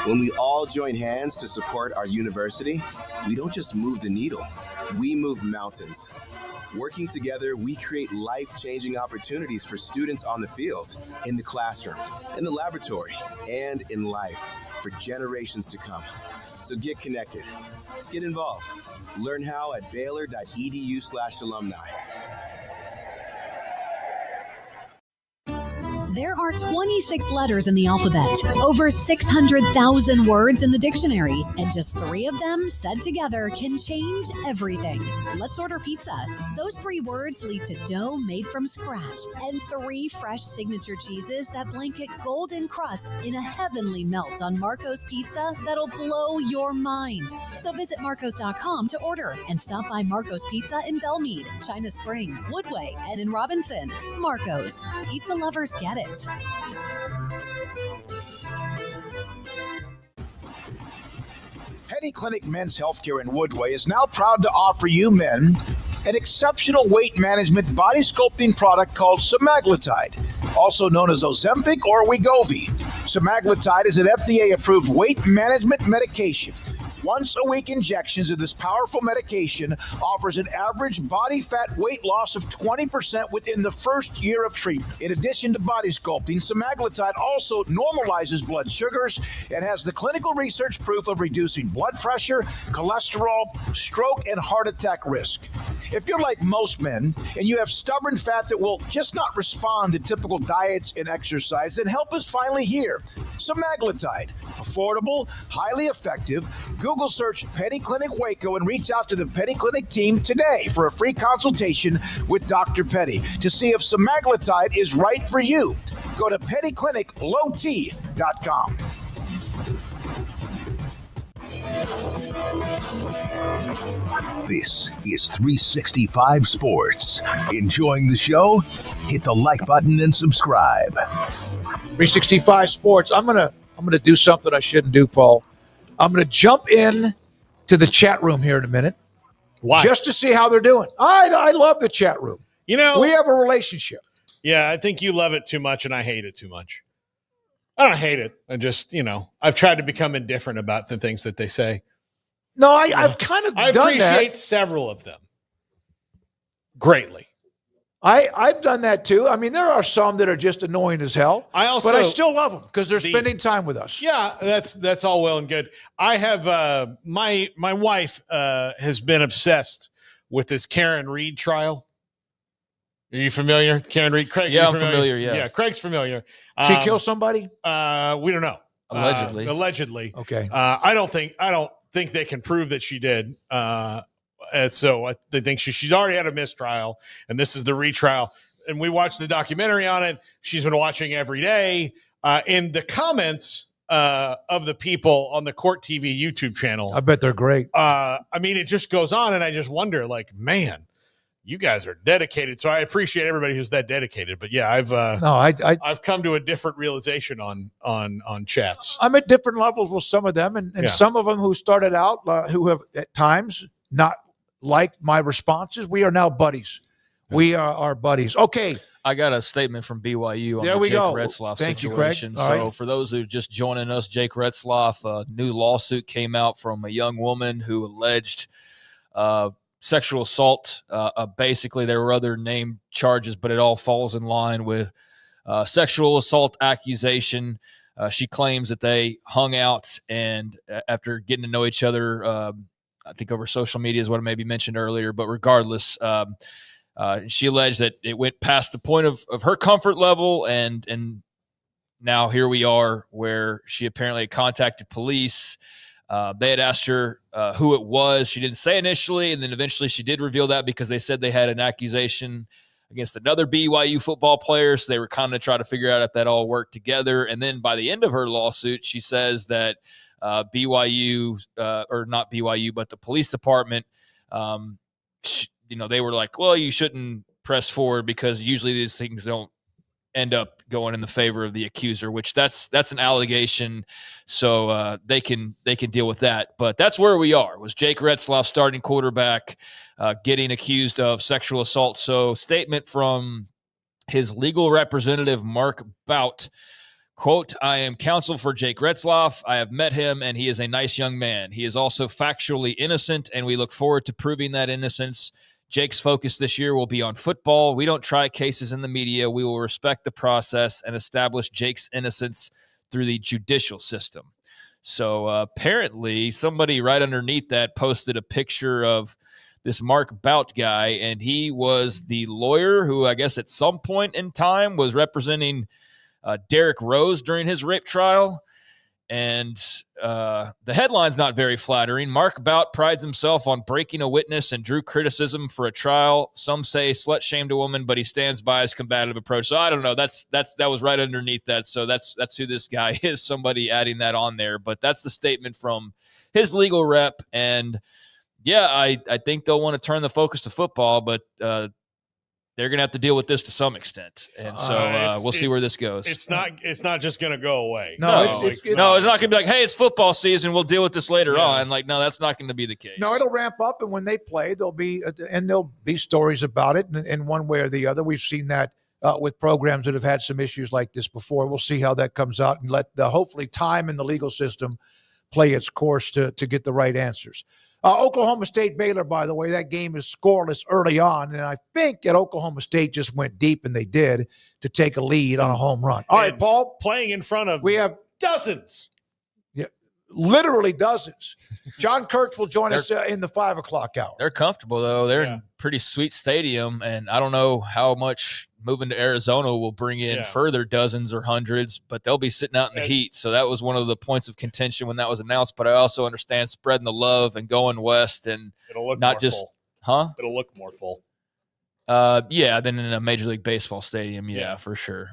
When we all join hands to support our university, we don't just move the needle, we move mountains. Working together, we create life-changing opportunities for students on the field, in the classroom, in the laboratory, and in life for generations to come. So get connected. Get involved. Learn how at Baylor.edu/alumni. There are 26 letters in the alphabet, over 600,000 words in the dictionary, and just 3 of them said together can change everything. Let's order pizza. Those 3 words lead to dough made from scratch and 3 fresh signature cheeses that blanket golden crust in a heavenly melt on Marco's Pizza that'll blow your mind. So visit marcos.com to order and stop by Marco's Pizza in Belmead, China Spring, Woodway, and in Robinson. Marco's. Pizza lovers get it. Penny Clinic Men's Healthcare in Woodway is now proud to offer you men an exceptional weight management body sculpting product called semaglutide, also known as Ozempic or Wegovy. Semaglutide is an FDA-approved weight management medication. Once-a-week injections of this powerful medication offers an average body fat weight loss of 20% within the first year of treatment. In addition to body sculpting, semaglutide also normalizes blood sugars and has the clinical research proof of reducing blood pressure, cholesterol, stroke, and heart attack risk. If you're like most men and you have stubborn fat that will just not respond to typical diets and exercise, then help is finally here. Semaglutide, affordable, highly effective. Google search Penny Clinic Waco and reach out to the Penny Clinic team today for a free consultation with Dr. Petty to see if semaglutide is right for you. Go to pennycliniclowt.com. This is 365 Sports. Enjoying the show? Hit the like button and subscribe. 365 Sports. I'm gonna do something I shouldn't do, Paul. I'm going to jump in to the chat room here in a minute. Why? Just to see how they're doing. I love the chat room. You know, we have a relationship. Yeah, I think you love it too much and I hate it too much. I don't hate it. I just, I've tried to become indifferent about the things that they say. No, I've kind of done that. I appreciate several of them greatly. I've done that too. I mean, there are some that are just annoying as hell. But I still love them because they're spending time with us. Yeah, that's all well and good. I have my wife has been obsessed with this Karen Reed trial. Are you familiar, Karen Reed? Craig? Yeah, I'm familiar. Yeah, Craig's familiar. She killed somebody? We don't know. Allegedly. Okay. I don't think they can prove that she did. So they think she's already had a mistrial, and this is the retrial. And we watched the documentary on it. She's been watching every day. In the comments of the people on the Court TV YouTube channel, I bet they're great. It just goes on, and I just wonder, man, you guys are dedicated. So I appreciate everybody who's that dedicated. But yeah, I've come to a different realization on chats. I'm at different levels with some of them, and some of them who started out who have at times not liked my responses. We are now buddies. We are buddies. Okay. I got a statement from BYU on the Jake Retzlaff situation. So for those who are just joining us, Jake Retzlaff, a new lawsuit came out from a young woman who alleged sexual assault. Basically, there were other named charges, but it all falls in line with sexual assault accusation. She claims that they hung out and after getting to know each other, I think over social media is what I maybe mentioned earlier, but regardless, she alleged that it went past the point of her comfort level, and now here we are where she apparently contacted police. They had asked her who it was. She didn't say initially, and then eventually she did reveal that because they said they had an accusation against another BYU football player, so they were kind of trying to figure out if that all worked together. And then by the end of her lawsuit, she says that BYU, or not BYU, but the police department, they were like, well, you shouldn't press forward because usually these things don't end up going in the favor of the accuser, which that's an allegation. So they can deal with that. But that's where we are. Was Jake Retzlaff, starting quarterback, getting accused of sexual assault? So statement from his legal representative, Mark Bout. Quote, I am counsel for Jake Retzlaff. I have met him, and he is a nice young man. He is also factually innocent, and we look forward to proving that innocence. Jake's focus this year will be on football. We don't try cases in the media. We will respect the process and establish Jake's innocence through the judicial system. So apparently somebody right underneath that posted a picture of this Mark Bout guy, and he was the lawyer who I guess at some point in time was representing Derrick Rose during his rape trial. And the headline's not very flattering. Mark Bout prides himself on breaking a witness and drew criticism for a trial. Some say slut-shamed a woman, but he stands by his combative approach. So I don't know. That was right underneath that. So that's who this guy is, somebody adding that on there. But that's the statement from his legal rep. And, yeah, I think they'll want to turn the focus to football, but they're going to have to deal with this to some extent. And so we'll see where this goes. It's not just going to go away. No, it's not going to be like, hey, it's football season. We'll deal with this later on. Like, no, that's not going to be the case. No, it'll ramp up. And when they play, there'll be stories about it in one way or the other. We've seen that with programs that have had some issues like this before. We'll see how that comes out and let hopefully time in the legal system play its course to get the right answers. Oklahoma State Baylor, by the way, that game is scoreless early on, and I think that Oklahoma State just went deep, and they did, to take a lead on a home run. All right, Paul. Playing in front of we have dozens. Yeah, literally dozens. John Kurtz will join us in the 5 o'clock hour. They're comfortable, though. They're in a pretty sweet stadium, and I don't know how much moving to Arizona will bring in further dozens or hundreds, but they'll be sitting out in the heat. So that was one of the points of contention when that was announced. But I also understand spreading the love and going west and it'll look not more just full. It'll look more full. Than in a Major League Baseball stadium. Yeah, for sure.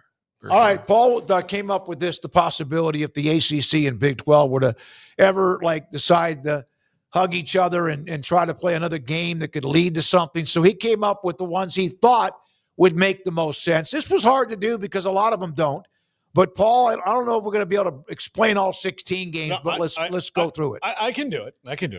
All right, Paul came up with the possibility if the ACC and Big 12 were to ever decide to hug each other and try to play another game that could lead to something. So he came up with the ones he thought would make the most sense. This was hard to do because a lot of them don't. But, Paul, I don't know if we're going to be able to explain all 16 games, but let's go through it. I can do it.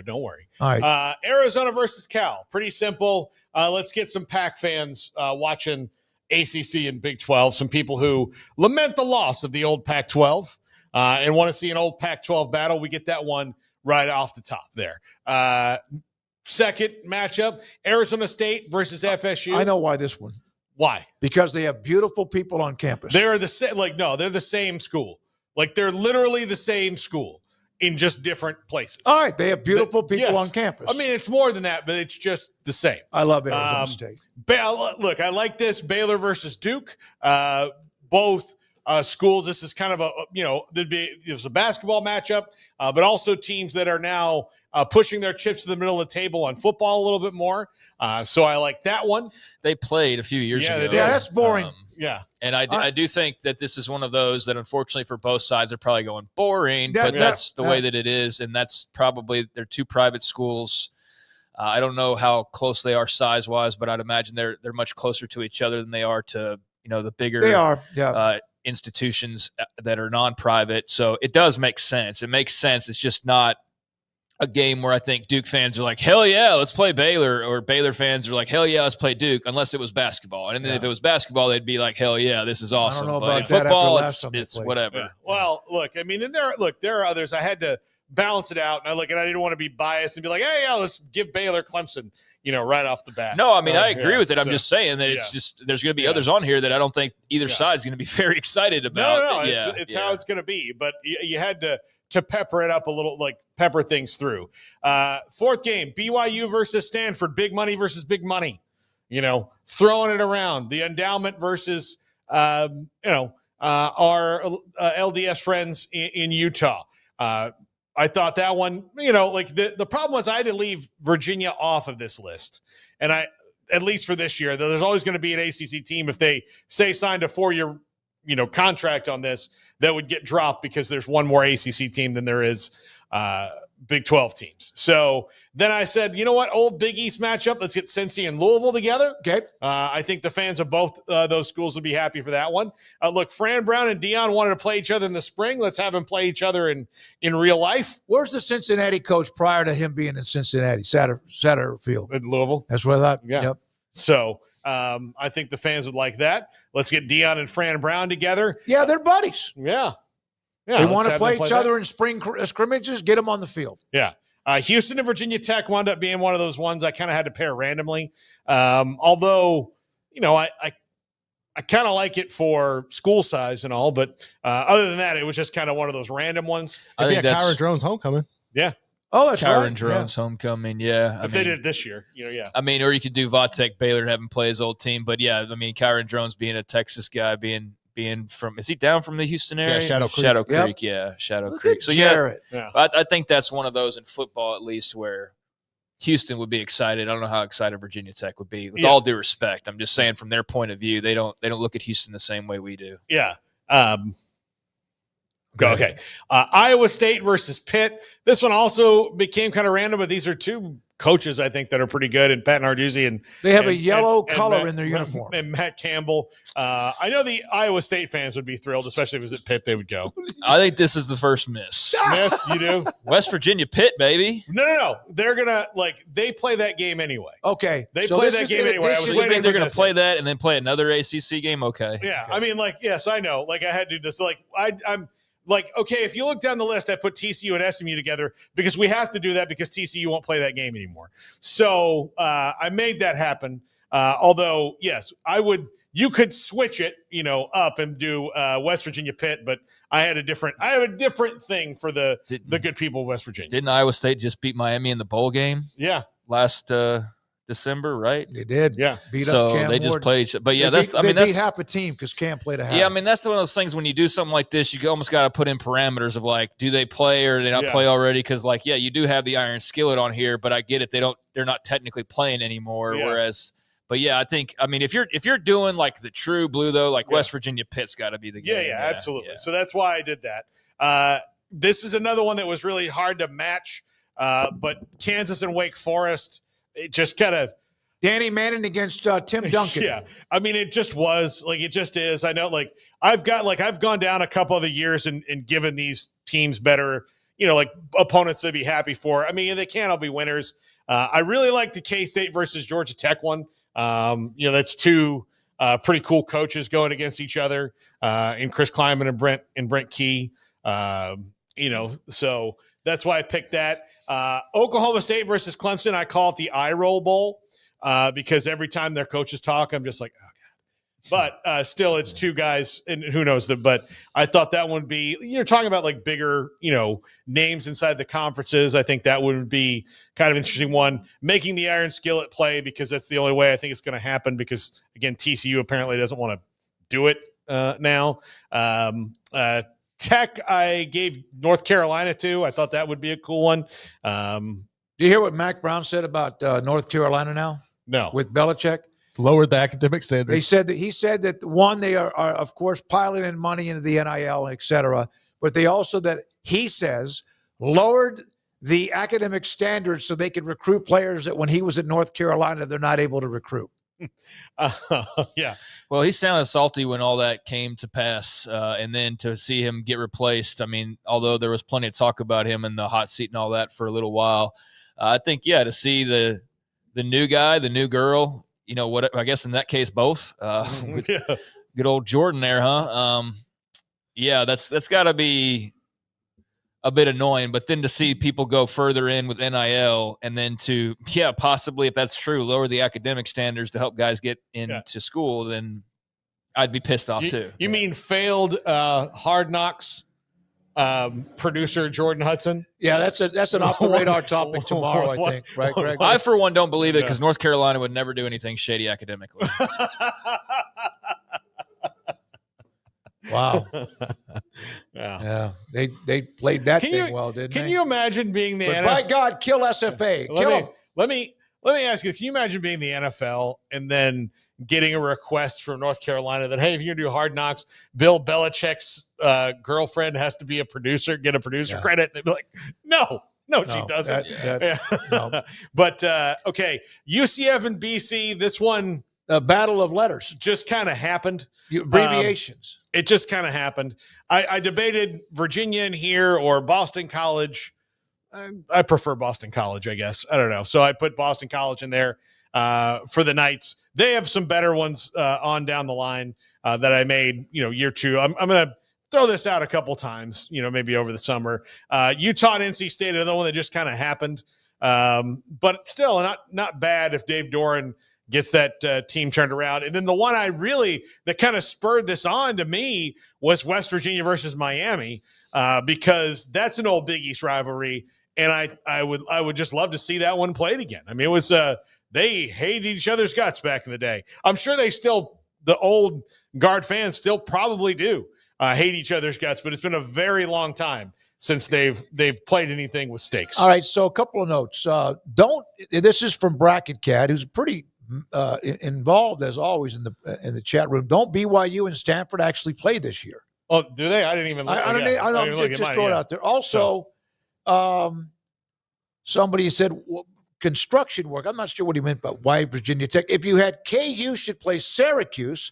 Don't worry. All right. Arizona versus Cal. Pretty simple. Let's get some Pac fans watching ACC and Big 12, some people who lament the loss of the old Pac-12 and want to see an old Pac-12 battle. We get that one right off the top there. Second matchup, Arizona State versus FSU. I know why this one. Why? Because they have beautiful people on campus. They're the same. They're the same school. They're literally the same school in just different places. All right, they have beautiful people on campus. I mean, it's more than that, but it's just the same. I love Arizona State. Look, I like this Baylor versus Duke. Both schools. This is kind of there's a basketball matchup, but also teams that are now pushing their chips to the middle of the table on football a little bit more. So I like that one. They played a few years ago. Yeah, that's boring. And I do think that this is one of those that, unfortunately, for both sides, are probably going boring. That's the way that it is, and that's probably they're two private schools. I don't know how close they are size-wise, but I'd imagine they're much closer to each other than they are to the bigger. They are. Institutions that are non-private. So it does make sense. It makes sense. It's just not a game where I think Duke fans are like, hell yeah, let's play Baylor, or Baylor fans are like, hell yeah, let's play Duke, unless it was basketball. And then if it was basketball, they'd be like, hell yeah, this is awesome. I don't know but about that football, after it's whatever. Yeah. Well, look, I mean, there are others. I had to balance it out, and I didn't want to be biased and be like, hey, yeah, let's give Baylor Clemson, right off the bat. No, I mean, I agree with it. I'm just saying that it's just there's going to be others on here that I don't think either side's going to be very excited about. No, it's how it's going to be. But you had to pepper it up a little, pepper things through. Fourth game, BYU versus Stanford, big money versus big money. Throwing it around. The endowment versus our LDS friends in Utah. I thought that one, the problem was I had to leave Virginia off of this list. And at least for this year, there's always going to be an ACC team, if they signed a 4-year, contract on this, that would get dropped because there's one more ACC team than there is Big 12 teams. So then I said, you know what, old Big East matchup, let's get Cincy and Louisville together. Okay. I think the fans of both those schools would be happy for that one. Look, Fran Brown and Dion wanted to play each other in the spring. Let's have them play each other in real life. Where's the Cincinnati coach prior to him being in Cincinnati? Satterfield. In Louisville. That's what I thought. Yeah. Yep. So I think the fans would like that. Let's get Dion and Fran Brown together. Yeah, they're buddies. Yeah. They want to play each other in spring scrimmages, get them on the field. Yeah. Houston and Virginia Tech wound up being one of those ones I kind of had to pair randomly. Although, I kind of like it for school size and all, but other than that, it was just kind of one of those random ones. I think that's Kyron Drone's homecoming. Yeah. Oh, that's Kyron right. Drone's homecoming. Yeah. If they did it this year, yeah. I mean, or you could do Vatek Baylor and have him play his old team. But yeah, I mean, Kyron Drone's being a Texas guy, being from, is he down from the Houston area? Yeah, Shadow Creek. Shadow Creek, yeah. Shadow Look Creek. at So Jarrett. yeah, I think that's one of those in football, at least, where Houston would be excited. I don't know how excited Virginia Tech would be. With all due respect, I'm just saying from their point of view, they don't look at Houston the same way we do. Yeah. Okay. Iowa State versus Pitt. This one also became kind of random, but these are two coaches I think that are pretty good, and Pat Narduzzi, and they have a yellow color in their uniform. And Matt Campbell. I know the Iowa State fans would be thrilled, especially if it was at Pitt. They would go. I think this is the first miss. Miss, you do? West Virginia Pitt, baby. No. They're gonna they play that game anyway. Okay, they play that game anyway. I was waiting. They're gonna play that and then play another ACC game. Okay. Yeah, okay. I mean, yes, I know. I had to do this. I'm. Okay, if you look down the list, I put TCU and SMU together because we have to do that because TCU won't play that game anymore. So I made that happen. Although, yes, I would. You could switch it, up and do West Virginia Pitt, but I have a different thing for the good people of West Virginia. Didn't Iowa State just beat Miami in the bowl game? Yeah, last December, right? They did. Yeah. Beat so up Cam they just Ward. played each other. But yeah, they that's beat half the team because Cam played a half. Yeah, I mean, that's one of those things when you do something like this, you almost got to put in parameters of do they play or do they not play already? Because you do have the iron skillet on here, but I get it. They're not technically playing anymore. Yeah. Whereas, but yeah, I mean, if you're doing the true blue though, West Virginia Pitt's got to be the game. Yeah, absolutely. Yeah. So that's why I did that. This is another one that was really hard to match, but Kansas and Wake Forest, it just kind of. Danny Manning against Tim Duncan. Yeah. I mean, it just was it just is. I know I've gone down a couple of the years and given these teams better, opponents to be happy for. I mean, they can't all be winners. I really like the K-State versus Georgia Tech one. That's two pretty cool coaches going against each other in Chris Kleiman and Brent Key. So that's why I picked that. Oklahoma State versus Clemson. I call it the eye roll bowl. Because every time their coaches talk, I'm just like, oh God. But still, it's two guys, and who knows them. But I thought that would be, talking about bigger, names inside the conferences. I think that would be kind of interesting one. Making the iron skillet play because that's the only way I think it's going to happen. Because again, TCU apparently doesn't want to do it now. Tech, I gave North Carolina to. I thought that would be a cool one. Do you hear what Mac Brown said about North Carolina now? No. With Belichick? Lowered the academic standards. He said that one, they are of course piling money into the NIL, et cetera, but they also he says lowered the academic standards so they could recruit players that when he was at North Carolina, they're not able to recruit. Yeah. Well, he sounded salty when all that came to pass, and then to see him get replaced. I mean, although there was plenty of talk about him in the hot seat and all that for a little while, I think to see the new guy, the new girl, I guess in that case both. Good old Jordan there, huh? That's got to be a bit annoying, but then to see people go further in with NIL and then to, possibly, if that's true, lower the academic standards to help guys get into school, then I'd be pissed off too. You mean failed Hard Knocks producer Jordan Hudson? Yeah, that's an off the radar topic tomorrow, I think. Right, Greg? I, for one, don't believe it because North Carolina would never do anything shady academically. Wow. Yeah. They played that thing well, didn't they? Can you imagine being the NFL? By God, kill SFA. Let me ask you, can you imagine being the NFL and then getting a request from North Carolina that, hey, if you're going to do Hard Knocks, Bill Belichick's girlfriend has to be a producer, get a producer credit. And they'd be like, no, she doesn't. No. But, okay, UCF and BC, this one. A battle of letters. Just kind of happened. Abbreviations. It just kind of happened. I debated Virginia in here or Boston College. I prefer Boston College, I guess. I don't know. So I put Boston College in there for the Knights. They have some better ones on down the line that I made, year two. I'm going to throw this out a couple times, maybe over the summer. Utah and NC State, another one that just kind of happened. But still not bad if Dave Doran gets that team turned around. And then the one that kind of spurred this on to me was West Virginia versus Miami, because that's an old Big East rivalry. And I would just love to see that one played again. I mean, it was they hated each other's guts back in the day. I'm sure the old guard fans still probably do hate each other's guts, but it's been a very long time since they've played anything with stakes. All right, so a couple of notes. This is from Bracket Cat, who's pretty involved as always in the chat room. Don't BYU and Stanford actually play this year? Oh, do they? I didn't even look. I don't just throw it out there. Also, somebody said construction work. I'm not sure what he meant, but why Virginia Tech? If you had KU should play Syracuse.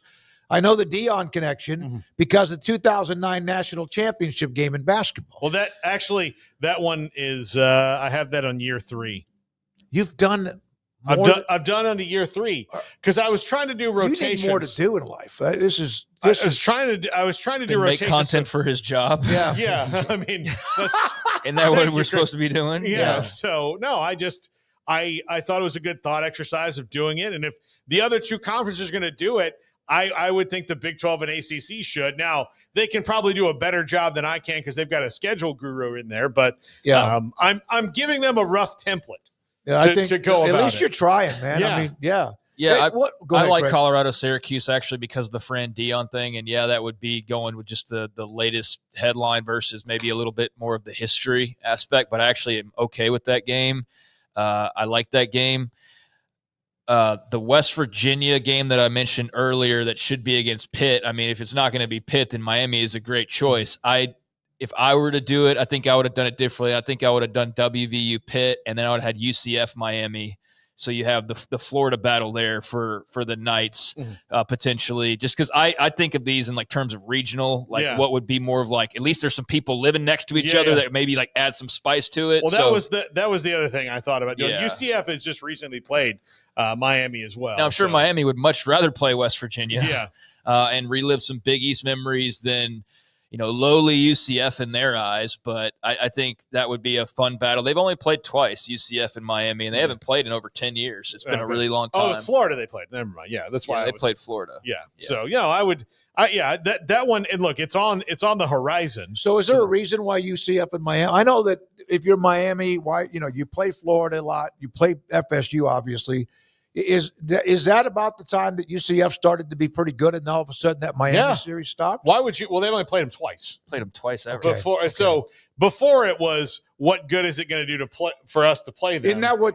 I know the Dion connection because of the 2009 national championship game in basketball. Well, that one is I have that on year 3. You've done. I've done on the year 3 because I was trying to do rotations. You need more to do in life. I was trying to do make content for his job. Yeah. I mean, isn't that what we're supposed to be doing? Yeah. So no, I thought it was a good thought exercise of doing it, and if the other two conferences are going to do it, I would think the Big 12 and ACC should. Now, they can probably do a better job than I can because they've got a schedule guru in there. But I'm giving them a rough template to go about it. At least you're trying, man. Yeah. I mean, yeah. Yeah, Go I ahead, like Greg. Colorado, Syracuse actually because of the Fran Dion thing, and that would be going with just the latest headline versus maybe a little bit more of the history aspect. But I actually am okay with that game. I like that game. The West Virginia game that I mentioned earlier that should be against Pitt. I mean, if it's not going to be Pitt, then Miami is a great choice. If I were to do it, I think I would have done it differently. I think I would have done WVU Pitt, and then I would have had UCF Miami. So you have the Florida battle there for the Knights potentially. Just because I think of these in like terms of regional, what would be more of like at least there's some people living next to each other that maybe like add some spice to it. Well, that was the other thing I thought about. UCF has just recently played Miami as well. Now I'm sure Miami would much rather play West Virginia, and relive some Big East memories than lowly UCF in their eyes, but I think that would be a fun battle. They've only played twice, UCF and Miami, and they haven't played in over 10 years. It's been a really long time. Oh, it's Florida they played. Never mind. Yeah, that's why they played Florida. Yeah. So, that one, and look, it's on the horizon. So is there a reason why UCF and Miami? I know that if you're Miami, why you play Florida a lot, you play FSU obviously. Is that about the time that UCF started to be pretty good, and all of a sudden that Miami series stopped? Why would you? Well, they only played them twice. Played them twice ever. So before it was, what good is it going to do to play for us to play them? Isn't that what?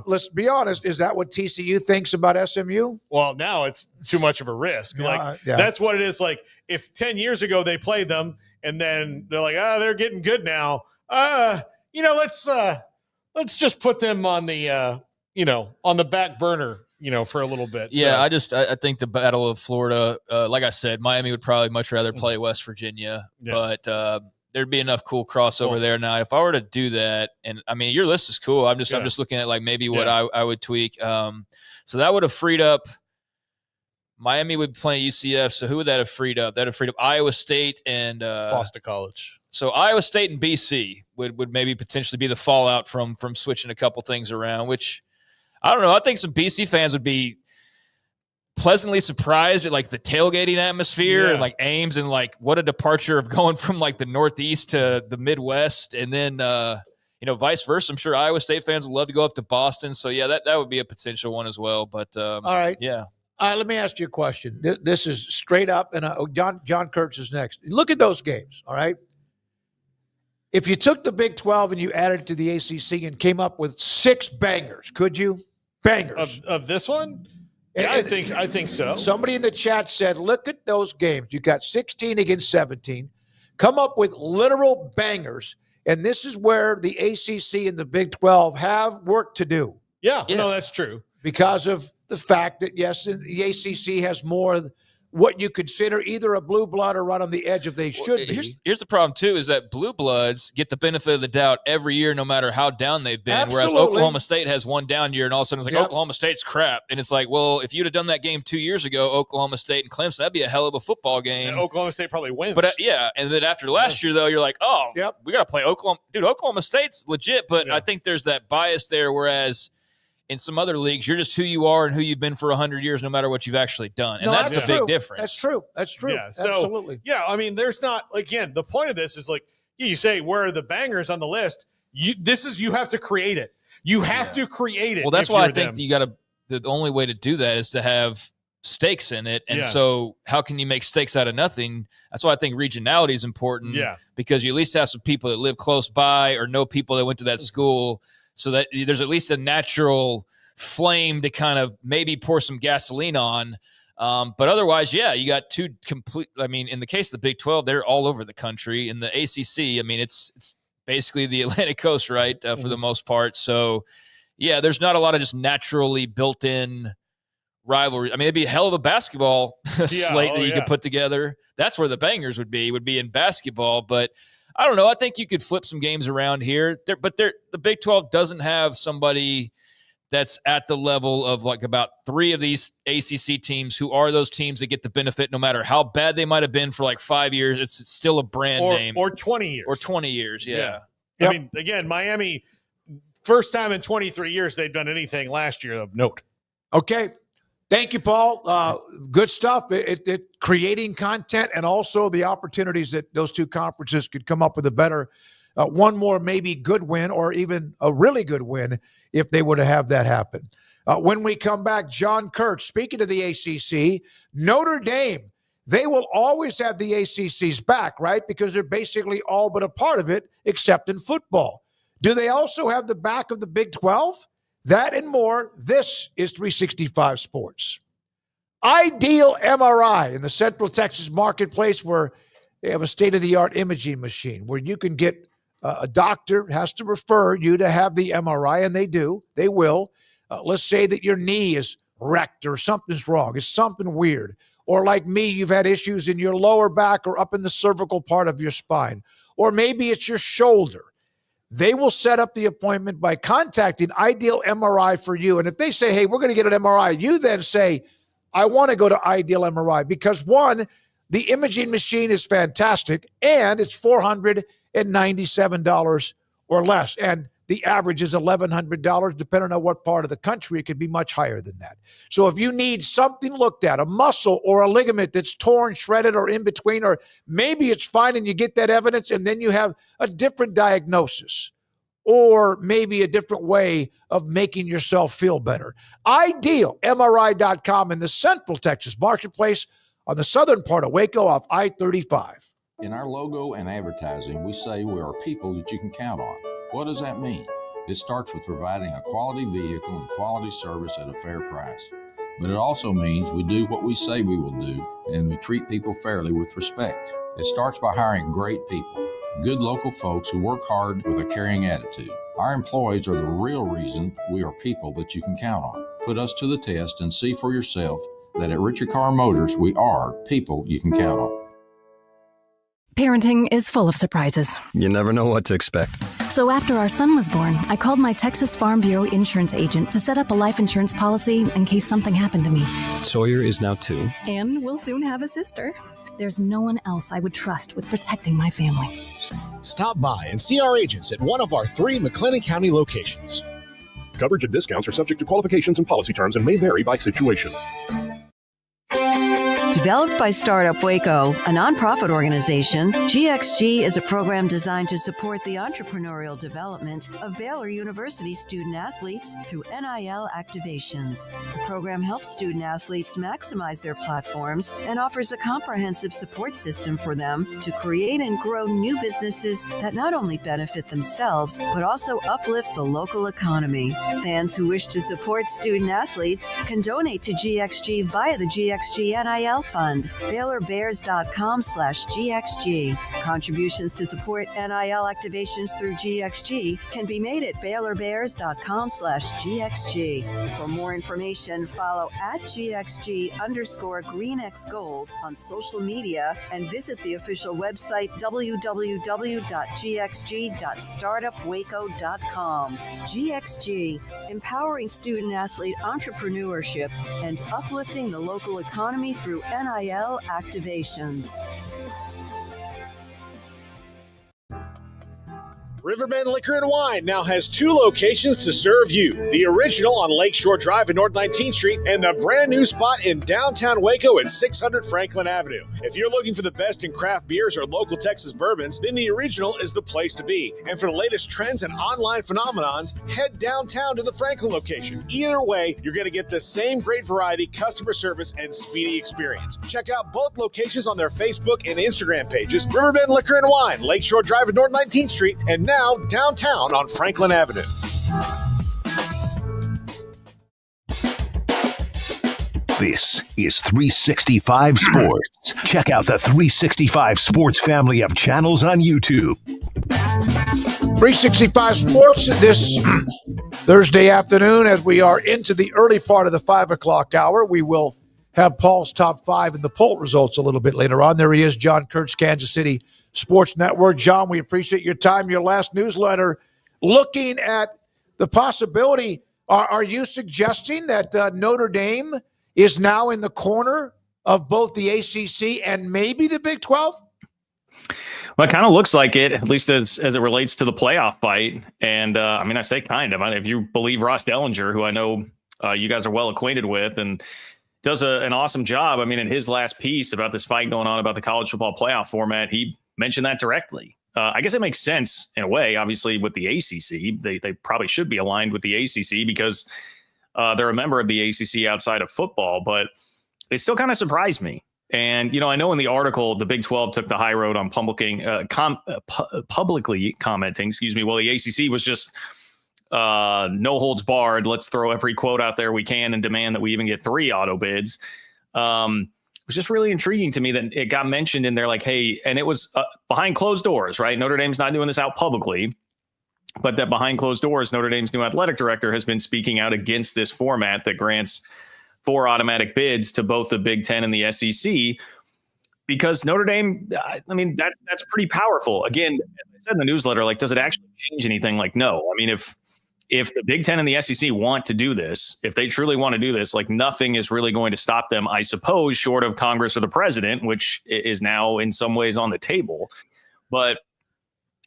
Let's be honest. Is that what TCU thinks about SMU? Well, now it's too much of a risk. That's what it is. Like if 10 years ago they played them, and then they're like, they're getting good now. Let's just put them on the. On the back burner, for a little bit. Yeah, so. I think the Battle of Florida, like I said, Miami would probably much rather play West Virginia, but there'd be enough cool crossover there. Now, if I were to do that, and I mean, your list is cool. I'm just looking at like maybe what I would tweak. So that would have freed up. Miami would play UCF. So who would that have freed up? That would have freed up Iowa State and Boston College. So Iowa State and BC would maybe potentially be the fallout from switching a couple things around, which. I don't know. I think some BC fans would be pleasantly surprised at like the tailgating atmosphere and like Ames and like what a departure of going from like the Northeast to the Midwest. And then, vice versa. I'm sure Iowa State fans would love to go up to Boston. So that would be a potential one as well. But all right. Yeah. Let me ask you a question. This is straight up. And John Kurtz is next. Look at those games. All right. If you took the Big 12 and you added it to the ACC and came up with 6 bangers, could you? Bangers. Of this one? Yeah, I think so. Somebody in the chat said, look at those games. You got 16 against 17. Come up with literal bangers. And this is where the ACC and the Big 12 have work to do. Yeah. No, that's true. Because of the fact that, yes, the ACC has more what you consider either a blue blood or right on the edge if they should be. Here's the problem, too, is that blue bloods get the benefit of the doubt every year, no matter how down they've been, Absolutely. whereas Oklahoma State has one down year, and all of a sudden it's like, Yep. Oklahoma State's crap. And it's like, well, if you'd have done that game 2 years ago, Oklahoma State and Clemson, that'd be a hell of a football game. And Oklahoma State probably wins. But, and then after last year, though, you're like, oh, we got to play Oklahoma. Dude, Oklahoma State's legit, but I think there's that bias there, whereas in some other leagues, you're just who you are and who you've been for 100 years, no matter what you've actually done. And that's the big difference. That's true. That's true. Yeah, so, Absolutely. Yeah, I mean, there's not, again, the point of this is like, you say, where are the bangers on the list? You have to create it. You have to create it. Well, that's why I think the only way to do that is to have stakes in it. And so how can you make stakes out of nothing? That's why I think regionality is important. Yeah. Because you at least have some people that live close by or know people that went to that school, so that there's at least a natural flame to kind of maybe pour some gasoline on. But otherwise, you got two complete, I mean, in the case of the Big 12, they're all over the country. In the ACC, I mean, it's basically the Atlantic coast, right, for the most part. So, there's not a lot of just naturally built-in rivalry. I mean, it'd be a hell of a basketball slate that you could put together. That's where the bangers would be in basketball. But I don't know. I think you could flip some games around here. The Big 12 doesn't have somebody that's at the level of like about 3 of these ACC teams who are those teams that get the benefit no matter how bad they might have been for like 5 years. It's still a brand name. Or 20 years. Or 20 years, I mean, again, Miami, first time in 23 years they've done anything last year of note. Okay. Thank you, Paul. Good stuff. It creating content and also the opportunities that those two conferences could come up with a better, one more maybe good win or even a really good win if they were to have that happen. When we come back, John Kurtz, speaking of the ACC, Notre Dame, they will always have the ACC's back, right? Because they're basically all but a part of it, except in football. Do they also have the back of the Big 12? That and more. This is 365 Sports. Ideal MRI in the Central Texas marketplace, where they have a state-of-the-art imaging machine where you can get a doctor has to refer you to have the MRI, and they will. Let's say that your knee is wrecked or something's wrong. It's something weird. Or like me, you've had issues in your lower back or up in the cervical part of your spine. Or maybe it's your shoulder. They will set up the appointment by contacting Ideal MRI for you. And if they say, hey, we're going to get an MRI, you then say, I want to go to Ideal MRI because, one, the imaging machine is fantastic and it's $497 or less. And the average is $1,100, depending on what part of the country. It could be much higher than that. So if you need something looked at, a muscle or a ligament that's torn, shredded, or in between, or maybe it's fine and you get that evidence and then you have a different diagnosis or maybe a different way of making yourself feel better. IdealMRI.com in the Central Texas marketplace on the southern part of Waco off I-35. In our logo and advertising, we say we are people that you can count on. What does that mean? It starts with providing a quality vehicle and quality service at a fair price. But it also means we do what we say we will do, and we treat people fairly with respect. It starts by hiring great people, good local folks who work hard with a caring attitude. Our employees are the real reason we are people that you can count on. Put us to the test and see for yourself that at Richard Carr Motors, we are people you can count on. Parenting is full of surprises. You never know what to expect. So after our son was born, I called my Texas Farm Bureau insurance agent to set up a life insurance policy in case something happened to me. Sawyer is now 2. And we'll soon have a sister. There's no one else I would trust with protecting my family. Stop by and see our agents at one of our 3 McLennan County locations. Coverage and discounts are subject to qualifications and policy terms and may vary by situation. Developed by Startup Waco, a nonprofit organization, GXG is a program designed to support the entrepreneurial development of Baylor University student athletes through NIL activations. The program helps student athletes maximize their platforms and offers a comprehensive support system for them to create and grow new businesses that not only benefit themselves, but also uplift the local economy. Fans who wish to support student athletes can donate to GXG via the GXG NIL Fund. Fund, BaylorBears.com/GXG. Contributions to support NIL activations through GXG can be made at BaylorBears.com/GXG. For more information, follow at GXG_GreenXGold on social media and visit the official website www.gxg.startupwaco.com. GXG, empowering student-athlete entrepreneurship and uplifting the local economy through NIL activations. Riverbend Liquor and Wine now has 2 locations to serve you. The original on Lakeshore Drive in North 19th Street and the brand new spot in downtown Waco at 600 Franklin Avenue. If you're looking for the best in craft beers or local Texas bourbons, then the original is the place to be. And for the latest trends and online phenomenons, head downtown to the Franklin location. Either way, you're going to get the same great variety, customer service, and speedy experience. Check out both locations on their Facebook and Instagram pages, Riverbend Liquor and Wine, Lakeshore Drive in North 19th Street, and now downtown on Franklin Avenue. This is 365 Sports. Check out the 365 Sports family of channels on YouTube. 365 Sports this Thursday afternoon, as we are into the early part of the 5 o'clock hour. We will have Paul's top 5 and the poll results a little bit later on. There he is, John Kurtz, Kansas City Sports Network. John, we appreciate your time. Your last newsletter looking at the possibility. Are you suggesting that Notre Dame is now in the corner of both the ACC and maybe the Big 12? Well, it kind of looks like it, at least as it relates to the playoff fight. And I mean, I say kind of. If you believe Ross Dellinger, who I know you guys are well acquainted with, and does an awesome job. I mean, in his last piece about this fight going on about the college football playoff format, he mentioned that directly. I guess it makes sense in a way, obviously, with the ACC. They probably should be aligned with the ACC because they're a member of the ACC outside of football, but it still kind of surprised me. And, I know in the article, the Big 12 took the high road on publicly commenting, while the ACC was just no holds barred. Let's throw every quote out there we can and demand that we even get 3 auto bids. It was just really intriguing to me that it got mentioned in there like, hey, and it was behind closed doors, right? Notre Dame's not doing this out publicly, but that behind closed doors, Notre Dame's new athletic director has been speaking out against this format that grants 4 automatic bids to both the Big Ten and the SEC, because Notre Dame, I mean, that's pretty powerful. Again, as I said in the newsletter, like, does it actually change anything? Like, no. I mean, if the Big Ten and the SEC want to do this, if they truly want to do this, like, nothing is really going to stop them, I suppose, short of Congress or the president, which is now in some ways on the table. But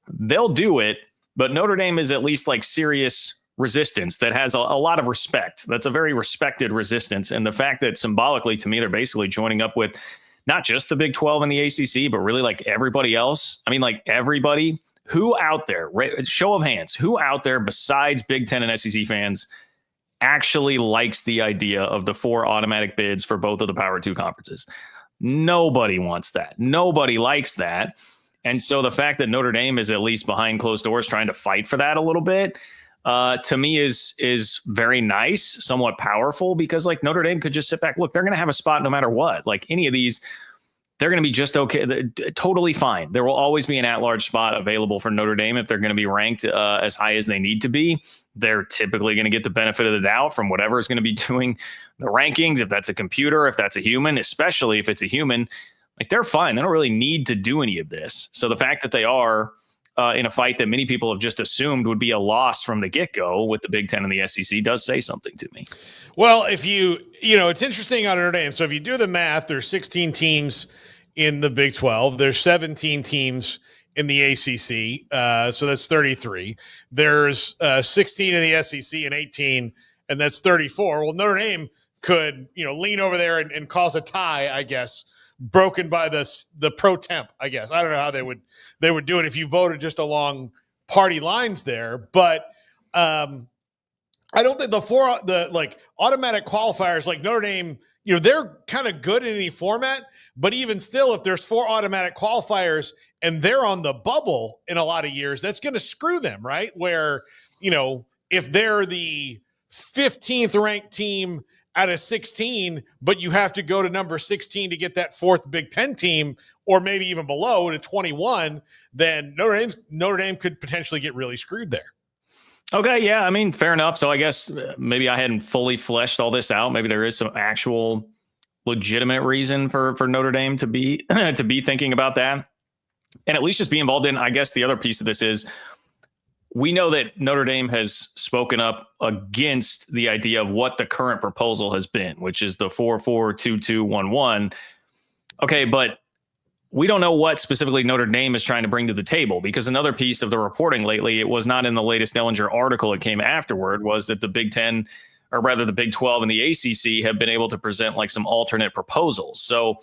they'll do it. But Notre Dame is at least like serious resistance that has a lot of respect. That's a very respected resistance. And the fact that symbolically, to me, they're basically joining up with not just the Big 12 and the ACC, but really like everybody else. I mean, like everybody. Who out there, show of hands, who out there besides Big Ten and SEC fans actually likes the idea of the 4 automatic bids for both of the Power 2 conferences? Nobody wants that. Nobody likes that. And so the fact that Notre Dame is at least behind closed doors trying to fight for that a little bit, to me is very nice, somewhat powerful, because like Notre Dame could just sit back. Look, they're going to have a spot no matter what. Like any of these, they're going to be just okay, totally fine. There will always be an at-large spot available for Notre Dame if they're going to be ranked as high as they need to be. They're typically going to get the benefit of the doubt from whatever is going to be doing the rankings, if that's a computer, if that's a human, especially if it's a human. Like, they're fine. They don't really need to do any of this. So the fact that they are in a fight that many people have just assumed would be a loss from the get-go with the Big Ten and the SEC does say something to me. Well, if it's interesting on Notre Dame. So if you do the math, there's 16 teams in the Big 12. There's 17 teams in the ACC. So that's 33. There's 16 in the SEC and 18, and that's 34. Well, Notre Dame could, lean over there and cause a tie, I guess, broken by the pro temp, I guess. I don't know how they would do it if you voted just along party lines there, but I don't think the automatic qualifiers like Notre Dame, they're kind of good in any format, but even still, if there's 4 automatic qualifiers and they're on the bubble in a lot of years, that's going to screw them, right? Where, if they're the 15th ranked team out of 16, but you have to go to number 16 to get that fourth Big Ten team, or maybe even below to 21, then Notre Dame could potentially get really screwed there. Okay, yeah, I mean, fair enough. So I guess maybe I hadn't fully fleshed all this out. Maybe there is some actual legitimate reason for Notre Dame to be to be thinking about that, and at least just be involved in. I guess the other piece of this is, we know that Notre Dame has spoken up against the idea of what the current proposal has been, which is the 4-4-2-2-1-1. Okay, but we don't know what specifically Notre Dame is trying to bring to the table, because another piece of the reporting lately, it was not in the latest Ellinger article, it came afterward, was that the Big Ten, or rather the Big 12 and the ACC, have been able to present like some alternate proposals. So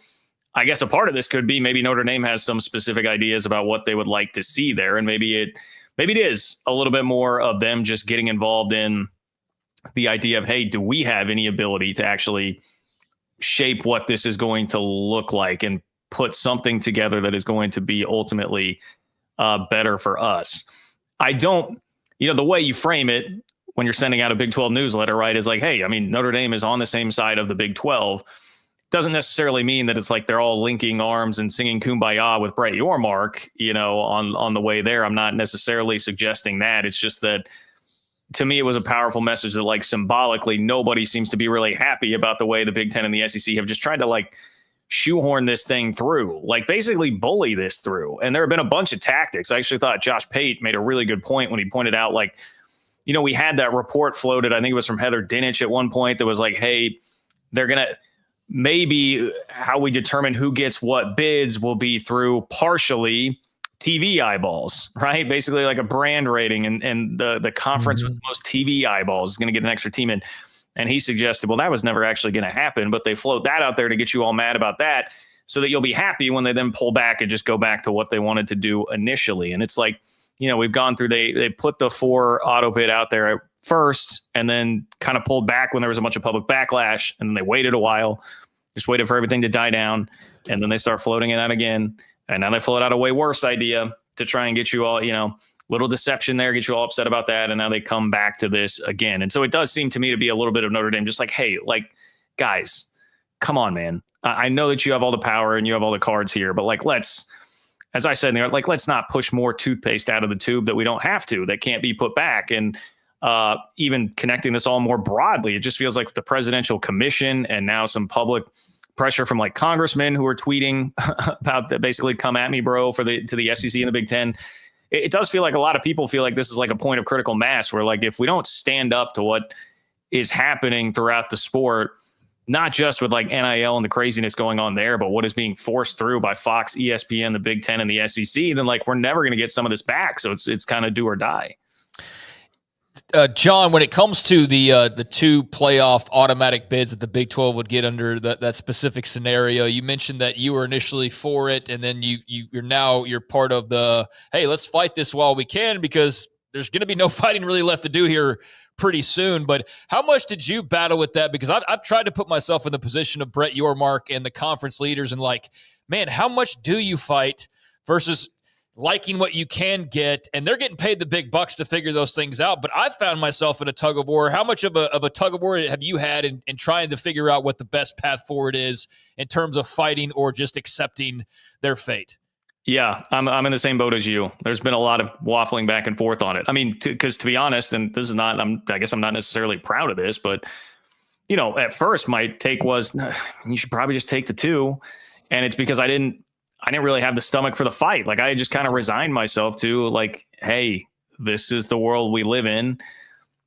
I guess a part of this could be maybe Notre Dame has some specific ideas about what they would like to see there, and maybe it is a little bit more of them just getting involved in the idea of, hey, do we have any ability to actually shape what this is going to look like and put something together that is going to be ultimately better for us? I don't, the way you frame it when you're sending out a Big 12 newsletter, right, is like, hey, I mean, Notre Dame is on the same side of the Big 12. Doesn't necessarily mean that it's like they're all linking arms and singing Kumbaya with Brett Yormark, on the way there. I'm not necessarily suggesting that. It's just that, to me, it was a powerful message that, like, symbolically, nobody seems to be really happy about the way the Big Ten and the SEC have just tried to, like, shoehorn this thing through, like, basically bully this through. And there have been a bunch of tactics. I actually thought Josh Pate made a really good point when he pointed out, like, we had that report floated, I think it was from Heather Dinich at one point, that was like, hey, they're going to, maybe how we determine who gets what bids will be through partially TV eyeballs, right? Basically like a brand rating, and the conference with the most TV eyeballs is going to get an extra team in. And he suggested, well, that was never actually going to happen, but they float that out there to get you all mad about that so that you'll be happy when they then pull back and just go back to what they wanted to do initially. And it's like, we've gone through, they put the 4 auto bid out there at first and then kind of pulled back when there was a bunch of public backlash, and then they waited a while, just waited for everything to die down, and then they start floating it out again. And now they float out a way worse idea to try and get you all, little deception there, get you all upset about that. And now they come back to this again. And so it does seem to me to be a little bit of Notre Dame, just like, hey, like, guys, come on, man. I know that you have all the power and you have all the cards here, but like, as I said there, like, let's not push more toothpaste out of the tube that we don't have to, that can't be put back. And even connecting this all more broadly, it just feels like the presidential commission and now some public pressure from like congressmen who are tweeting about that, basically come at me, bro, to the SEC and the Big Ten. It does feel like a lot of people feel like this is like a point of critical mass where, like, if we don't stand up to what is happening throughout the sport, not just with like NIL and the craziness going on there, but what is being forced through by Fox, ESPN, the Big Ten, and the SEC, then like we're never going to get some of this back. So it's kind of do or die. John, when it comes to the 2 playoff automatic bids that the Big 12 would get under that specific scenario, you mentioned that you were initially for it, and then you're part of the, hey, let's fight this while we can, because there's going to be no fighting really left to do here pretty soon. But how much did you battle with that? Because I've tried to put myself in the position of Brett Yormark and the conference leaders, and like, man, how much do you fight versus liking what you can get? And they're getting paid the big bucks to figure those things out. But I've found myself in a tug of war. How much of a tug of war have you had in trying to figure out what the best path forward is in terms of fighting or just accepting their fate? Yeah, I'm in the same boat as you. There's been a lot of waffling back and forth on it. I mean, because to be honest, and this is not, I guess I'm not necessarily proud of this, but at first my take was, you should probably just take the 2. And it's because I didn't really have the stomach for the fight. Like, I just kind of resigned myself to, like, hey, this is the world we live in.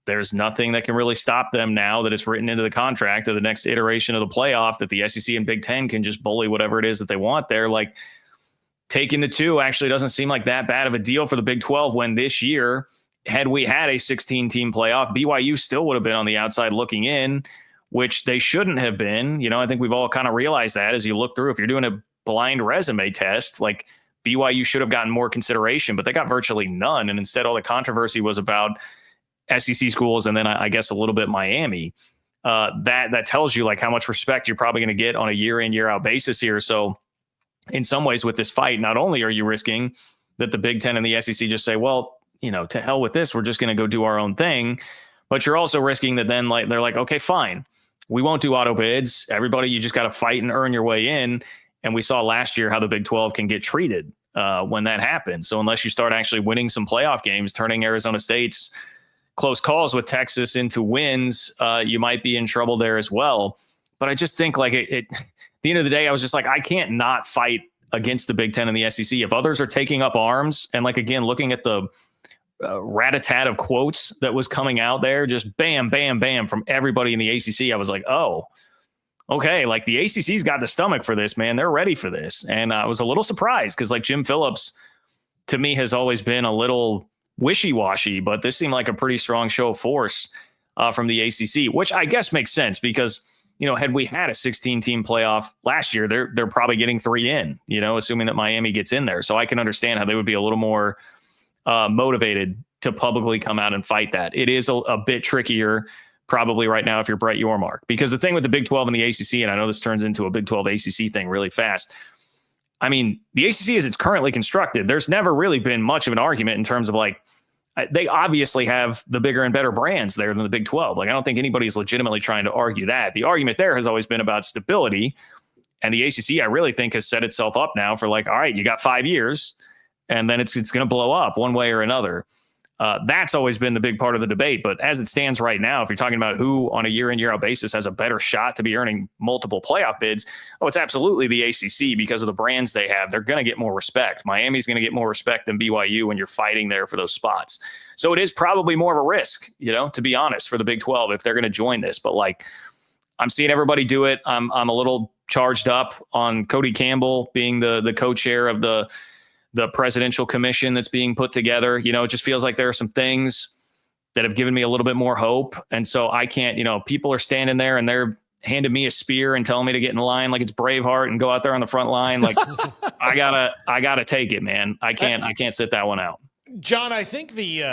There's nothing that can really stop them now that it's written into the contract of the next iteration of the playoff, that the SEC and Big Ten can just bully whatever it is that they want there. Like, taking the 2 actually doesn't seem like that bad of a deal for the Big 12, when this year, had we had a 16-team playoff, BYU still would have been on the outside looking in, which they shouldn't have been. I think we've all kind of realized that as you look through. If you're doing a blind resume test, like, BYU should have gotten more consideration, but they got virtually none. And instead, all the controversy was about SEC schools, and then I guess a little bit Miami. That tells you like how much respect you're probably going to get on a year in, year out basis here. So in some ways with this fight, not only are you risking that the Big Ten and the SEC just say, well, to hell with this, we're just going to go do our own thing, but you're also risking that then, like, they're like, okay, fine, we won't do auto bids. Everybody, you just got to fight and earn your way in. And we saw last year how the Big 12 can get treated when that happens. So unless you start actually winning some playoff games, turning Arizona State's close calls with Texas into wins, you might be in trouble there as well. But I just think like at the end of the day, I was just like, I can't not fight against the Big Ten and the SEC. If others are taking up arms, and like, again, looking at the rat-a-tat of quotes that was coming out there, just bam, bam, bam from everybody in the ACC, I was like, oh, okay, like the ACC's got the stomach for this, man. They're ready for this. And I was a little surprised because like Jim Phillips, to me, has always been a little wishy-washy, but this seemed like a pretty strong show of force from the ACC, which I guess makes sense because, you know, had we had a 16-team playoff last year, they're probably getting 3 in, you know, assuming that Miami gets in there. So I can understand how they would be a little more motivated to publicly come out and fight that. It is a bit trickier probably right now if you're Brett Yormark, because the thing with the Big 12 and the ACC, and I know this turns into a Big 12 ACC thing really fast. I mean, the ACC as it's currently constructed, there's never really been much of an argument in terms of like, they obviously have the bigger and better brands there than the Big 12. Like, I don't think anybody's legitimately trying to argue that. The argument there has always been about stability. And the ACC, I really think, has set itself up now for like, all right, you got 5 years, and then it's going to blow up one way or another. That's always been the big part of the debate. But as it stands right now, if you're talking about who on a year in, year out basis has a better shot to be earning multiple playoff bids, it's absolutely the ACC because of the brands they have. They're going to get more respect. Miami's going to get more respect than BYU when you're fighting there for those spots. So it is probably more of a risk, you know, to be honest, for the Big 12 if they're going to join this. But like, I'm seeing everybody do it. I'm a little charged up on Cody Campbell being the co-chair of the presidential commission that's being put together. You know, it just feels like there are some things that have given me a little bit more hope. And so I can't, you know, people are standing there and they're handing me a spear and telling me to get in line like it's Braveheart and go out there on the front line. Like I gotta take it, man. I can't sit that one out. John, I think the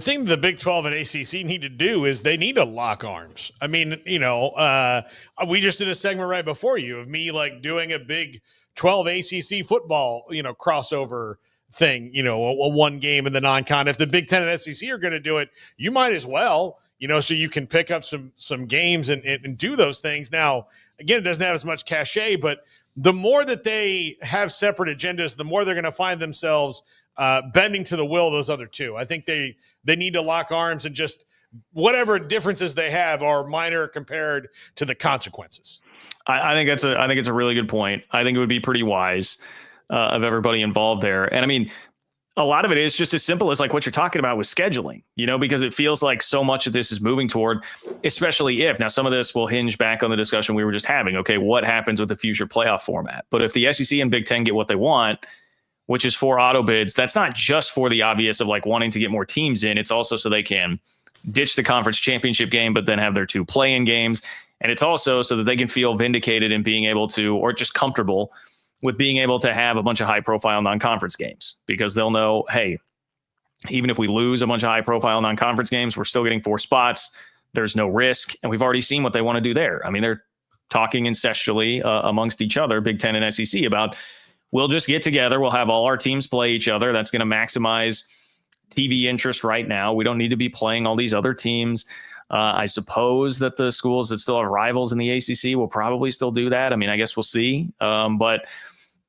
thing the Big 12 and ACC need to do is they need to lock arms. I mean, you know, we just did a segment right before you of me like doing a Big 12 ACC football, you know, crossover thing, you know, a one game in the non-con. If the Big 10 and SEC are going to do it, you might as well, you know, so you can pick up some games and do those things. Now, again, it doesn't have as much cachet, but the more that they have separate agendas, the more they're going to find themselves bending to the will of those other two. I think they need to lock arms and just whatever differences they have are minor compared to the consequences. I think it's a really good point. I think it would be pretty wise of everybody involved there. And I mean, a lot of it is just as simple as like what you're talking about with scheduling, you know, because it feels like so much of this is moving toward, especially if now some of this will hinge back on the discussion we were just having. Okay, what happens with the future playoff format? But if the SEC and Big Ten get what they want, which is 4 auto bids, that's not just for the obvious of like wanting to get more teams in. It's also so they can ditch the conference championship game, but then have their 2 play-in games. And it's also so that they can feel vindicated in being able to, or just comfortable with being able to have a bunch of high-profile non-conference games, because they'll know, hey, even if we lose a bunch of high-profile non-conference games, we're still getting 4 spots. There's no risk. And we've already seen what they want to do there. I mean, they're talking incestually amongst each other, Big Ten and SEC, about we'll just get together. We'll have all our teams play each other. That's going to maximize TV interest right now. We don't need to be playing all these other teams. I suppose that the schools that still have rivals in the ACC will probably still do that. I mean, I guess we'll see. But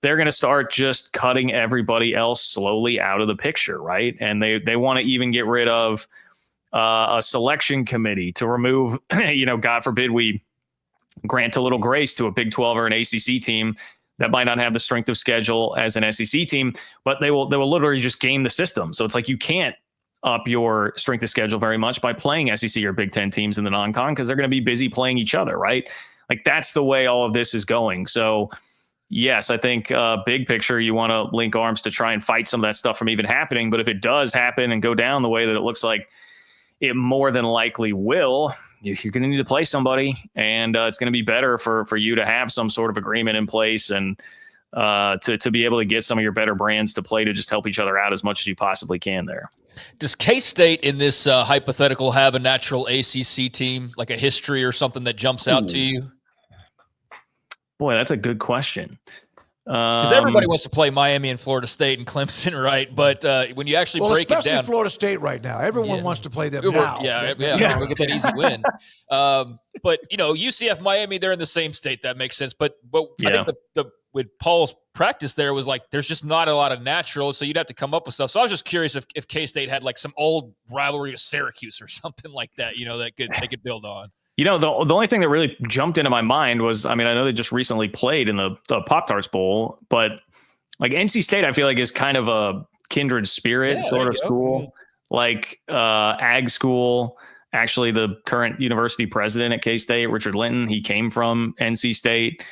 they're going to start just cutting everybody else slowly out of the picture, right? And they want to even get rid of a selection committee to remove, you know, God forbid we grant a little grace to a Big 12 or an ACC team that might not have the strength of schedule as an SEC team, but they will literally just game the system. So it's like you can't up your strength of schedule very much by playing SEC or Big Ten teams in the non-con because they're going to be busy playing each other, right? Like that's the way all of this is going. So yes, I think big picture, you want to link arms to try and fight some of that stuff from even happening. But if it does happen and go down the way that it looks like it more than likely will, you're going to need to play somebody, and it's going to be better for you to have some sort of agreement in place and to be able to get some of your better brands to play to just help each other out as much as you possibly can there. Does K-State in this hypothetical have a natural ACC team, like a history or something that jumps out to you? Boy, that's a good question. Because everybody wants to play Miami and Florida State and Clemson, right? But when you actually break it down, especially Florida State right now, everyone wants to play them now. Yeah. Look at that easy win. But UCF, Miami, they're in the same state. That makes sense. But I think with Paul's practice there was like there's just not a lot of natural, so you'd have to come up with stuff. So I was just curious if K-State had like some old rivalry with Syracuse or something like that, that they could build on. The only thing that really jumped into my mind was, I know they just recently played in the Pop-Tarts Bowl, but like NC State, I feel like is kind of a kindred spirit sort of school, like ag school. Actually, the current university president at K-State, Richard Linton, he came from NC State.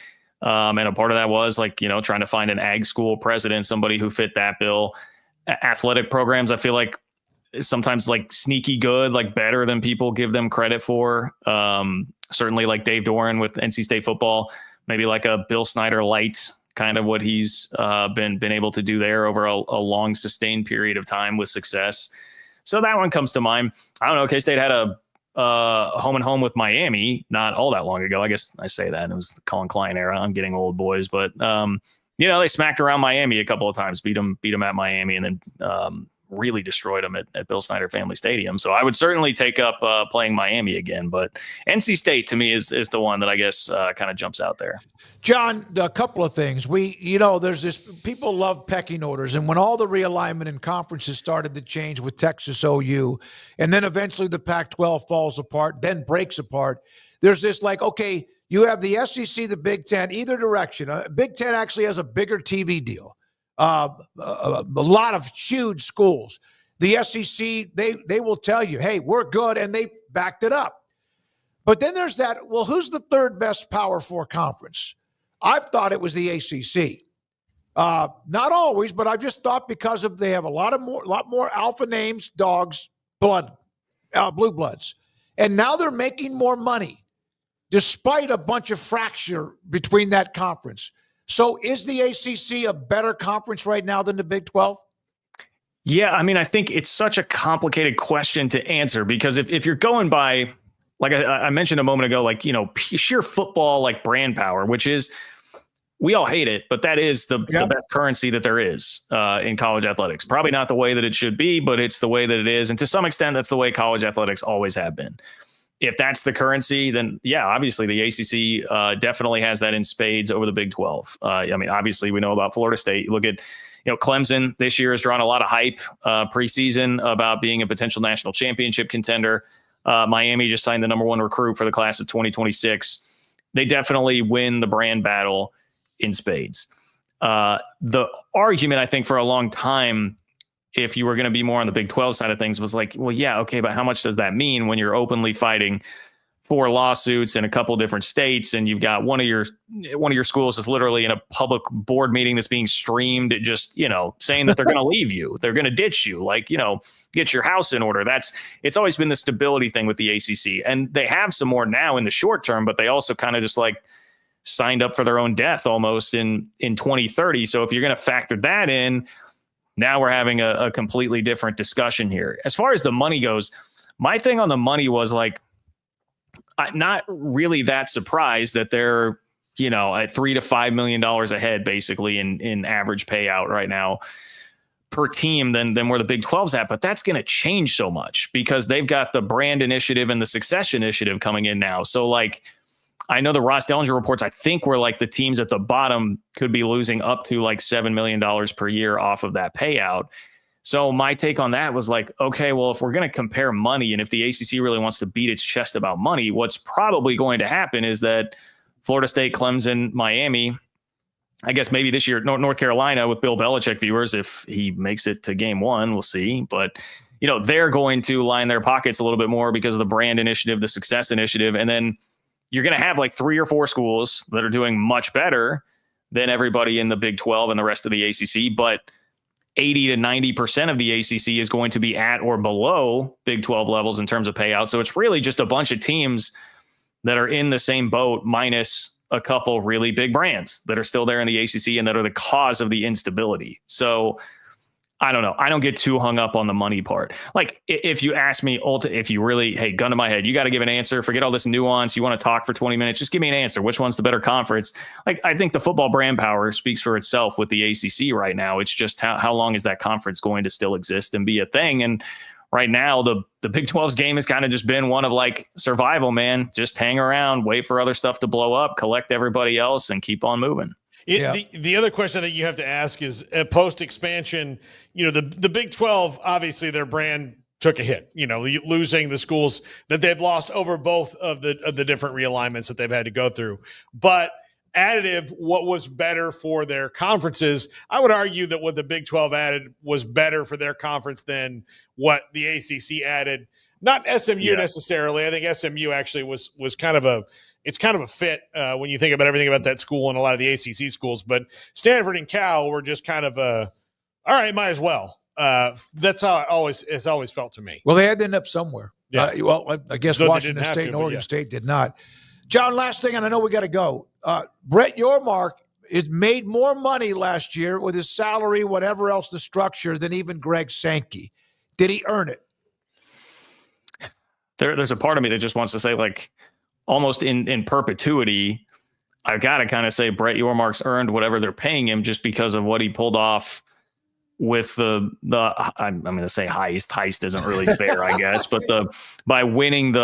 And a part of that was like, trying to find an ag school president, somebody who fit that bill. Athletic programs, I feel like sometimes like sneaky good, like better than people give them credit for. Certainly like Dave Doran with NC State football, maybe like a Bill Snyder light, kind of what he's been able to do there over a long sustained period of time with success. So that one comes to mind. I don't know. K-State had a home and home with Miami not all that long ago. I guess I say that. It was the Colin Klein era. I'm getting old, boys. But, they smacked around Miami a couple of times, beat them at Miami, and then really destroyed them at Bill Snyder Family Stadium. So I would certainly take up playing Miami again. But NC State, to me, is the one that I guess kind of jumps out there. John, a couple of things. There's this, people love pecking orders. And when all the realignment and conferences started to change with Texas OU, and then eventually the Pac-12 falls apart, then breaks apart, there's this like, okay, you have the SEC, the Big Ten, either direction. Big Ten actually has a bigger TV deal. A lot of huge schools. The SEC, they will tell you, hey, we're good, and they backed it up. But then there's that, well, who's the third best Power 4 conference? I've thought it was the ACC. Not always, but I've just thought because they have a lot more alpha names, dogs, blue bloods. And now they're making more money despite a bunch of fracture between that conference. So is the ACC a better conference right now than the Big 12? Yeah, I think it's such a complicated question to answer because if you're going by, like I mentioned a moment ago, like, sheer football, like brand power, which is, we all hate it, but that is the best currency that there is in college athletics. Probably not the way that it should be, but it's the way that it is. And to some extent, that's the way college athletics always have been. If that's the currency, then obviously the ACC definitely has that in spades over the Big 12. Obviously we know about Florida State. You look at, Clemson this year has drawn a lot of hype preseason about being a potential national championship contender. Miami just signed the number 1 recruit for the class of 2026. They definitely win the brand battle in spades. The argument, I think, for a long time, if you were going to be more on the Big 12 side of things, was like, well, yeah, okay, but how much does that mean when you're openly fighting 4 lawsuits in a couple different states, and you've got one of your schools is literally in a public board meeting that's being streamed, just saying that they're going to leave you, they're going to ditch you, like get your house in order. It's always been the stability thing with the ACC, and they have some more now in the short term, but they also kind of just like signed up for their own death almost in 2030. So if you're going to factor that in, now we're having a completely different discussion here. As far as the money goes, my thing on the money was like, I'm not really that surprised that they're, at $3 to $5 million a head, basically in average payout right now per team than where the Big 12's at. But that's going to change so much because they've got the brand initiative and the success initiative coming in now. So like, I know the Ross Dellinger reports, I think were like the teams at the bottom could be losing up to like $7 million per year off of that payout. So my take on that was like, okay, well, if we're going to compare money and if the ACC really wants to beat its chest about money, what's probably going to happen is that Florida State, Clemson, Miami, I guess maybe this year, North Carolina with Bill Belichick viewers, if he makes it to game 1, we'll see. But, they're going to line their pockets a little bit more because of the brand initiative, the success initiative. And then you're going to have like 3 or 4 schools that are doing much better than everybody in the Big 12 and the rest of the ACC. But 80 to 90% of the ACC is going to be at or below Big 12 levels in terms of payout. So it's really just a bunch of teams that are in the same boat minus a couple really big brands that are still there in the ACC and that are the cause of the instability. So I don't know. I don't get too hung up on the money part. Like if you ask me, if you really, hey, gun to my head, you got to give an answer, forget all this nuance. You want to talk for 20 minutes, just give me an answer. Which one's the better conference? Like, I think the football brand power speaks for itself with the ACC right now. It's just how long is that conference going to still exist and be a thing? And right now, the Big 12's game has kind of just been one of like survival, man. Just hang around, wait for other stuff to blow up, collect everybody else, and keep on moving. The other question I think you have to ask is post expansion, the Big 12, obviously their brand took a hit, losing the schools that they've lost over both of the different realignments that they've had to go through. But additive, what was better for their conferences, I would argue that what the Big 12 added was better for their conference than what the ACC added. Not SMU necessarily. I think SMU actually was kind of a fit when you think about everything about that school and a lot of the ACC schools. But Stanford and Cal were just kind of all right, might as well. That's how it's always felt to me. Well, they had to end up somewhere. Yeah. I guess Though Washington State and Oregon State did not. John, last thing, and I know we got to go. Brett Yormark has made more money last year with his salary, whatever else the structure, than even Greg Sankey. Did he earn it? There's a part of me that just wants to say, like, almost in perpetuity, I've got to kind of say Brett Yormark's earned whatever they're paying him just because of what he pulled off with I'm going to say heist isn't really fair, I guess, but by winning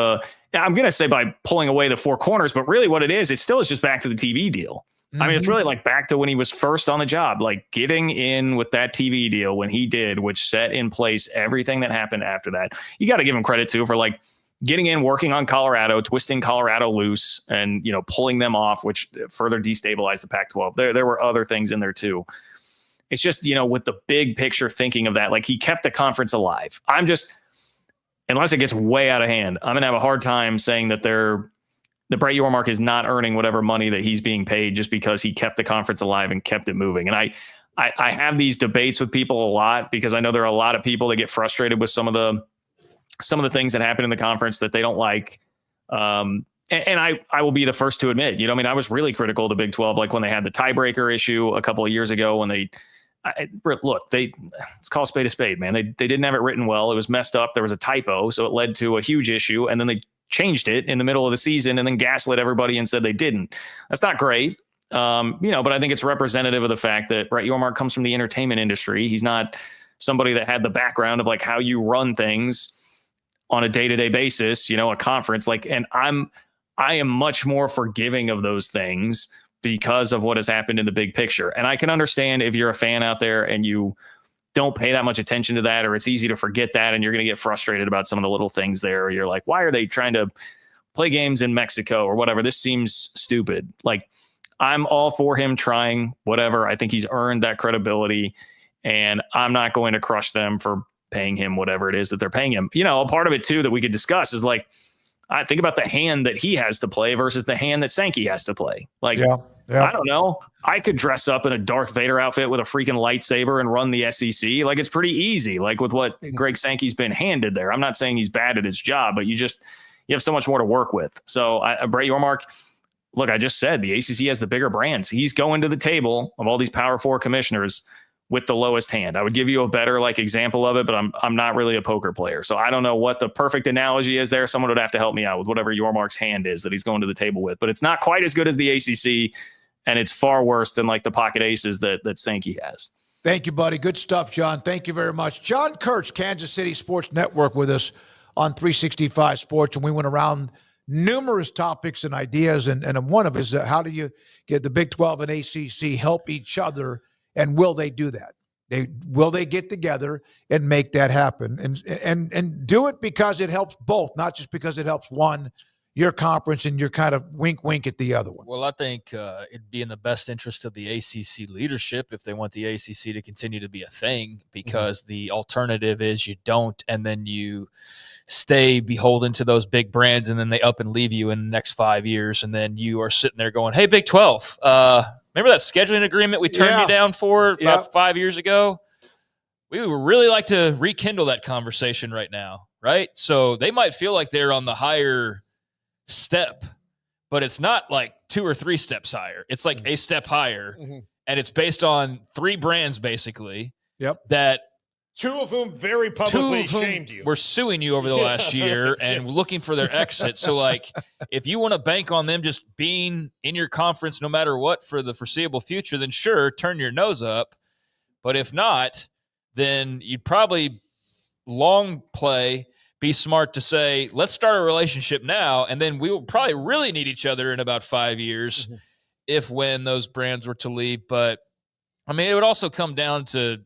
I'm going to say by pulling away the four corners, but really what it is just back to the TV deal. I mean, it's really like back to when he was first on the job, like getting in with that TV deal when he did, which set in place everything that happened after that. You got to give him credit too for like getting in, working on Colorado, twisting Colorado loose and, pulling them off, which further destabilized the Pac-12. There were other things in there too. It's just, with the big picture thinking of that, like he kept the conference alive. Unless it gets way out of hand, I'm going to have a hard time saying that Brett Yormark is not earning whatever money that he's being paid just because he kept the conference alive and kept it moving. And I have these debates with people a lot because I know there are a lot of people that get frustrated with some of the things that happen in the conference that they don't like. And I will be the first to admit, I was really critical of the Big 12, like when they had the tiebreaker issue a couple of years ago when let's call a spade, man. They didn't have it written well. It was messed up. There was a typo. So it led to a huge issue. And then they changed it in the middle of the season and then gaslit everybody and said they didn't. That's not great. But I think it's representative of the fact that Brett Yormark comes from the entertainment industry. He's not somebody that had the background of like how you run things on a day-to-day basis, a conference and I am much more forgiving of those things because of what has happened in the big picture. And I can understand if you're a fan out there and you don't pay that much attention to that, or it's easy to forget that. And you're going to get frustrated about some of the little things there. Or you're like, why are they trying to play games in Mexico or whatever? This seems stupid. Like I'm all for him trying whatever. I think he's earned that credibility and I'm not going to crush them for paying him whatever it is that they're paying him. A part of it too that we could discuss is like, I think about the hand that he has to play versus the hand that Sankey has to play. Like, I don't know. I could dress up in a Darth Vader outfit with a freaking lightsaber and run the SEC. Like, it's pretty easy. Like with what Greg Sankey's been handed there. I'm not saying he's bad at his job, but you have so much more to work with. So Brett Yormark, look, I just said the ACC has the bigger brands. He's going to the table of all these Power Four commissioners with the lowest hand. I would give you a better example of it, but I'm not really a poker player. So I don't know what the perfect analogy is there. Someone would have to help me out with whatever Yormark's hand is that he's going to the table with, but it's not quite as good as the ACC and it's far worse than like the pocket aces that Sankey has. Thank you, buddy. Good stuff, John. Thank you very much. John Kurtz, Kansas City Sports Network with us on 365 Sports. And we went around numerous topics and ideas. And one of it is how do you get the Big 12 and ACC help each other? And will they do that? Will they get together and make that happen and do it because it helps both, not just because it helps one, your conference, and you're kind of wink at the other one? Well, I think it'd be in the best interest of the ACC leadership if they want the ACC to continue to be a thing, because the alternative is you don't, and then you stay beholden to those big brands, and then they up and leave you in the next 5 years, and then you are sitting there going, hey, Big 12, remember that scheduling agreement we turned you down for about 5 years ago? We would really like to rekindle that conversation right now, right? So they might feel like they're on the higher step, but it's not like 2 or 3 steps higher. It's like a step higher, and it's based on 3 brands basically. That 2 of whom very publicly shamed you. We're suing you over the last year and looking for their exit. So, like, if you want to bank on them just being in your conference no matter what for the foreseeable future, then sure, turn your nose up. But if not, then you'd probably long play, be smart to say, let's start a relationship now, and then we will probably really need each other in about 5 years when those brands were to leave. But, I mean, it would also come down to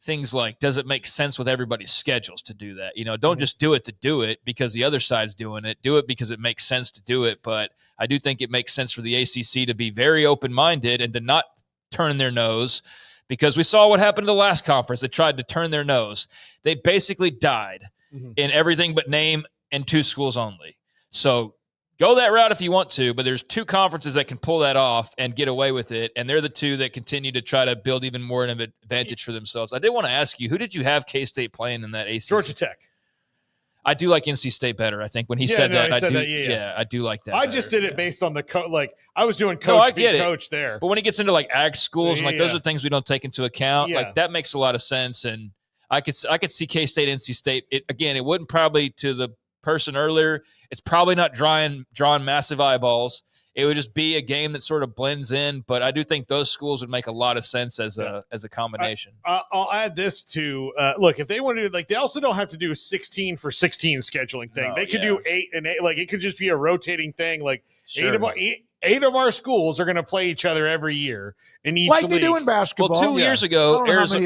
things like, does it make sense with everybody's schedules to do that? Don't just do it to do it because the other side's doing it. Do it because it makes sense to do it. But I do think it makes sense for the ACC to be very open-minded and to not turn their nose, because we saw what happened to the last conference. They tried to turn their nose. They basically died in everything but name and 2 schools only. So go that route if you want to, but there's 2 conferences that can pull that off and get away with it, and they're the 2 that continue to try to build even more of an advantage for themselves. I did want to ask you, who did you have K-State playing in that ACC? Georgia Tech. I do like NC State better. I think when he said that, I do like that. I better. just did it based on the I was doing coach coach there. But when he gets into like ag schools, those are things we don't take into account. Yeah. Like that makes a lot of sense, and I could see K-State, NC State. It wouldn't probably, to the person earlier, it's probably not drawing massive eyeballs. It would just be a game that sort of blends in, but I do think those schools would make a lot of sense as a combination. I'll add this to look, if they want to do, they also don't have to do a 16 for 16 scheduling thing. They could do 8 and 8. Like, it could just be a rotating thing. Like, sure. 8 of our schools are going to play each other every year in each like league. they do in basketball. Well, 2 years ago, Arizona.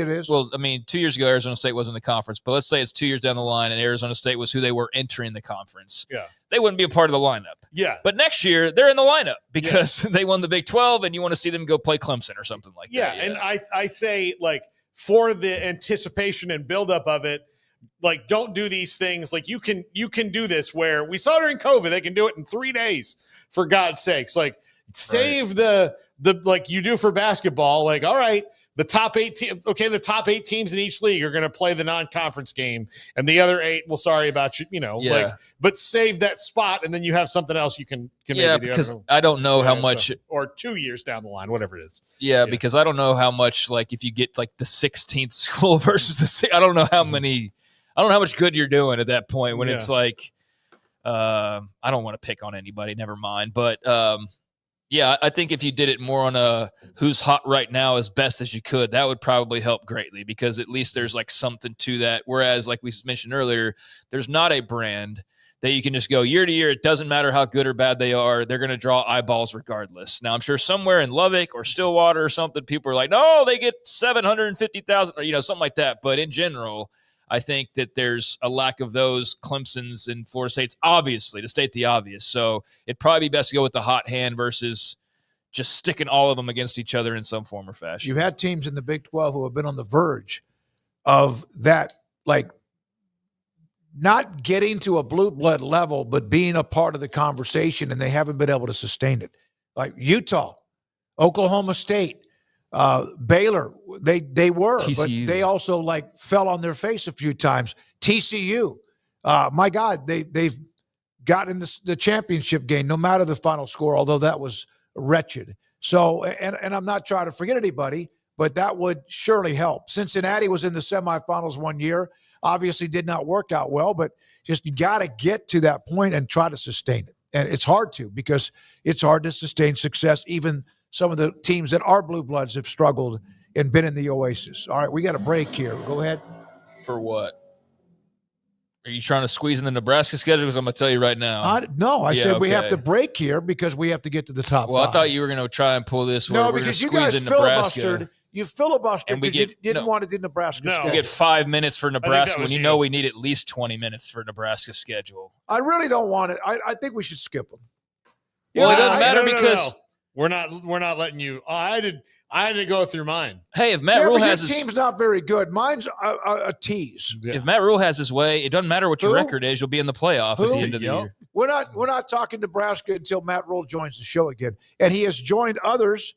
2 years ago, Arizona State wasn't in the conference, but let's say it's 2 years down the line and Arizona State was who they were entering the conference. Yeah. They wouldn't be a part of the lineup. Yeah. But next year, they're in the lineup because they won the Big 12 and you want to see them go play Clemson or something like that. Yeah. And I say, like, for the anticipation and buildup of it, like, don't do these things. Like, you can do this where we saw during COVID, they can do it in 3 days, for God's sakes. Like, save the like you do for basketball. Like, all right, the top 8 teams in each league are going to play the non-conference game, and the other 8, well, sorry about you, like, but save that spot, and then you have something else you can maybe do. Because I don't know how much, or 2 years down the line, whatever it is. Yeah, because I don't know how much, like, if you get like the 16th school versus I don't know how much good you're doing at that point when it's like, I don't want to pick on anybody, never mind, but yeah, I think if you did it more on a who's hot right now as best as you could, that would probably help greatly, because at least there's like something to that. Whereas, like we mentioned earlier, there's not a brand that you can just go year to year. It doesn't matter how good or bad they are. They're going to draw eyeballs regardless. Now, I'm sure somewhere in Lubbock or Stillwater or something, people are like, no, they get 750,000 or, something like that. But in general, I think that there's a lack of those Clemsons and Florida States, obviously, to state the obvious. So it'd probably be best to go with the hot hand versus just sticking all of them against each other in some form or fashion. You've had teams in the Big 12 who have been on the verge of that, like, not getting to a blue blood level, but being a part of the conversation, and they haven't been able to sustain it. Like Utah, Oklahoma State, Baylor, they were, TCU. but they also like fell on their face a few times. TCU, my God, they've gotten the championship game, no matter the final score, although that was wretched. So, and I'm not trying to forget anybody, but that would surely help. Cincinnati was in the semifinals one year, obviously did not work out well, but just you got to get to that point and try to sustain it. And it's hard to, because it's hard to sustain success. Even some of the teams that are blue bloods have struggled and been in the Oasis. All right, we got a break here. Go ahead. For what? Are you trying to squeeze in the Nebraska schedule? Because I'm going to tell you right now. I said we have to break here because we have to get to the top Well, 5. I thought you were going to try and pull this. No, we're because you squeeze guys in Nebraska. filibustered. You filibustered because you didn't want to do Nebraska schedule. We get 5 minutes for Nebraska when you know we need at least 20 minutes for Nebraska schedule. I really don't want it. I think we should skip them. Well, it doesn't matter because we're not letting you. I had to go through mine. Hey, if Matt Rule has his team's not very good. Mine's a tease. Yeah. If Matt Rule has his way, it doesn't matter what your record is. You'll be in the playoff at the end of the year. We're not talking Nebraska until Matt Rule joins the show again, and he has joined others.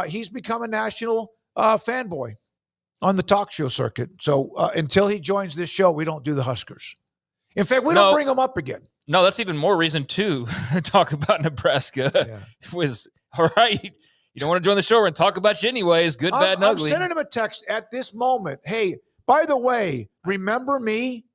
He's become a national fanboy on the talk show circuit. So until he joins this show, we don't do the Huskers. In fact, we don't bring them up again. No, that's even more reason to talk about Nebraska. Yeah. It was all right. You don't want to join the show, we're going to talk about you anyways. Good, bad, and ugly. I'm sending him a text at this moment. Hey, by the way, remember me?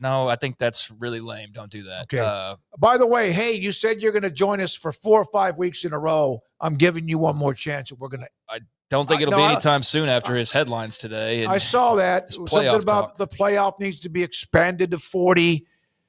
No, I think that's really lame. Don't do that. Okay. By the way, hey, you said you're going to join us for 4 or 5 weeks in a row. I'm giving you one more chance. We're going to. I don't think it'll be anytime soon after his headlines today. I saw that. Something about the playoff needs to be expanded to 40.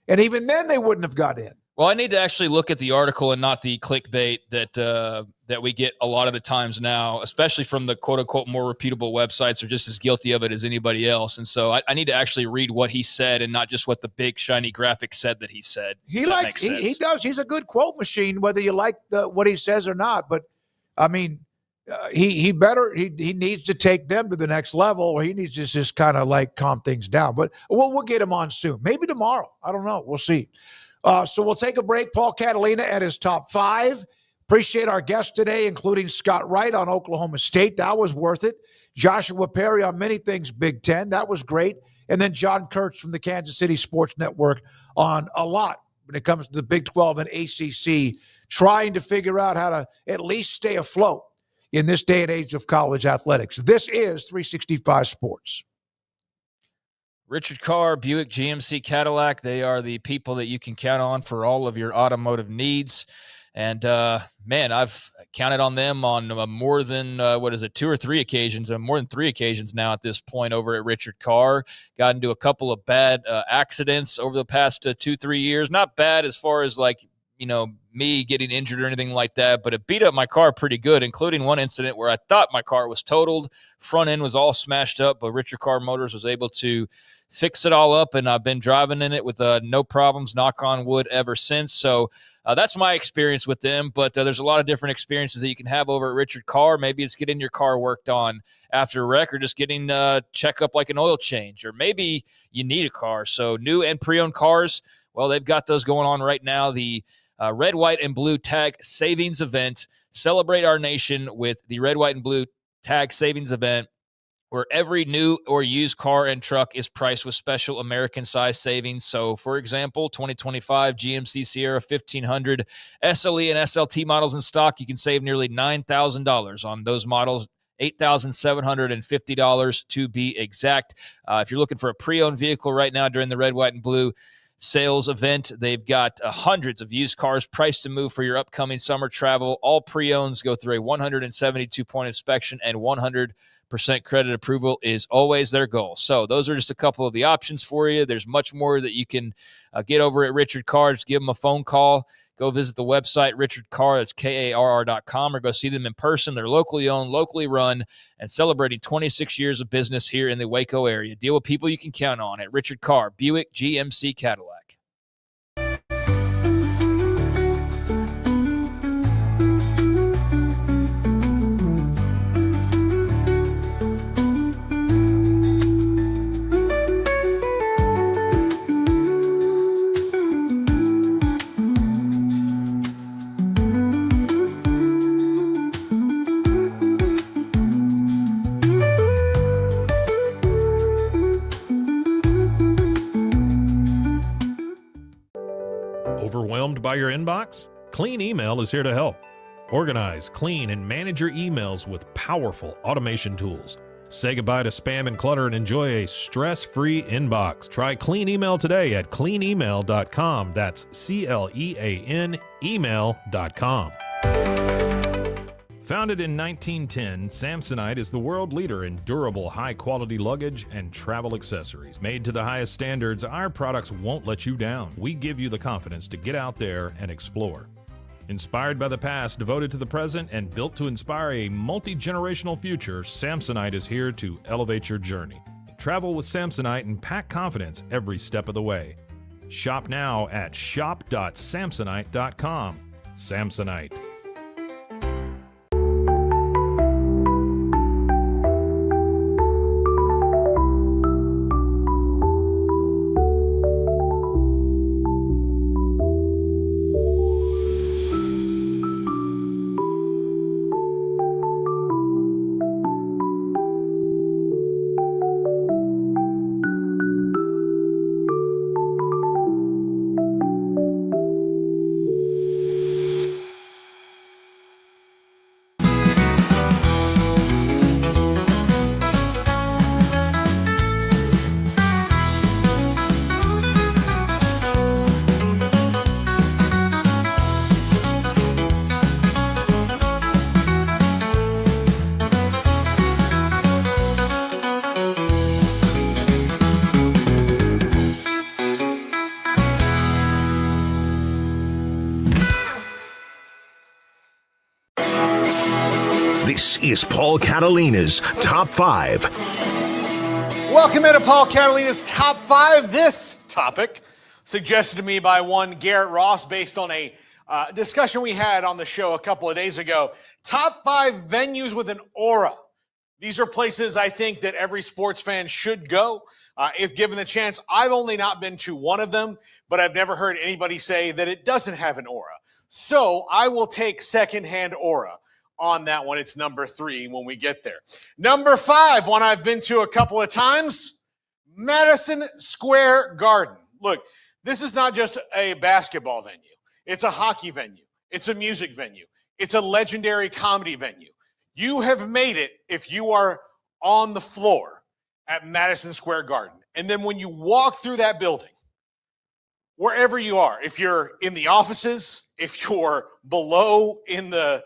And even then, they wouldn't have got in. Well, I need to actually look at the article and not the clickbait that we get a lot of the times now, especially from the quote-unquote more reputable websites are just as guilty of it as anybody else. And so I need to actually read what he said and not just what the big, shiny graphic said that he said. He does. He's a good quote machine, whether you like what he says or not. But, I mean, he needs to take them to the next level, or he needs to just kind of like calm things down. But we'll get him on soon. Maybe tomorrow. I don't know. We'll see. So we'll take a break. Paul Catalina at his top 5. Appreciate our guests today, including Scott Wright on Oklahoma State. That was worth it. Joshua Perry on many things Big Ten. That was great. And then John Kurtz from the Kansas City Sports Network on a lot when it comes to the Big 12 and ACC, trying to figure out how to at least stay afloat in this day and age of college athletics. This is 365 Sports. Richard Carr, Buick, GMC, Cadillac, they are the people that you can count on for all of your automotive needs. And, man, I've counted on them on more than, 2 or 3 occasions, more than 3 occasions now at this point over at Richard Carr. Got into a couple of bad accidents over the past 2-3 years. Not bad as far as, like, me getting injured or anything like that, but it beat up my car pretty good, including one incident where I thought my car was totaled. Front end was all smashed up, but Richard Carr Motors was able to fix it all up, and I've been driving in it with no problems, knock on wood, ever since. So that's my experience with them, but there's a lot of different experiences that you can have over at Richard Carr. Maybe it's getting your car worked on after a wreck, or just getting checkup like an oil change, or maybe you need a car. So new and pre-owned cars, well, they've got those going on right now. The Red, White, and Blue Tag Savings Event. Celebrate our nation with the Red, White, and Blue Tag Savings Event, where every new or used car and truck is priced with special American-size savings. So, for example, 2025 GMC Sierra 1500 SLE and SLT models in stock, you can save nearly $9,000 on those models, $8,750 to be exact. If you're looking for a pre-owned vehicle right now during the Red, White, and Blue sales event, they've got hundreds of used cars priced to move for your upcoming summer travel. All pre-owns go through a 172-point inspection, and 100% credit approval is always their goal. So those are just a couple of the options for you. There's much more that you can get over at Richard Carr. Just give them a phone call. Go visit the website, Richard Carr, that's KARR.com, or go see them in person. They're locally owned, locally run, and celebrating 26 years of business here in the Waco area. Deal with people you can count on at Richard Carr, Buick, GMC, Cadillac. Overwhelmed by your inbox? Clean Email is here to help. Organize, clean, and manage your emails with powerful automation tools. Say goodbye to spam and clutter and enjoy a stress-free inbox. Try Clean Email today at cleanemail.com. That's CLEAN email.com. Founded in 1910, Samsonite is the world leader in durable, high-quality luggage and travel accessories. Made to the highest standards, our products won't let you down. We give you the confidence to get out there and explore. Inspired by the past, devoted to the present, and built to inspire a multi-generational future, Samsonite is here to elevate your journey. Travel with Samsonite and pack confidence every step of the way. Shop now at shop.samsonite.com. Samsonite. is Paul Catalina's Top 5. Welcome into Paul Catalina's Top 5. This topic suggested to me by one Garrett Ross based on a discussion we had on the show a couple of days ago. Top 5 venues with an aura. These are places I think that every sports fan should go if given the chance. I've only not been to one of them, but I've never heard anybody say that it doesn't have an aura. So I will take secondhand aura on that one. It's number 3 when we get there. Number 5, one I've been to a couple of times, Madison Square Garden. Look, this is not just a basketball venue. It's a hockey venue. It's a music venue. It's a legendary comedy venue. You have made it if you are on the floor at Madison Square Garden. And then when you walk through that building, wherever you are, if you're in the offices, if you're below in the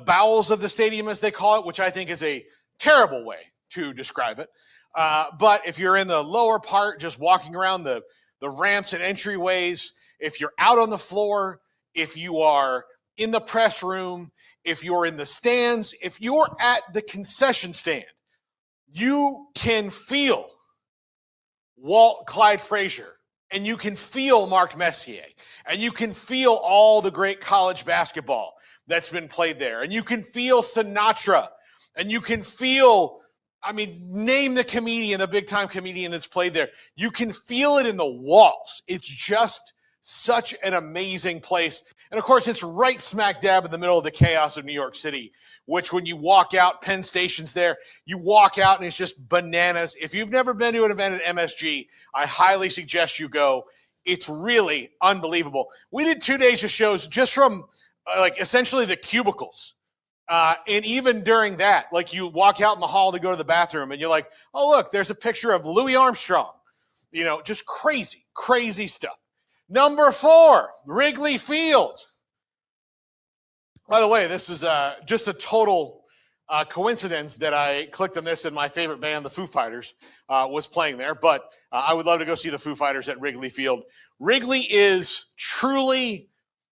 bowels of the stadium, as they call it, which I think is a terrible way to describe it. But if you're in the lower part, just walking around the ramps and entryways, if you're out on the floor, if you are in the press room, if you're in the stands, if you're at the concession stand, you can feel Walt Clyde Frazier, and you can feel Mark Messier, and you can feel all the great college basketball that's been played there, and you can feel Sinatra, and you can feel, name the comedian, the big-time comedian that's played there. You can feel it in the walls. It's just such an amazing place. And, of course, it's right smack dab in the middle of the chaos of New York City, which when you walk out, Penn Station's there, you walk out and it's just bananas. If you've never been to an event at MSG, I highly suggest you go. It's really unbelievable. We did 2 days of shows just from, essentially the cubicles. And even during that, you walk out in the hall to go to the bathroom and you're like, oh, look, there's a picture of Louis Armstrong. Just crazy, crazy stuff. Number 4, Wrigley Field. By the way, this is just a total coincidence that I clicked on this and my favorite band, the Foo Fighters, was playing there. But I would love to go see the Foo Fighters at Wrigley Field. Wrigley is truly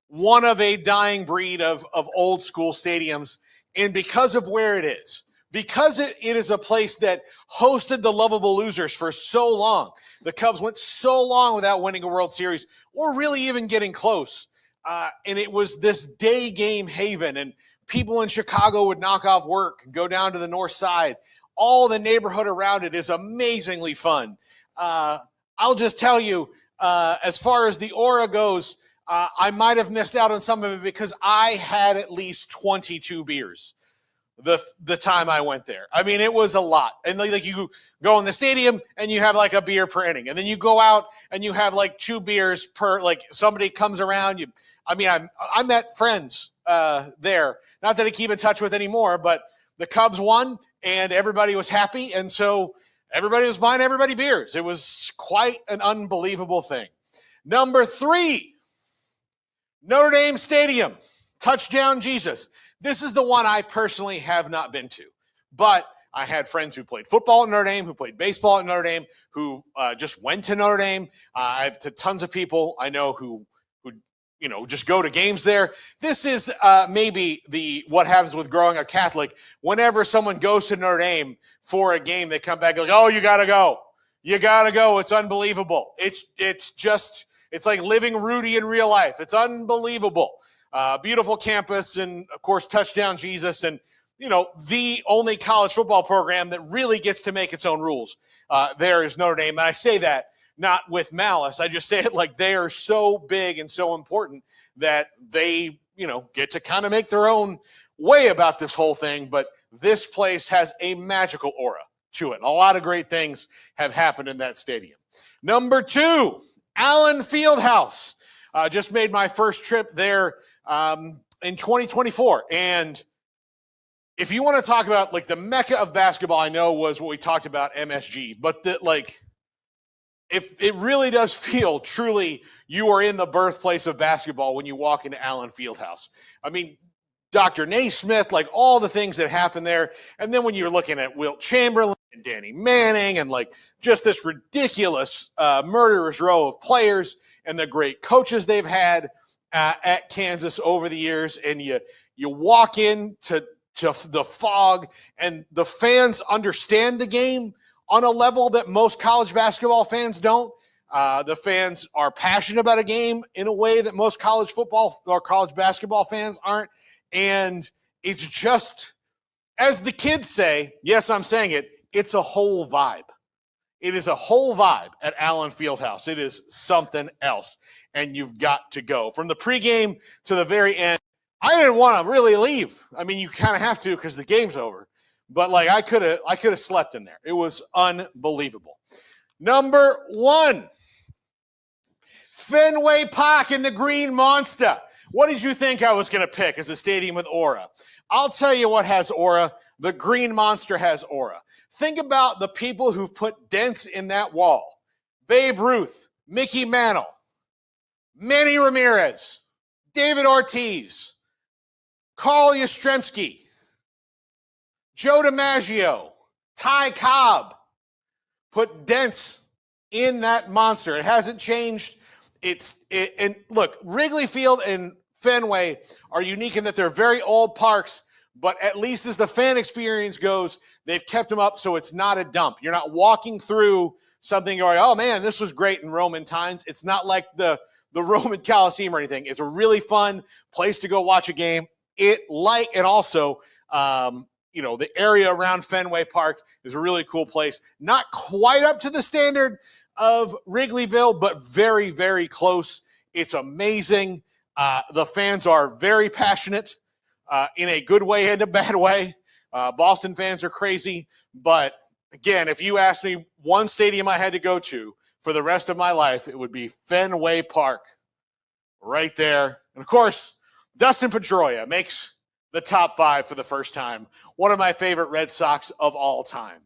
one of a dying breed of old school stadiums. And because of where it is, because it is a place that hosted the lovable losers for so long. The Cubs went so long without winning a World Series or really even getting close. And it was this day game haven, and people in Chicago would knock off work and go down to the north side. All the neighborhood around it is amazingly fun. I'll just tell you, as far as the aura goes, I might have missed out on some of it because I had at least 22 beers the time I went there. It was a lot. And you go in the stadium and you have a beer per inning. And then you go out and you have 2 beers per, somebody comes around. I met friends there. Not that I keep in touch with anymore, but the Cubs won and everybody was happy. And so everybody was buying everybody beers. It was quite an unbelievable thing. Number 3, Notre Dame Stadium, Touchdown Jesus. This is the one I personally have not been to, but I had friends who played football at Notre Dame, who played baseball at Notre Dame, who just went to Notre Dame. I have tons of people I know who just go to games there. This is maybe what happens with growing a Catholic. Whenever someone goes to Notre Dame for a game, they come back like, oh, you got to go. You got to go. It's unbelievable. It's like living Rudy in real life. It's unbelievable. Beautiful campus and, of course, Touchdown Jesus and, the only college football program that really gets to make its own rules. There is Notre Dame. And I say that not with malice. I just say it like they are so big and so important that they, get to kind of make their own way about this whole thing. But this place has a magical aura to it. A lot of great things have happened in that stadium. Number 2, Allen Fieldhouse. Just made my first trip there in 2024. And if you want to talk about the mecca of basketball, I know was what we talked about MSG, but if it really does feel truly you are in the birthplace of basketball when you walk into Allen Fieldhouse. Dr. Naismith, all the things that happened there. And then when you're looking at Wilt Chamberlain and Danny Manning and just this ridiculous murderer's row of players and the great coaches they've had at Kansas over the years. And you walk in to to the fog, and the fans understand the game on a level that most college basketball fans don't. The fans are passionate about a game in a way that most college football or college basketball fans aren't. And it's just, as the kids say, yes, I'm saying it, it's a whole vibe. It is a whole vibe at Allen Fieldhouse. It is something else, and you've got to go. From the pregame to the very end, I didn't want to really leave. I mean, you kind of have to because the game's over. But, like, I could have slept in there. It was unbelievable. Number 1, Fenway Park in the Green Monster. What did you think I was going to pick as a stadium with aura? I'll tell you what has aura. The Green Monster has aura. Think about the people who've put dents in that wall. Babe Ruth, Mickey Mantle, Manny Ramirez, David Ortiz, Carl Yastrzemski, Joe DiMaggio, Ty Cobb put dents in that monster. It hasn't changed. And look, Wrigley Field and Fenway are unique in that they're very old parks, but at least as the fan experience goes, they've kept them up so it's not a dump. You're not walking through something going, oh man, this was great in Roman times. It's not like the Roman Coliseum or anything. It's a really fun place to go watch a game. And also, the area around Fenway Park is a really cool place. Not quite up to the standard of Wrigleyville, but very, very close. It's amazing. The fans are very passionate in a good way and a bad way. Boston fans are crazy. But again, if you asked me one stadium I had to go to for the rest of my life, it would be Fenway Park right there. And of course, Dustin Pedroia makes the top 5 for the first time. One of my favorite Red Sox of all time.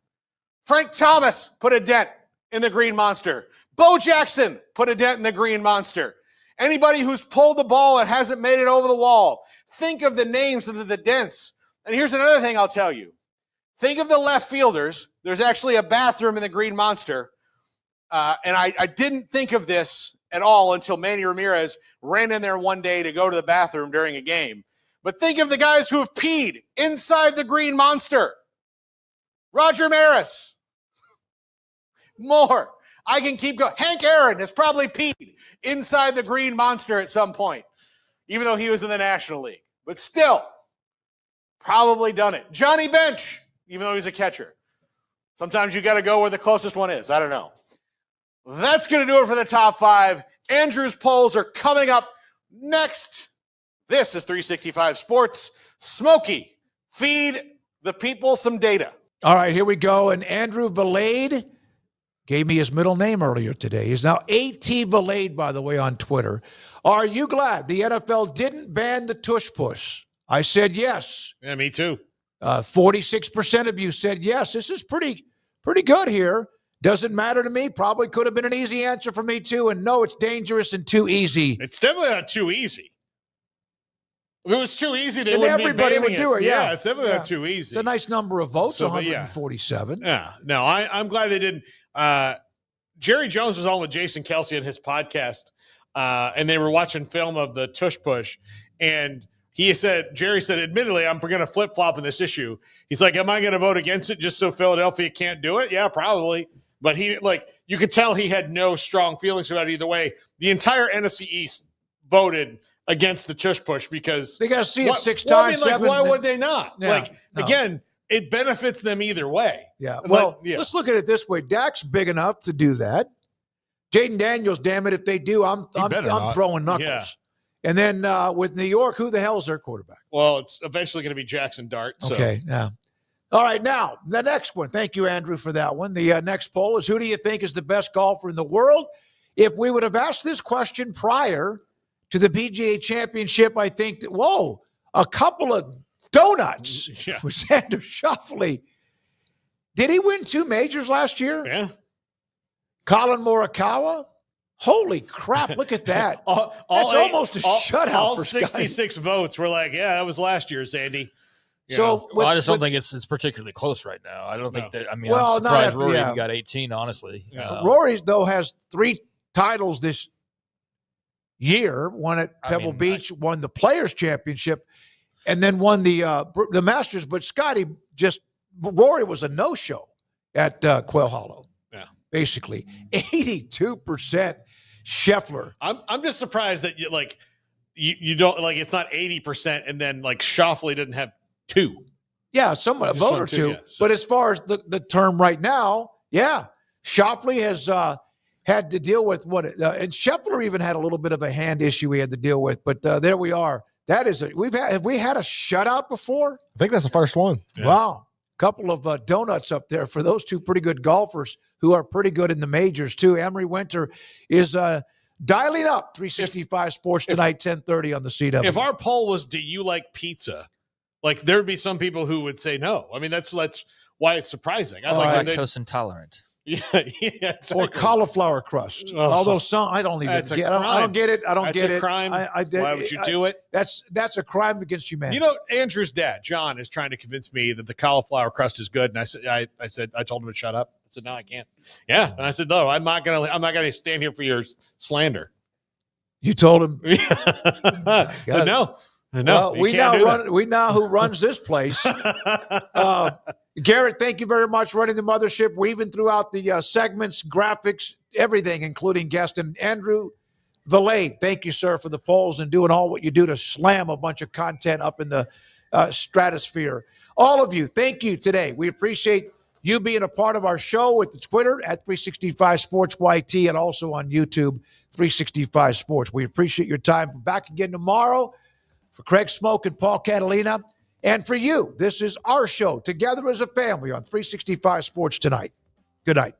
Frank Thomas put a dent in the Green Monster. Bo Jackson put a dent in the Green Monster. Anybody who's pulled the ball and hasn't made it over the wall, think of the names of the dents. And here's another thing I'll tell you. Think of the left fielders. There's actually a bathroom in the Green Monster. And I didn't think of this at all until Manny Ramirez ran in there one day to go to the bathroom during a game. But think of the guys who have peed inside the Green Monster. Roger Maris. More. I can keep going. Hank Aaron has probably peed inside the Green Monster at some point, even though he was in the National League. But still, probably done it. Johnny Bench, even though he's a catcher. Sometimes you got to go where the closest one is. I don't know. That's going to do it for the top 5. Andrew's polls are coming up next. This is 365 Sports. Smokey, feed the people some data. All right, here we go. And Andrew Valade gave me his middle name earlier today. He's now A.T. Valade, by the way, on Twitter. Are you glad the NFL didn't ban the tush push? I said yes. Yeah, me too. 46% of you said yes. This is pretty good here. Doesn't matter to me. Probably could have been an easy answer for me too. And no, it's dangerous and too easy. It's definitely not too easy. If it was too easy, they wouldn't everybody be would do it. Yeah, it's definitely not too easy. It's a nice number of votes, So, 147. Yeah. No, I'm glad they didn't. Jerry Jones was on with Jason Kelsey on his podcast, and they were watching film of the tush push. And Jerry said, admittedly, I'm going to flip flop in this issue. He's like, am I going to vote against it just so Philadelphia can't do it? Yeah, probably. But you could tell he had no strong feelings about it either way. The entire NFC East voted against the tush push because they got to see it 6 times. Why would they not? Yeah, Again, it benefits them either way. Yeah. Well, let's look at it this way. Dak's big enough to do that. Jaden Daniels, damn it, if they do, I'm throwing knuckles. Yeah. And then with New York, who the hell is their quarterback? Well, it's eventually going to be Jackson Dart. So. Okay. Yeah. All right. Now, the next one. Thank you, Andrew, for that one. The next poll is, who do you think is the best golfer in the world? If we would have asked this question prior to the PGA Championship, I think that, a couple of donuts with Xander Schauffele. Did he win 2 majors last year? Yeah. Colin Morikawa? Holy crap, look at that. That's almost a shutout all for 66 votes were like, yeah, that was last year, Sandy. I just don't think it's particularly close right now. I don't think that. I mean, I'm surprised Rory even got 18, honestly. Rory, though, has 3 titles this year. One at Pebble Beach, won the Players' Championship. and then won the Masters. But Rory was a no-show at Quail Hollow. Yeah, basically 82% Scheffler. I'm just surprised that you don't like it's not 80%, and then like Schauffele didn't have 2. Yeah, a vote or 2. Yeah, so. But as far as the term right now, yeah, Schauffele has had to deal with and Scheffler even had a little bit of a hand issue he had to deal with. But there we are. That is it. Have we had a shutout before? I think that's the first one. Yeah. Wow. Couple of donuts up there for those two pretty good golfers who are pretty good in the majors too. Emery Winter is dialing up 365 Sports tonight, 10:30 on the CW. If our poll was, do you like pizza? Like there'd be some people who would say no. I mean, that's why it's surprising. I'm lactose intolerant. Yeah, exactly. Or cauliflower crust. Although some I don't even get. I don't get it. I don't get it. That's a crime. Why would you do it? That's a crime against humanity. You know, Andrew's dad, John, is trying to convince me that the cauliflower crust is good, and I told him to shut up. I said no, I can't. Yeah, and I said no, I'm not gonna stand here for your slander. You told him. No. Well, we know who runs this place. Garrett, thank you very much running the mothership, weaving throughout the segments, graphics, everything, including guest. And Andrew Valade, thank you, sir, for the polls and doing all what you do to slam a bunch of content up in the stratosphere. All of you, thank you today. We appreciate you being a part of our show with the Twitter at 365 Sports YT and also on YouTube, 365 Sports. We appreciate your time. We're back again tomorrow. For Craig Smoak and Paul Catalina. And for you, this is our show, Together as a Family on 365 Sports tonight. Good night.